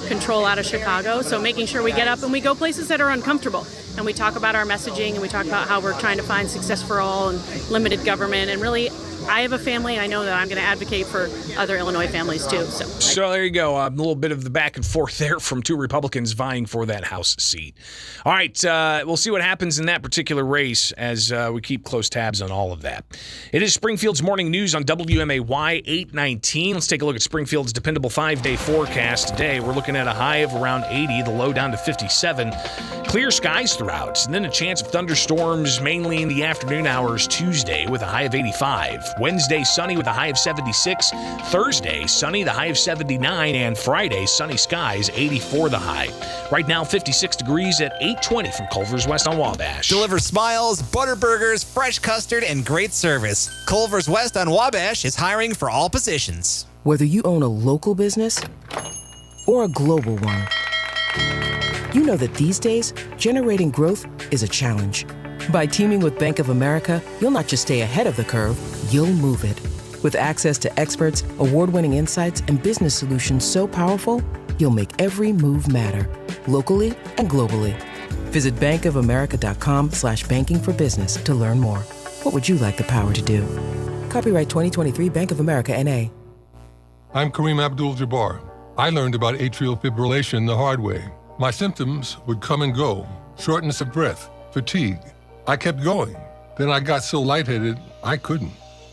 control out of Chicago. So making sure we get up and we go places that are uncomfortable. And we talk about our messaging and we talk about how we're trying to find success for all and limited government. And really, I have a family, and I know that I'm going to advocate for other Illinois families, too. So there you go. A little bit of the back and forth there from two Republicans vying for that House seat. All right, we'll see what happens in that particular race as we keep close tabs on all of that. It is Springfield's Morning News on WMAY 819. Let's take a look at Springfield's dependable 5-day forecast today. We're looking at a high of around 80, the low down to 57. Clear skies throughout, and then a chance of thunderstorms mainly in the afternoon hours Tuesday with a high of 85. Wednesday, sunny with a high of 76. Thursday, sunny, the high of 79. And Friday, sunny skies, 84 the high. Right now, 56 degrees at 820 from Culver's West on Wabash. Deliver smiles, butter burgers, fresh custard, and great service. Culver's West on Wabash is hiring for all positions. Whether you own a local business or a global one, You know that these days, generating growth is a challenge. By teaming with Bank of America, you'll not just stay ahead of the curve, you'll move it. With access to experts, award-winning insights, and business solutions so powerful, you'll make every move matter, locally and globally. Visit bankofamerica.com/banking for business to learn more. What would you like the power to do? Copyright 2023 Bank of America, N.A. I'm Kareem Abdul-Jabbar. I learned about atrial fibrillation the hard way. My symptoms would come and go, shortness of breath, fatigue. I kept going. Then I got so lightheaded, I couldn't.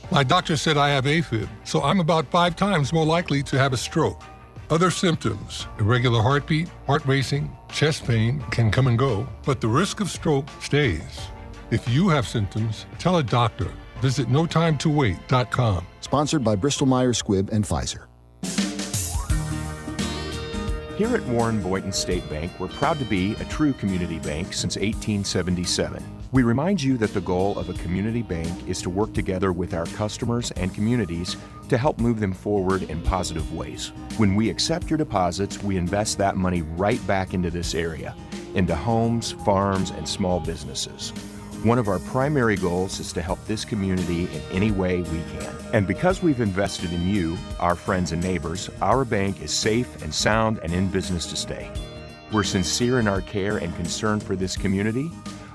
My doctor said I have AFib, so I'm about 5 times more likely to have a stroke. Other symptoms, irregular heartbeat, heart racing, chest pain can come and go, but the risk of stroke stays. If you have symptoms, tell a doctor. Visit notimetowait.com. Sponsored by Bristol-Myers Squibb and Pfizer. Here at Warren Boynton State Bank, we're proud to be a true community bank since 1877. We remind you that the goal of a community bank is to work together with our customers and communities to help move them forward in positive ways. When we accept your deposits, we invest that money right back into this area, into homes, farms, and small businesses. One of our primary goals is to help this community in any way we can. And because we've invested in you, our friends and neighbors, our bank is safe and sound and in business to stay. We're sincere in our care and concern for this community.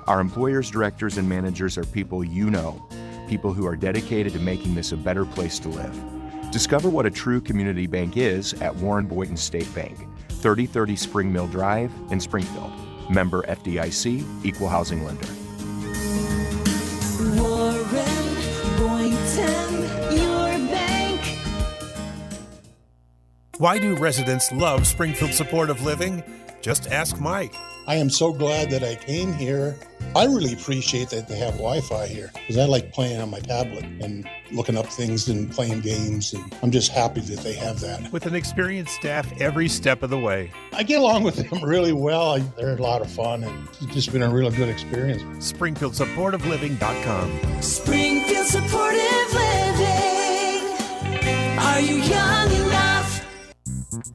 Our employers, directors, and managers are people you know, people who are dedicated to making this a better place to live. Discover what a true community bank is at Warren Boynton State Bank, 3030 Spring Mill Drive in Springfield. Member FDIC, Equal Housing Lender. Warren Boynton, your bank. Why do residents love Springfield Supportive Living? Just ask Mike. I am so glad that I came here. I really appreciate that they have Wi-Fi here because I like playing on my tablet and looking up things and playing games, and I'm just happy that they have that. With an experienced staff every step of the way. I get along with them really well. They're a lot of fun, and it's just been a really good experience. SpringfieldSupportiveLiving.com. Springfield Supportive Living. Are you young enough?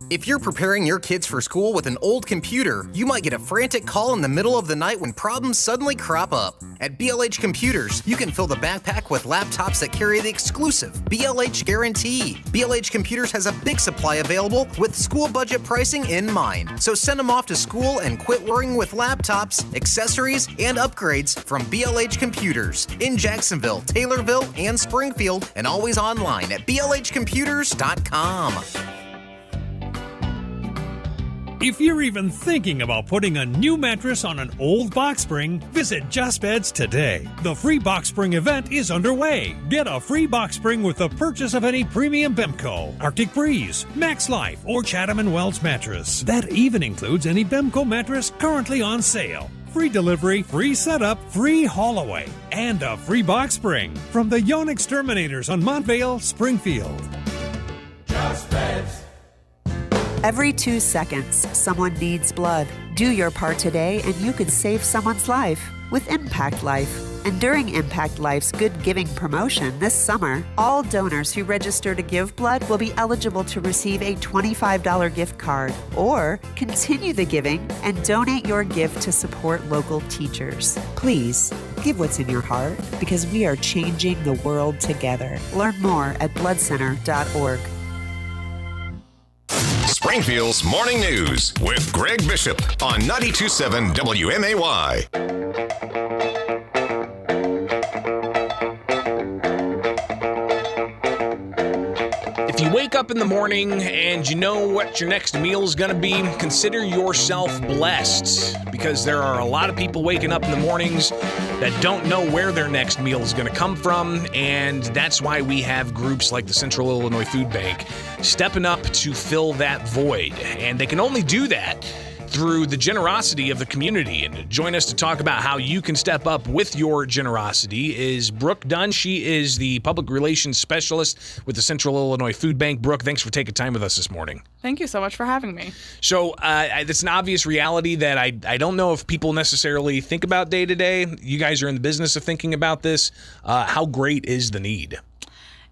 If you're preparing your kids for school with an old computer, you might get a frantic call in the middle of the night when problems suddenly crop up. At BLH Computers, you can fill the backpack with laptops that carry the exclusive BLH guarantee. BLH Computers has a big supply available with school budget pricing in mind. So send them off to school and quit worrying with laptops, accessories, and upgrades from BLH Computers in Jacksonville, Taylorville, and Springfield, and always online at blhcomputers.com. If you're even thinking about putting a new mattress on an old box spring, visit Just Beds today. The free box spring event is underway. Get a free box spring with the purchase of any premium Bemco, Arctic Breeze, Max Life, or Chatham & Wells mattress. That even includes any Bemco mattress currently on sale. Free delivery, free setup, free haul away, and a free box spring from the Yon Exterminators on Montvale, Springfield. Just Beds. Every 2 seconds, someone needs blood. Do your part today and you could save someone's life with Impact Life. And during Impact Life's Good Giving promotion this summer, all donors who register to give blood will be eligible to receive a $25 gift card or continue the giving and donate your gift to support local teachers. Please, give what's in your heart because we are changing the world together. Learn more at bloodcenter.org. Springfield's Morning News with Greg Bishop on 92.7 WMAY. If you wake up in the morning and you know what your next meal is going to be, consider yourself blessed because there are a lot of people waking up in the mornings that don't know where their next meal is going to come from, and that's why we have groups like the Central Illinois Food Bank stepping up to fill that void, and they can only do that through the generosity of the community. And to join us to talk about how you can step up with your generosity is Brooke Dunn. She is the public relations specialist with the Central Illinois Food Bank. Brooke, thanks for taking time with us this morning. Thank you so much for having me. So it's an obvious reality that I don't know if people necessarily think about day to day. You guys are in the business of thinking about this. How great is the need?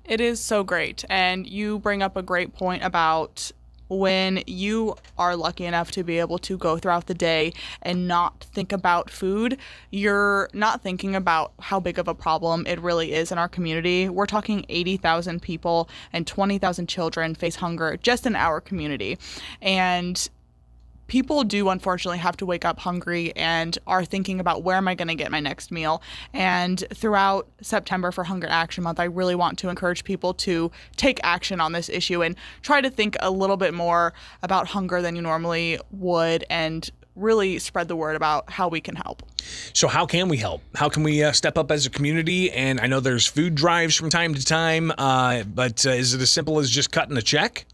It is so great. And you bring up a great point about when you are lucky enough to be able to go throughout the day and not think about food, you're not thinking about how big of a problem it really is in our community. We're talking 80,000 people and 20,000 children face hunger just in our community. And people do unfortunately have to wake up hungry and are thinking about where am I going to get my next meal. And throughout September for Hunger Action Month, I really want to encourage people to take action on this issue and try to think a little bit more about hunger than you normally would and really spread the word about how we can help. So how can we help? How can we step up as a community? And I know there's food drives from time to time, but is it as simple as just cutting a check?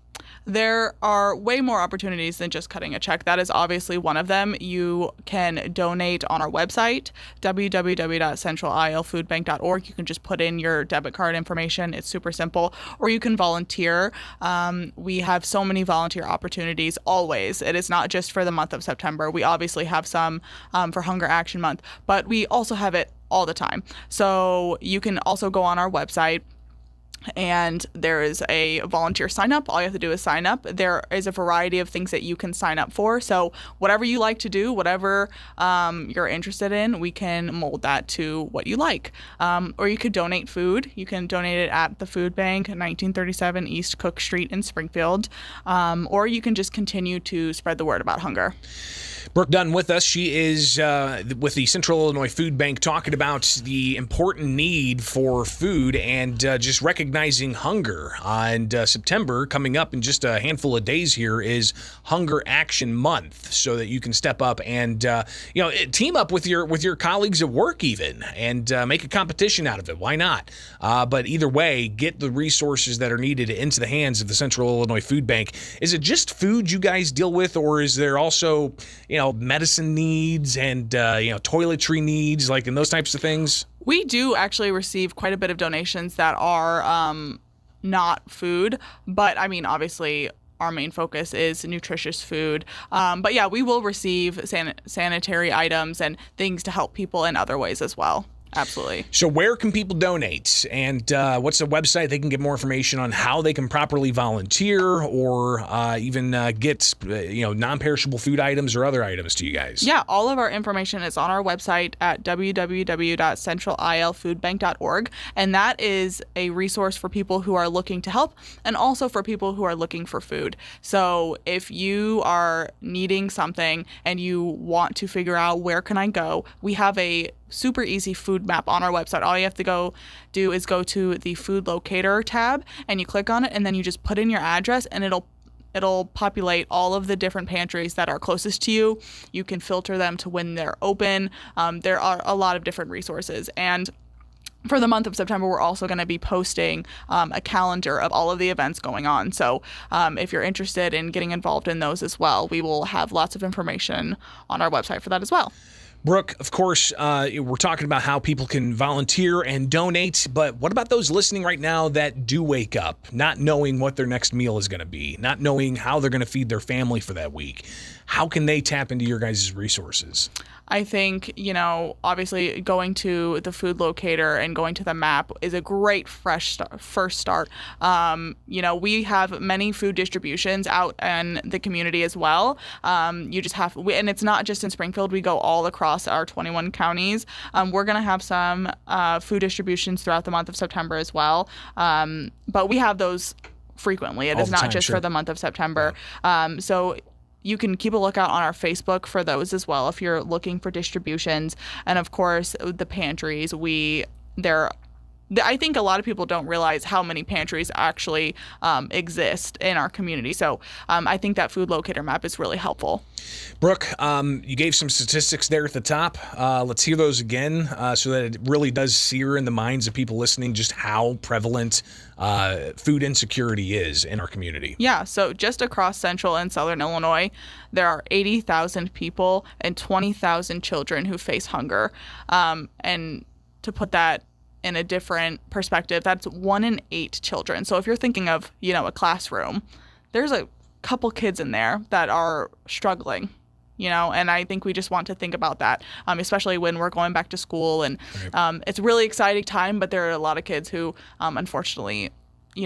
There are way more opportunities than just cutting a check. That is obviously one of them. You can donate on our website, www.centralilfoodbank.org. You can just put in your debit card information. It's super simple. Or you can volunteer. We have so many volunteer opportunities always. It is not just for the month of September. We obviously have some for Hunger Action Month, but we also have it all the time. So you can also go on our website, and there is a volunteer sign up. All you have to do is sign up. There is a variety of things that you can sign up for. So whatever you like to do, whatever you're interested in, we can mold that to what you like. Or you could donate food. You can donate it at the food bank, 1937 East Cook Street in Springfield. Or you can just continue to spread the word about hunger. Brooke Dunn with us. She is with the Central Illinois Food Bank talking about the important need for food and just recognizing hunger. And September, coming up in just a handful of days here, is Hunger Action Month, so that you can step up and team up with your colleagues at work even and make a competition out of it. Why not? But either way, get the resources that are needed into the hands of the Central Illinois Food Bank. Is it just food you guys deal with, or is there also medicine needs and, toiletry needs, like in those types of things? We do actually receive quite a bit of donations that are not food, but I mean, obviously, our main focus is nutritious food. But yeah, we will receive sanitary items and things to help people in other ways as well. Absolutely. So where can people donate, and what's the website they can get more information on how they can properly volunteer or even get non-perishable food items or other items to you guys? Yeah, all of our information is on our website at www.centralilfoodbank.org, and that is a resource for people who are looking to help and also for people who are looking for food. So if you are needing something and you want to figure out where can I go, we have a super easy food map on our website. All you have to do is go to the food locator tab and you click on it, and then you just put in your address, and it'll populate all of the different pantries that are closest to you. You can filter them to when they're open. There are a lot of different resources. And for the month of September, we're also going to be posting a calendar of all of the events going on. So if you're interested in getting involved in those as well, we will have lots of information on our website for that as well. Brooke, of course, we're talking about how people can volunteer and donate, but what about those listening right now that do wake up not knowing what their next meal is going to be, not knowing how they're going to feed their family for that week? How can they tap into your guys' resources? I think, obviously going to the food locator and going to the map is a great first start. We have many food distributions out in the community as well. You just have, and it's not just in Springfield. We go all across our 21 counties. We're going to have some food distributions throughout the month of September as well. But we have those frequently. It is not just for the month of September. So you can keep a lookout on our Facebook for those as well if you're looking for distributions. And of course, the pantries, I think a lot of people don't realize how many pantries actually exist in our community. So I think that food locator map is really helpful. Brooke, you gave some statistics there at the top. Let's hear those again so that it really does sear in the minds of people listening just how prevalent food insecurity is in our community. Yeah, so just across central and southern Illinois, there are 80,000 people and 20,000 children who face hunger. And to put that in a different perspective, that's 1 in 8 children. So if you're thinking of, a classroom, there's a couple kids in there that are struggling, and I think we just want to think about that, especially when we're going back to school. And it's a really exciting time, but there are a lot of kids who, unfortunately,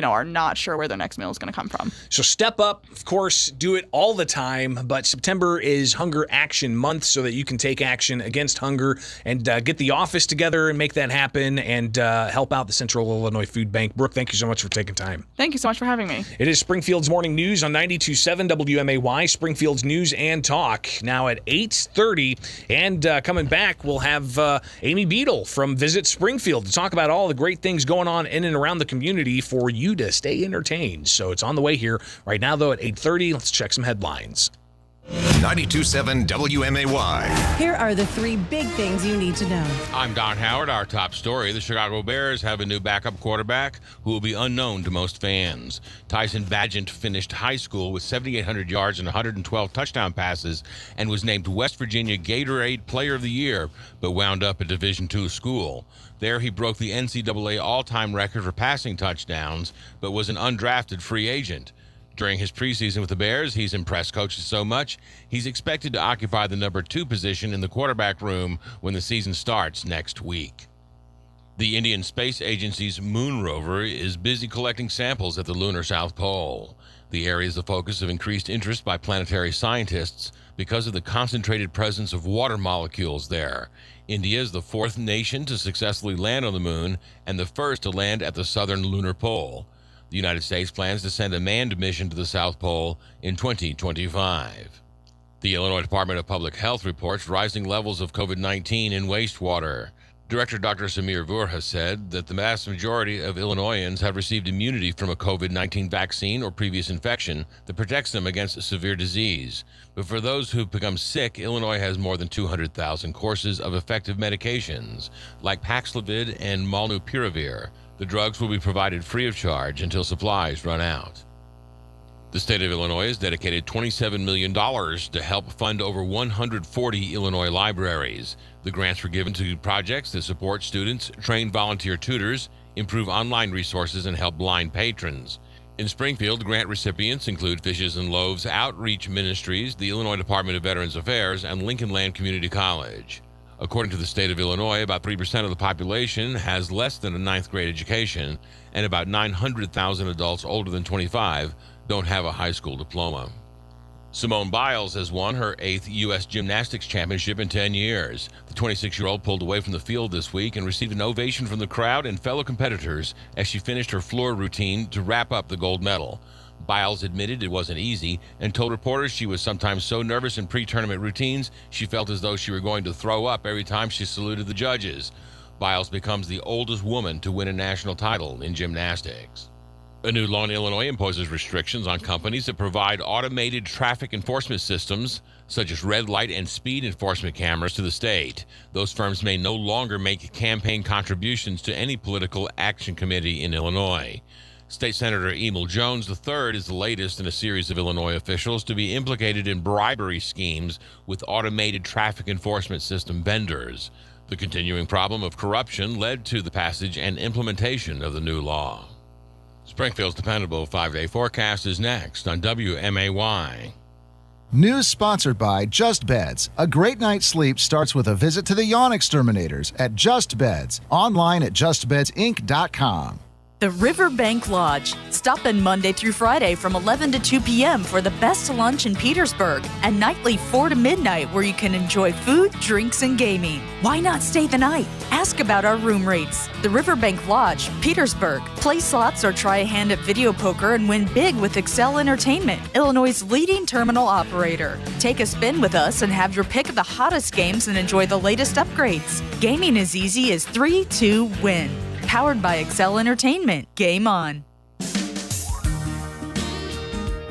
are not sure where their next meal is going to come from. So step up, of course, do it all the time, but September is Hunger Action Month so that you can take action against hunger and get the office together and make that happen and help out the Central Illinois Food Bank. Brooke, thank you so much for taking time. Thank you so much for having me. It is Springfield's Morning News on 92.7 WMAY, Springfield's News and Talk, now at 8:30. And coming back, we'll have Amy Beadle from Visit Springfield to talk about all the great things going on in and around the community for you to stay entertained. So it's on the way here. Right now, though, at 8:30, let's check some headlines. 92.7 WMAY. Here are the 3 big things you need to know. I'm Don Howard. Our top story, the Chicago Bears have a new backup quarterback who will be unknown to most fans. Tyson Bagent finished high school with 7,800 yards and 112 touchdown passes and was named West Virginia Gatorade Player of the Year, but wound up at Division II school. There he broke the NCAA all-time record for passing touchdowns, but was an undrafted free agent. During his preseason with the Bears, he's impressed coaches so much, he's expected to occupy the number 2 position in the quarterback room when the season starts next week. The Indian Space Agency's moon rover is busy collecting samples at the lunar South Pole. The area is the focus of increased interest by planetary scientists because of the concentrated presence of water molecules there. India is the 4th nation to successfully land on the moon and the first to land at the southern lunar pole. The United States plans to send a manned mission to the South Pole in 2025. The Illinois Department of Public Health reports rising levels of COVID-19 in wastewater. Director Dr. Samir Vur said that the vast majority of Illinoisans have received immunity from a COVID-19 vaccine or previous infection that protects them against severe disease. But for those who've become sick, Illinois has more than 200,000 courses of effective medications like Paxlovid and Molnupiravir. The drugs will be provided free of charge until supplies run out. The state of Illinois has dedicated $27 million to help fund over 140 Illinois libraries. The grants were given to projects that support students, train volunteer tutors, improve online resources, and help blind patrons. In Springfield, grant recipients include Fishes and Loaves Outreach Ministries, the Illinois Department of Veterans Affairs, and Lincoln Land Community College. According to the state of Illinois, about 3% of the population has less than a 9th grade education, and about 900,000 adults older than 25 don't have a high school diploma. Simone Biles has won her 8th U.S. Gymnastics Championship in 10 years. The 26-year-old pulled away from the field this week and received an ovation from the crowd and fellow competitors as she finished her floor routine to wrap up the gold medal. Biles admitted it wasn't easy and told reporters she was sometimes so nervous in pre-tournament routines she felt as though she were going to throw up every time she saluted the judges. Biles becomes the oldest woman to win a national title in gymnastics. A new law in Illinois imposes restrictions on companies that provide automated traffic enforcement systems, such as red light and speed enforcement cameras, to the state. Those firms may no longer make campaign contributions to any political action committee in Illinois. State Senator Emil Jones III is the latest in a series of Illinois officials to be implicated in bribery schemes with automated traffic enforcement system vendors. The continuing problem of corruption led to the passage and implementation of the new law. Springfield's dependable 5-day forecast is next on WMAY. News sponsored by Just Beds. A great night's sleep starts with a visit to the yawn exterminators at Just Beds. Online at justbedsinc.com. The Riverbank Lodge. Stop in Monday through Friday from 11 to 2 p.m. for the best lunch in Petersburg, and nightly 4 to midnight where you can enjoy food, drinks, and gaming. Why not stay the night? Ask about our room rates. The Riverbank Lodge, Petersburg. Play slots or try a hand at video poker and win big with Excel Entertainment, Illinois' leading terminal operator. Take a spin with us and have your pick of the hottest games and enjoy the latest upgrades. Gaming as easy as 3, 2, win. Powered by Excel Entertainment. Game on.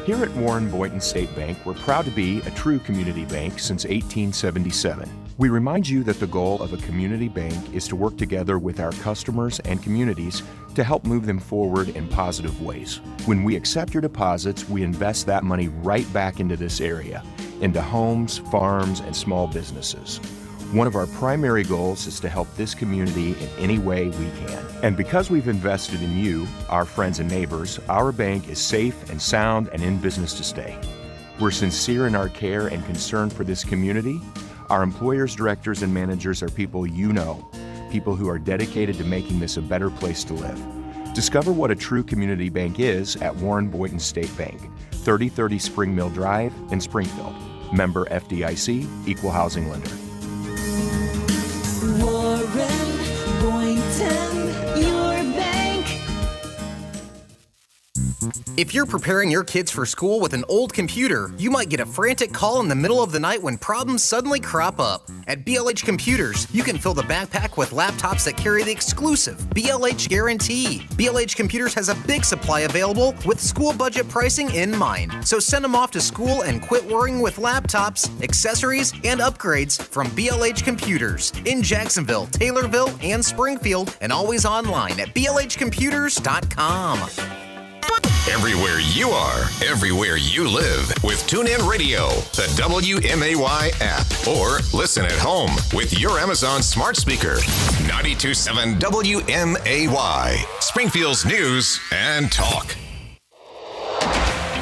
Here at Warren Boynton State Bank, we're proud to be a true community bank since 1877. We remind you that the goal of a community bank is to work together with our customers and communities to help move them forward in positive ways. When we accept your deposits, we invest that money right back into this area, into homes, farms, and small businesses. One of our primary goals is to help this community in any way we can. And because we've invested in you, our friends and neighbors, our bank is safe and sound and in business to stay. We're sincere in our care and concern for this community. Our employers, directors, and managers are people you know, people who are dedicated to making this a better place to live. Discover what a true community bank is at Warren Boynton State Bank, 3030 Spring Mill Drive in Springfield. Member FDIC, Equal Housing Lender. Warren Boynton, your bank. If you're preparing your kids for school with an old computer, you might get a frantic call in the middle of the night when problems suddenly crop up. At BLH Computers, you can fill the backpack with laptops that carry the exclusive BLH guarantee. BLH Computers has a big supply available with school budget pricing in mind. So send them off to school and quit worrying with laptops, accessories, and upgrades from BLH Computers in Jacksonville, Taylorville, and Springfield, and always online at blhcomputers.com. Everywhere you are, everywhere you live with TuneIn Radio, the WMAY app, or listen at home with your Amazon smart speaker. 92.7 WMAY, Springfield's news and talk.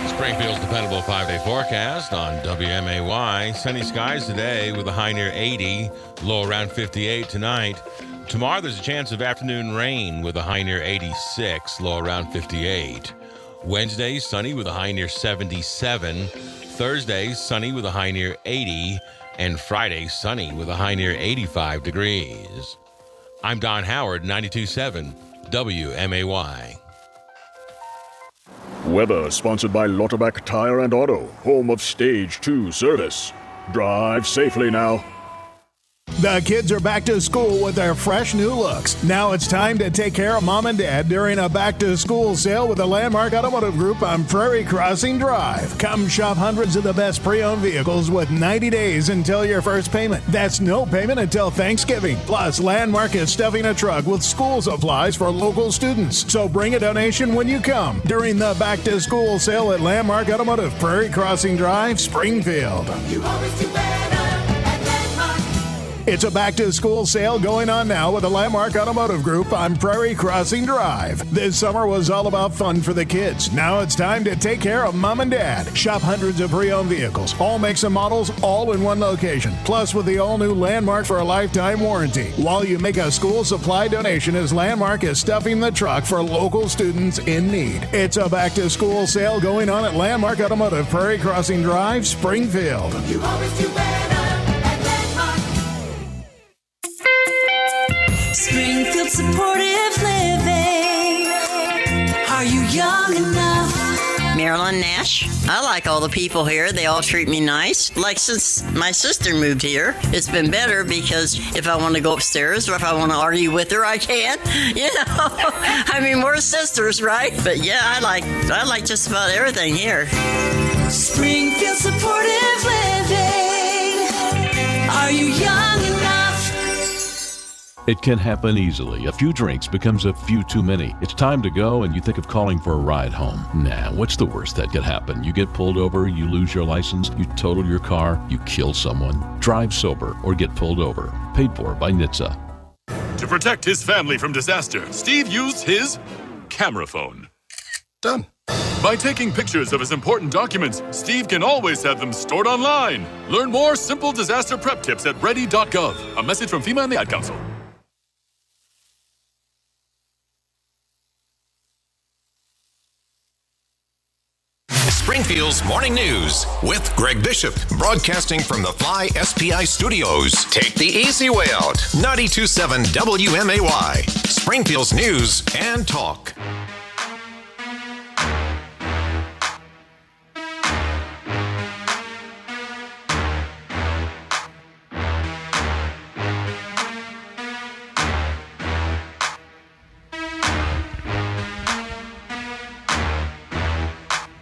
Springfield's dependable 5-day forecast on WMAY. Sunny skies today with a high near 80, low around 58 tonight. Tomorrow there's a chance of afternoon rain with a high near 86, low around 58. Wednesday, sunny with a high near 77. Thursday, sunny with a high near 80. And Friday, sunny with a high near 85 degrees. I'm Don Howard, 92.7 WMAY. Weather sponsored by Lauterbach Tire and Auto, home of Stage 2 service. Drive safely now. The kids are back to school with their fresh new looks. Now it's time to take care of mom and dad during a back-to-school sale with the Landmark Automotive Group on Prairie Crossing Drive. Come shop hundreds of the best pre-owned vehicles with 90 days until your first payment. That's no payment until Thanksgiving. Plus, Landmark is stuffing a truck with school supplies for local students. So bring a donation when you come during the back-to-school sale at Landmark Automotive, Prairie Crossing Drive, Springfield. You always do better. It's a back-to-school sale going on now with the Landmark Automotive Group on Prairie Crossing Drive. This summer was all about fun for the kids. Now it's time to take care of mom and dad. Shop hundreds of pre-owned vehicles, all makes and models, all in one location. Plus, with the all-new Landmark for a lifetime warranty. While you make a school supply donation, as Landmark is stuffing the truck for local students in need. It's a back-to-school sale going on at Landmark Automotive, Prairie Crossing Drive, Springfield. You always do better. Springfield Supportive Living. Are you young enough? Marilyn Nash. I like all the people here. They all treat me nice. Like since my sister moved here, it's been better because if I want to go upstairs or if I want to argue with her, I can. You know, I mean, we're sisters, right? But yeah, I like just about everything here. Springfield Supportive Living. Are you young enough? It can happen easily. A few drinks becomes a few too many. It's time to go and you think of calling for a ride home. Nah, what's the worst that could happen? You get pulled over, you lose your license, you total your car, you kill someone. Drive sober or get pulled over. Paid for by NHTSA. To protect his family from disaster, Steve used his camera phone. Done. By taking pictures of his important documents, Steve can always have them stored online. Learn more simple disaster prep tips at ready.gov. A message from FEMA and the Ad Council. Springfield's Morning News with Greg Bishop, broadcasting from the Fly SPI Studios. Take the easy way out. 92.7 WMAY, Springfield's news and talk.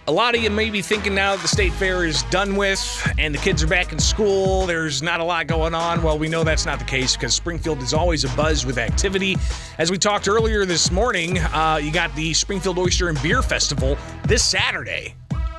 A lot of you may be thinking now that the state fair is done with and the kids are back in school, there's not a lot going on. Well, we know that's not the case because Springfield is always abuzz with activity. As we talked earlier this morning, you got the Springfield Oyster and Beer Festival this Saturday.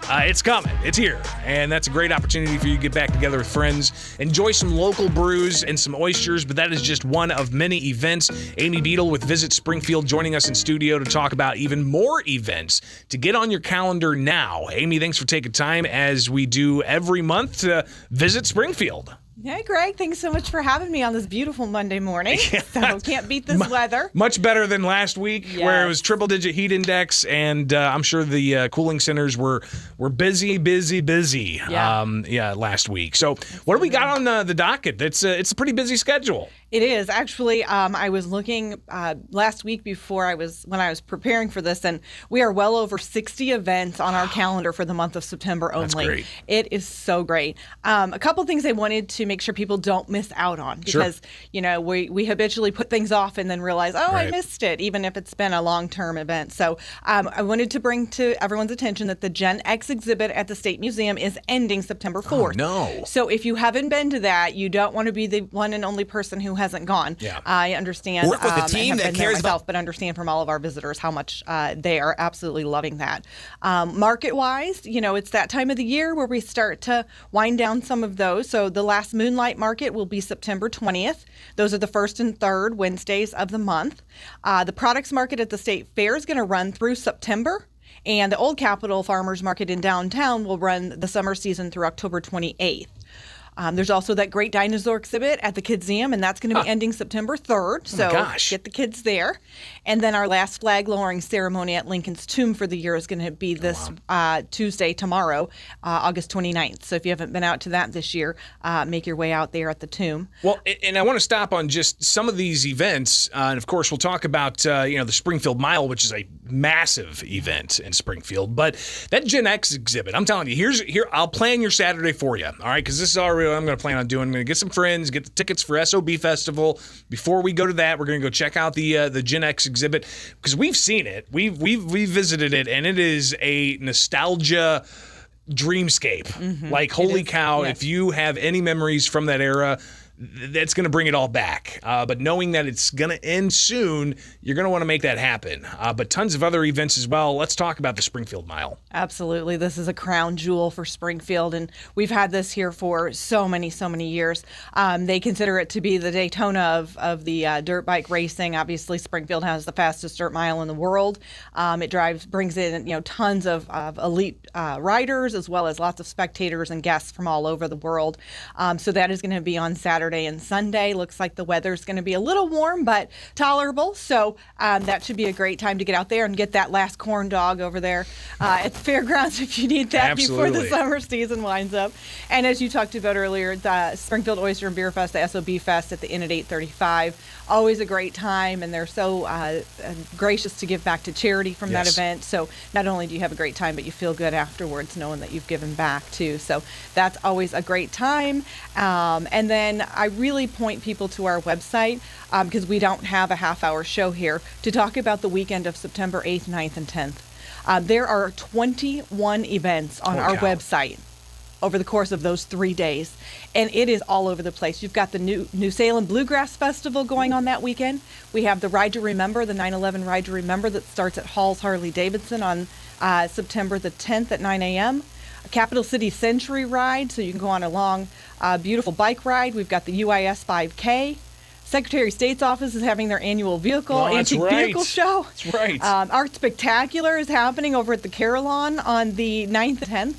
It's coming. It's here. And that's a great opportunity for you to get back together with friends, enjoy some local brews and some oysters, but that is just one of many events. Amy Beadle with Visit Springfield joining us in studio to talk about even more events to get on your calendar now. Amy, thanks for taking time as we do every month to visit Springfield. Hey, Greg. Thanks so much for having me on this beautiful Monday morning. So can't beat this weather. Much better than last week, where it was triple-digit heat index, and I'm sure the cooling centers were busy. Last week. So what do we got on the docket? It's a pretty busy schedule. It is. Actually, I was looking last week when I was preparing for this, and we are well over 60 events on our calendar for the month of September only. That's great. It is so great. A couple things I wanted to make sure people don't miss out on, because we habitually put things off and then realize, I missed it, even if it's been a long-term event. So I wanted to bring to everyone's attention that the Gen X exhibit at the State Museum is ending September 4th. Oh, no. So if you haven't been to that, you don't want to be the one and only person who hasn't gone. Yeah. I understand. Work with a team that cares about, but understand from all of our visitors how much they are absolutely loving that. Market-wise, it's that time of the year where we start to wind down some of those. So the last Moonlight Market will be September 20th. Those are the first and third Wednesdays of the month. The Products Market at the State Fair is going to run through September. And the Old Capitol Farmers Market in downtown will run the summer season through October 28th. There's also that Great Dinosaur exhibit at the Kidseum, and that's going to be ending September 3rd. So get the kids there. And then our last flag lowering ceremony at Lincoln's Tomb for the year is going to be this Tuesday, tomorrow, August 29th. So if you haven't been out to that this year, make your way out there at the tomb. Well, and I want to stop on just some of these events. And of course, we'll talk about the Springfield Mile, which is a massive event in Springfield. But that Gen X exhibit, I'm telling you, here I'll plan your Saturday for you. All right, because this is already what I'm going to plan on doing. I'm going to get some friends, get the tickets for SOB Festival. Before we go to that, we're going to go check out the Gen X exhibit, because we've seen it. We've visited it, and it is a nostalgia dreamscape. Mm-hmm. Like, holy cow, if you have any memories from that era, that's going to bring it all back. But knowing that it's going to end soon, you're going to want to make that happen. But tons of other events as well. Let's talk about the Springfield Mile. Absolutely. This is a crown jewel for Springfield, and we've had this here for so many years. They consider it to be the Daytona of the dirt bike racing. Obviously, Springfield has the fastest dirt mile in the world. It brings in tons of elite riders, as well as lots of spectators and guests from all over the world. So that is going to be on Saturday and Sunday. Looks like the weather's going to be a little warm, but tolerable. So that should be a great time to get out there and get that last corn dog over there at the fairgrounds if you need that before the summer season winds up. And as you talked about earlier, the Springfield Oyster and Beer Fest, the SOB Fest at the Inn at 835, always a great time, and they're so gracious to give back to charity from that event. So not only do you have a great time, but you feel good afterwards knowing that you've given back too. So that's always a great time. And then I really point people to our website, because we don't have a half-hour show here, to talk about the weekend of September 8th, 9th, and 10th. There are 21 events on our website over the course of those 3 days, and it is all over the place. You've got the New Salem Bluegrass Festival going on that weekend. We have the Ride to Remember, the 9/11 Ride to Remember, that starts at Hall's Harley-Davidson on September the 10th at 9 a.m. A Capital City Century Ride, so you can go on a long, beautiful bike ride. We've got the UIS 5K. Secretary of State's office is having their annual antique vehicle show. That's right. Art Spectacular is happening over at the Carillon on the 9th and 10th.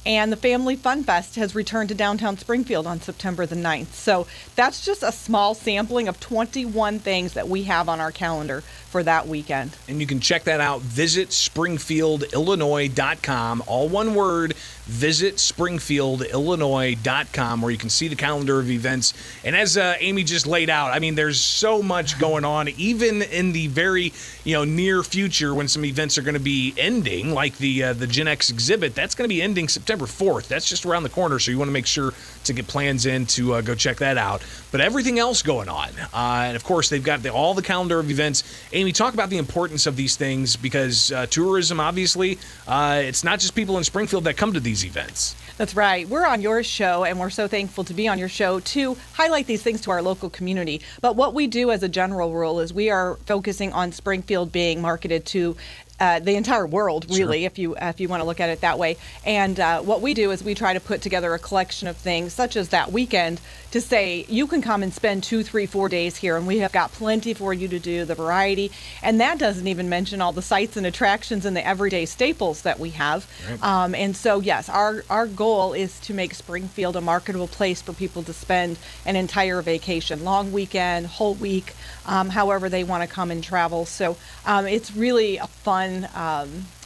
And the Family Fun Fest has returned to downtown Springfield on September the 9th. So that's just a small sampling of 21 things that we have on our calendar for that weekend. And you can check that out. Visit SpringfieldIllinois.com. All one word, visit SpringfieldIllinois.com, where you can see the calendar of events. And as Amy just laid out, I mean, there's so much going on, even in the very near future, when some events are going to be ending, like the Gen X exhibit. That's going to be ending September 4th. That's just around the corner, so you want to make sure to get plans in to go check that out. But everything else going on, and of course they've got all the calendar of events. Amy, talk about the importance of these things, because tourism, obviously, it's not just people in Springfield that come to these events. That's right. We're on your show, and we're so thankful to be on your show to highlight these things to our local community. But what we do as a general rule is we are focusing on Springfield being marketed to the entire world, really, if you want to look at it that way. And what we do is we try to put together a collection of things, such as that weekend, to say you can come and spend 2, 3, 4 days here, and we have got plenty for you to do, the variety. And that doesn't even mention all the sights and attractions and the everyday staples that we have. Right. And so, yes, our goal is to make Springfield a marketable place for people to spend an entire vacation, long weekend, whole week, however they want to come and travel. So it's really a fun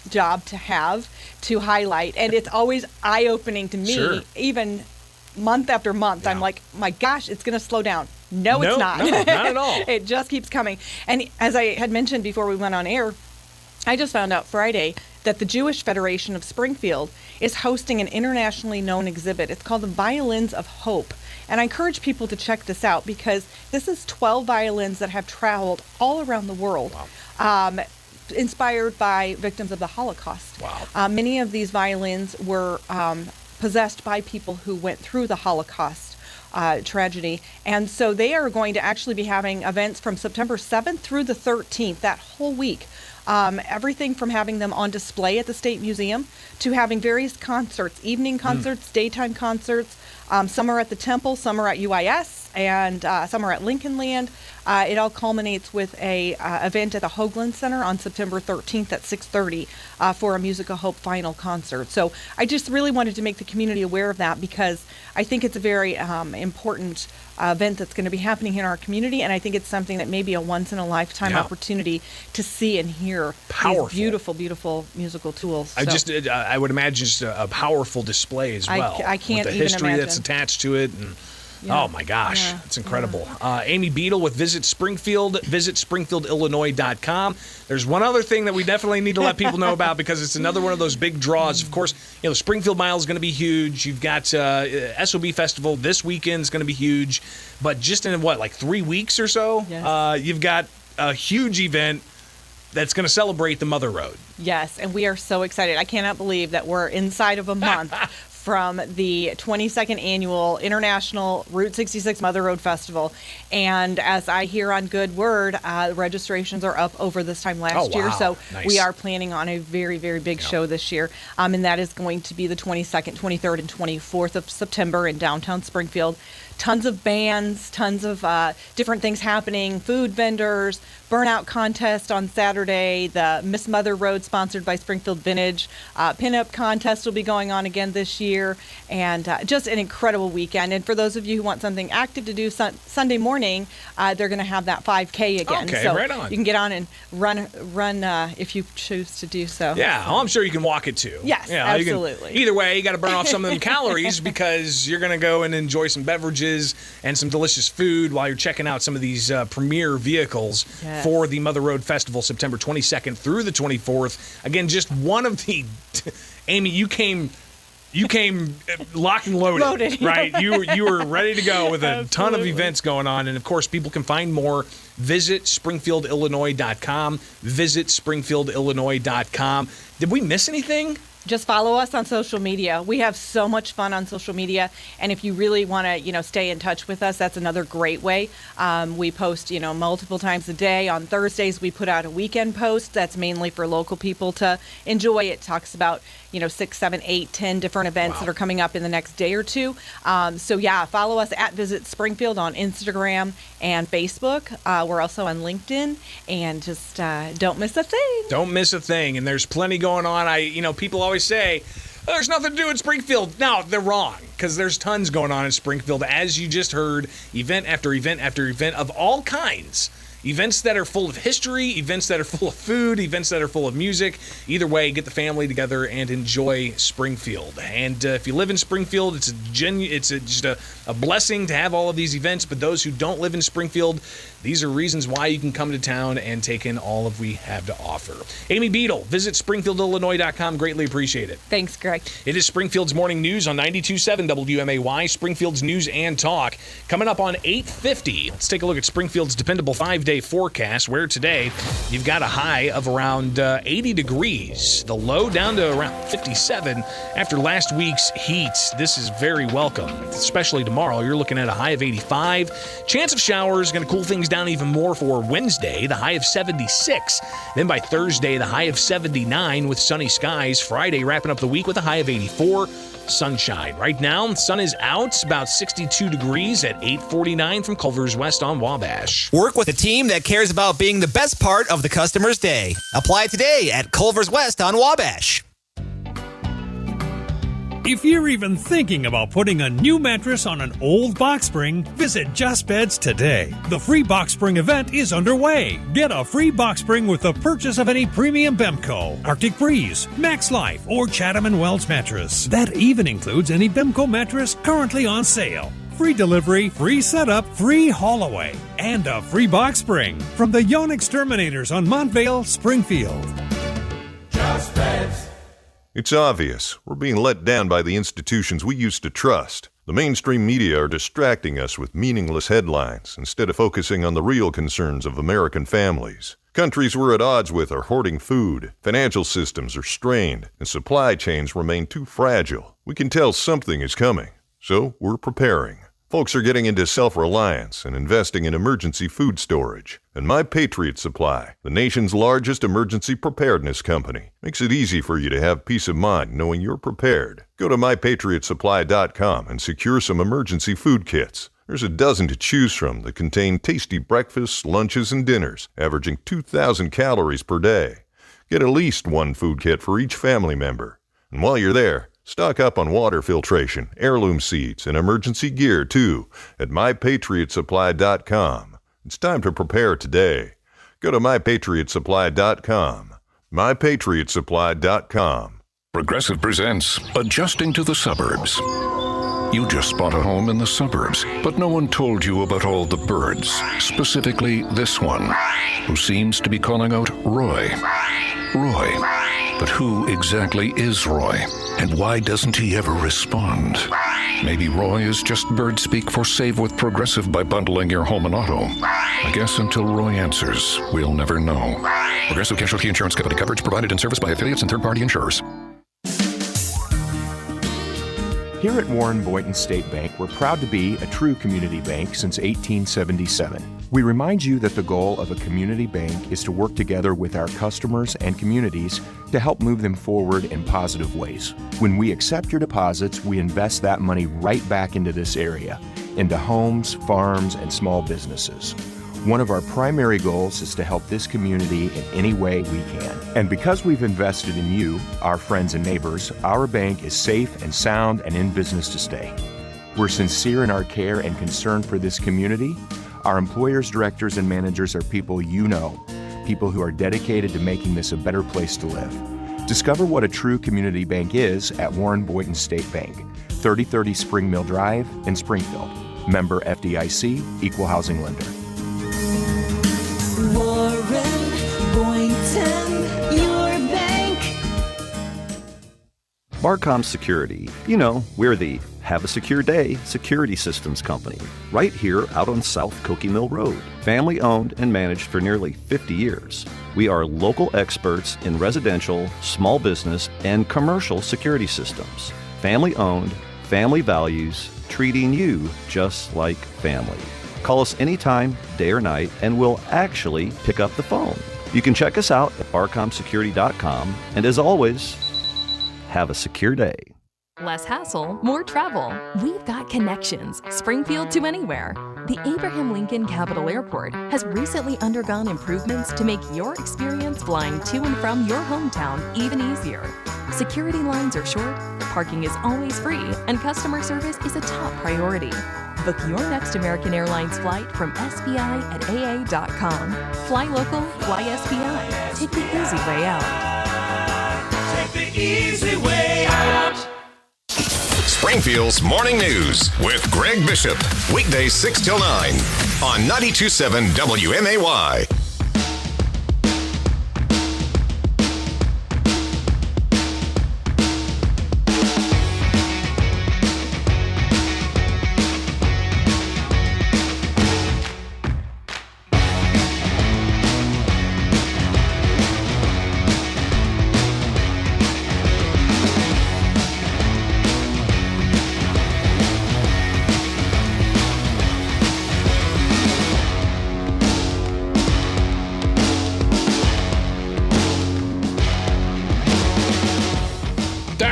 job to have, to highlight, and it's always eye-opening to me. Even month after month, I'm like, my gosh, it's going to slow down. No, it's not. No, not at all. It just keeps coming. And as I had mentioned before we went on air, I just found out Friday that the Jewish Federation of Springfield is hosting an internationally known exhibit. It's called the Violins of Hope. And I encourage people to check this out, because this is 12 violins that have traveled all around the world. Wow. Inspired by victims of the Holocaust. Wow. Many of these violins were possessed by people who went through the Holocaust tragedy. And so they are going to actually be having events from September 7th through the 13th, that whole week. Everything from having them on display at the State Museum to having various concerts, evening concerts, daytime concerts. Some are at the Temple, some are at UIS, and some are at Lincoln Land. It all culminates with a event at the Hoagland Center on September 13th at 6:30 for a Music of Hope final concert. So I just really wanted to make the community aware of that, because I think it's a very important event that's going to be happening in our community, and I think it's something that may be a once-in-a-lifetime opportunity to see and hear these beautiful, beautiful musical tools. I would imagine just a powerful display as well. I can't with the even history imagine. that's attached to it. And oh my gosh, it's incredible. Amy Beadle with Visit Springfield, visitspringfieldillinois.com. There's one other thing that we definitely need to let people know about, because it's another one of those big draws. Of course, the Springfield Mile is going to be huge. You've got SOB Festival this weekend is going to be huge. But just in 3 weeks or so, you've got a huge event that's going to celebrate the Mother Road. Yes, and we are so excited. I cannot believe that we're inside of a month from the 22nd annual International Route 66 Mother Road Festival. And as I hear on good word, registrations are up over this time last year. So we are planning on a very, very big show this year. And that is going to be the 22nd, 23rd, and 24th of September in downtown Springfield. Tons of bands, tons of different things happening, food vendors, burnout contest on Saturday, the Miss Mother Road sponsored by Springfield Vintage, pinup contest will be going on again this year, and just an incredible weekend. And for those of you who want something active to do Sunday morning, they're going to have that 5K again. Okay, so right on. You can get on and run if you choose to do so. Yeah, I'm sure you can walk it too. Yes, absolutely. Either way, you got to burn off some of them calories, because you're going to go and enjoy some beverages and some delicious food while you're checking out some of these premier vehicles for the Mother Road Festival, September 22nd through the 24th. Again, just one of the... Amy, you came locked and loaded. Right? You were ready to go with a ton of events going on. And, of course, people can find more. Visit springfieldillinois.com. Visit springfieldillinois.com. Did we miss anything? Just follow us on social media. We have so much fun on social media, and if you really want to, stay in touch with us, that's another great way. We post, multiple times a day. On Thursdays, we put out a weekend post that's mainly for local people to enjoy. It talks about, 6, 7, 8, 10 different events that are coming up in the next day or two. Follow us at Visit Springfield on Instagram and Facebook. We're also on LinkedIn, and just don't miss a thing. Don't miss a thing, and there's plenty going on. People always say, there's nothing to do in Springfield. No, they're wrong, because there's tons going on in Springfield, as you just heard, event after event after event of all kinds. Events that are full of history, events that are full of food, events that are full of music. Either way, get the family together and enjoy Springfield. And if you live in Springfield, it's just a blessing to have all of these events. But those who don't live in Springfield, these are reasons why you can come to town and take in all of we have to offer. Amy Beadle, visit springfieldillinois.com. Greatly appreciate it. Thanks, Greg. It is Springfield's Morning News on 92.7 WMAY, Springfield's News and Talk. Coming up on 8:50, let's take a look at Springfield's dependable 5-day forecast, where today you've got a high of around 80 degrees. The low down to around 57 after last week's heat. This is very welcome, especially tomorrow. You're looking at a high of 85. Chance of showers, going to cool things brings down even more for Wednesday, the high of 76. Then by Thursday, the high of 79 with sunny skies. Friday wrapping up the week with a high of 84. Sunshine. Right now, the sun is out, about 62 degrees at 8:49 from Culver's West on Wabash. Work with a team that cares about being the best part of the customer's day. Apply today at Culver's West on Wabash. If you're even thinking about putting a new mattress on an old box spring, visit Just Beds today. The free box spring event is underway. Get a free box spring with the purchase of any premium Bemco, Arctic Breeze, Max Life, or Chatham & Wells mattress. That even includes any Bemco mattress currently on sale. Free delivery, free setup, free haul away, and a free box spring from the Yawn Exterminators on Montvale, Springfield. Just Beds. It's obvious. We're being let down by the institutions we used to trust. The mainstream media are distracting us with meaningless headlines instead of focusing on the real concerns of American families. Countries we're at odds with are hoarding food, financial systems are strained, and supply chains remain too fragile. We can tell something is coming, so we're preparing. Folks are getting into self-reliance and investing in emergency food storage. And My Patriot Supply, the nation's largest emergency preparedness company, makes it easy for you to have peace of mind knowing you're prepared. Go to MyPatriotSupply.com and secure some emergency food kits. There's a dozen to choose from that contain tasty breakfasts, lunches, and dinners, averaging 2,000 calories per day. Get at least one food kit for each family member. And while you're there, stock up on water filtration, heirloom seeds, and emergency gear, too, at MyPatriotSupply.com. It's time to prepare today. Go to MyPatriotSupply.com. MyPatriotSupply.com. Progressive presents Adjusting to the Suburbs. You just bought a home in the suburbs, but no one told you about all the birds, specifically this one, who seems to be calling out Roy. Roy. But who exactly is Roy? And why doesn't he ever respond? Maybe Roy is just bird speak for save with Progressive by bundling your home and auto. I guess until Roy answers, we'll never know. Progressive Casualty Insurance Company. Coverage provided in service by affiliates and third-party insurers. Here at Warren Boynton State Bank, we're proud to be a true community bank since 1877. We remind you that the goal of a community bank is to work together with our customers and communities to help move them forward in positive ways. When we accept your deposits, we invest that money right back into this area, into homes, farms, and small businesses. One of our primary goals is to help this community in any way we can. And because we've invested in you, our friends and neighbors, our bank is safe and sound and in business to stay. We're sincere in our care and concern for this community. Our employers, directors, and managers are people you know, people who are dedicated to making this a better place to live. Discover what a true community bank is at Warren Boynton State Bank, 3030 Spring Mill Drive in Springfield. Member FDIC, Equal Housing Lender. Warren Boynton, your bank. Barcom Security. You know, we're the Have a Secure Day security systems company, right here out on South Cokie Mill Road. Family owned and managed for nearly 50 years. We are local experts in residential, small business, and commercial security systems. Family owned, family values, treating you just like family. Call us anytime, day or night, and we'll actually pick up the phone. You can check us out at barcomsecurity.com, and as always, have a secure day. Less hassle, more travel. We've got connections. Springfield to anywhere. The Abraham Lincoln Capital Airport has recently undergone improvements to make your experience flying to and from your hometown even easier. Security lines are short, parking is always free, and customer service is a top priority. Book your next American Airlines flight from SPI at AA.com. Fly local, fly SPI. Take the easy way out. Take the easy way out. Springfield's Morning News with Greg Bishop. Weekdays 6 till 9 on 92.7 WMAY.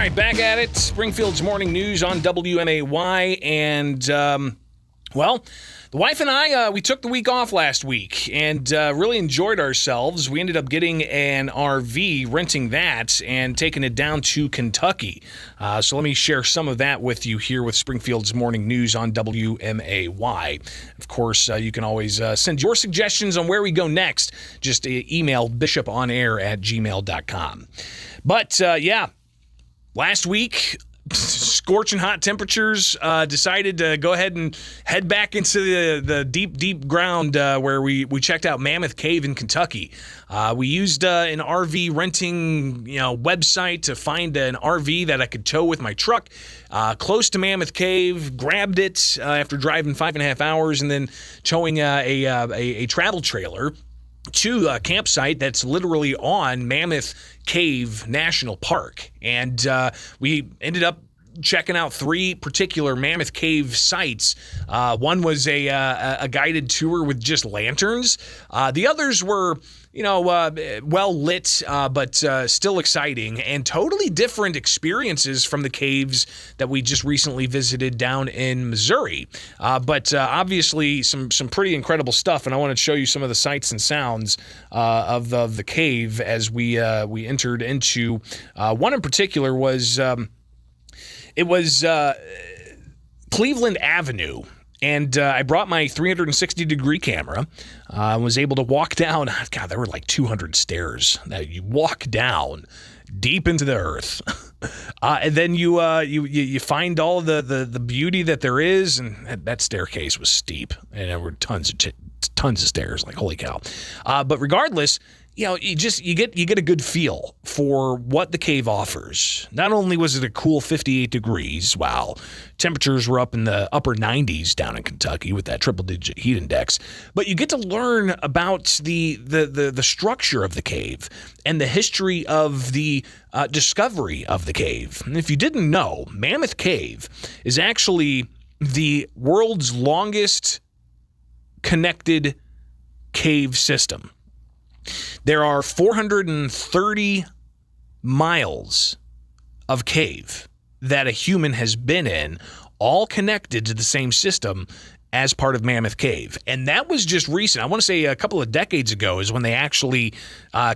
right, back at it. Springfield's Morning News on WMAY. And, well, the wife and I, we took the week off last week and really enjoyed ourselves. We ended up getting an RV, renting that, and taking it down to Kentucky. So let me share some of that with you here with Springfield's Morning News on WMAY. Of course, you can always send your suggestions on where we go next. Just email bishoponair@gmail.com. But, yeah, last week, scorching hot temperatures, decided to go ahead and head back into the deep ground where we checked out Mammoth Cave in Kentucky. We used an RV renting website to find an RV that I could tow with my truck close to Mammoth Cave, grabbed it after driving 5.5 hours, and then towing a travel trailer to a campsite that's literally on Mammoth Cave National Park. And we ended up checking out 3 particular Mammoth Cave sites. One was a guided tour with just lanterns. The others were, well lit, but still exciting and totally different experiences from the caves that we just recently visited down in Missouri. But obviously some pretty incredible stuff, and I want to show you some of the sights and sounds of the cave as we entered into. One in particular was it was Cleveland Avenue. And I brought my 360-degree camera. I was able to walk down. God, there were like 200 stairs that you walk down deep into the earth. And then you find all the beauty that there is. And that staircase was steep. And there were tons of stairs. Like, holy cow. But regardless, you get a good feel for what the cave offers. Not only was it a cool 58 degrees, wow, temperatures were up in the upper 90s down in Kentucky with that triple-digit heat index, but you get to learn about the structure of the cave and the history of the discovery of the cave. And if you didn't know, Mammoth Cave is actually the world's longest connected cave system. There are 430 miles of cave that a human has been in, all connected to the same system as part of Mammoth Cave. And that was just recent. I want to say a couple of decades ago is when they actually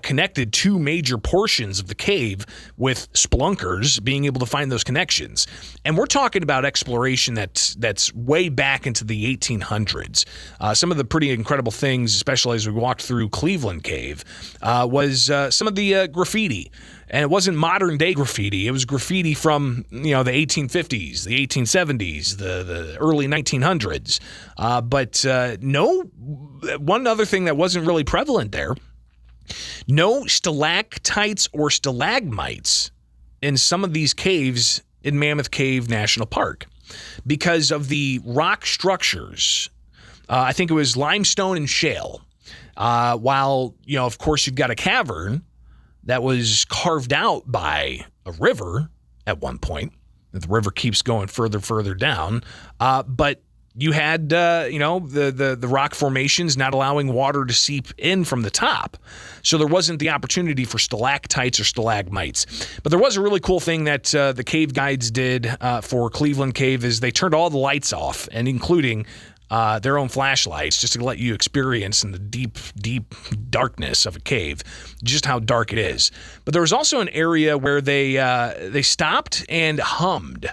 connected 2 major portions of the cave with splunkers being able to find those connections. And we're talking about exploration that's way back into the 1800s. Some of the pretty incredible things, especially as we walked through Cleveland Cave, was some of the graffiti. And it wasn't modern day graffiti. It was graffiti from, the 1850s, the 1870s, the early 1900s. But one other thing that wasn't really prevalent there, no stalactites or stalagmites in some of these caves in Mammoth Cave National Park because of the rock structures. I think it was limestone and shale. While, of course, you've got a cavern that was carved out by a river at one point. The river keeps going further down. But you had, the rock formations not allowing water to seep in from the top. So there wasn't the opportunity for stalactites or stalagmites. But there was a really cool thing that the cave guides did for Cleveland Cave is they turned all the lights off, and including their own flashlights, just to let you experience in the deep darkness of a cave just how dark it is. But there was also an area where they stopped and hummed,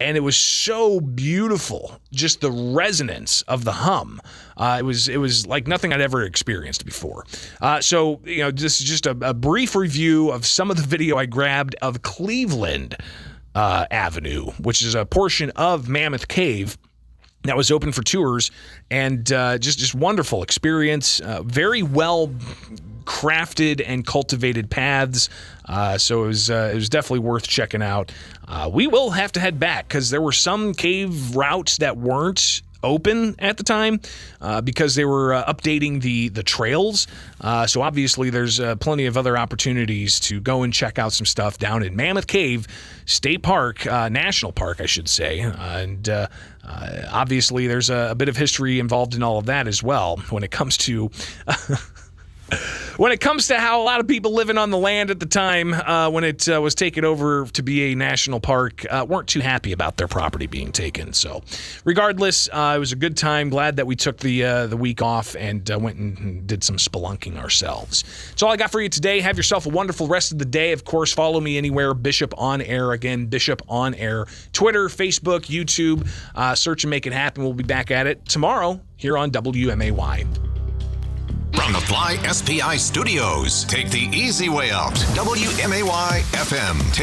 and it was so beautiful, just the resonance of the hum. It was like nothing I'd ever experienced before. So this is just a brief review of some of the video I grabbed of Cleveland Avenue, which is a portion of Mammoth Cave that was open for tours, and just wonderful experience. Very well crafted and cultivated paths. So it was definitely worth checking out. We will have to head back because there were some cave routes that weren't open at the time because they were updating the trails. So obviously there's plenty of other opportunities to go and check out some stuff down in Mammoth Cave State Park, National Park, I should say. And obviously there's a bit of history involved in all of that as well when it comes to When it comes to how a lot of people living on the land at the time when it was taken over to be a national park weren't too happy about their property being taken. So regardless, it was a good time. Glad that we took the week off and went and did some spelunking ourselves. That's all I got for you today. Have yourself a wonderful rest of the day. Of course, follow me anywhere, Bishop On Air. Again, Bishop On Air. Twitter, Facebook, YouTube. Search and make it happen. We'll be back at it tomorrow here on WMAY. From the Fly SPI studios, take the easy way out. WMAY FM.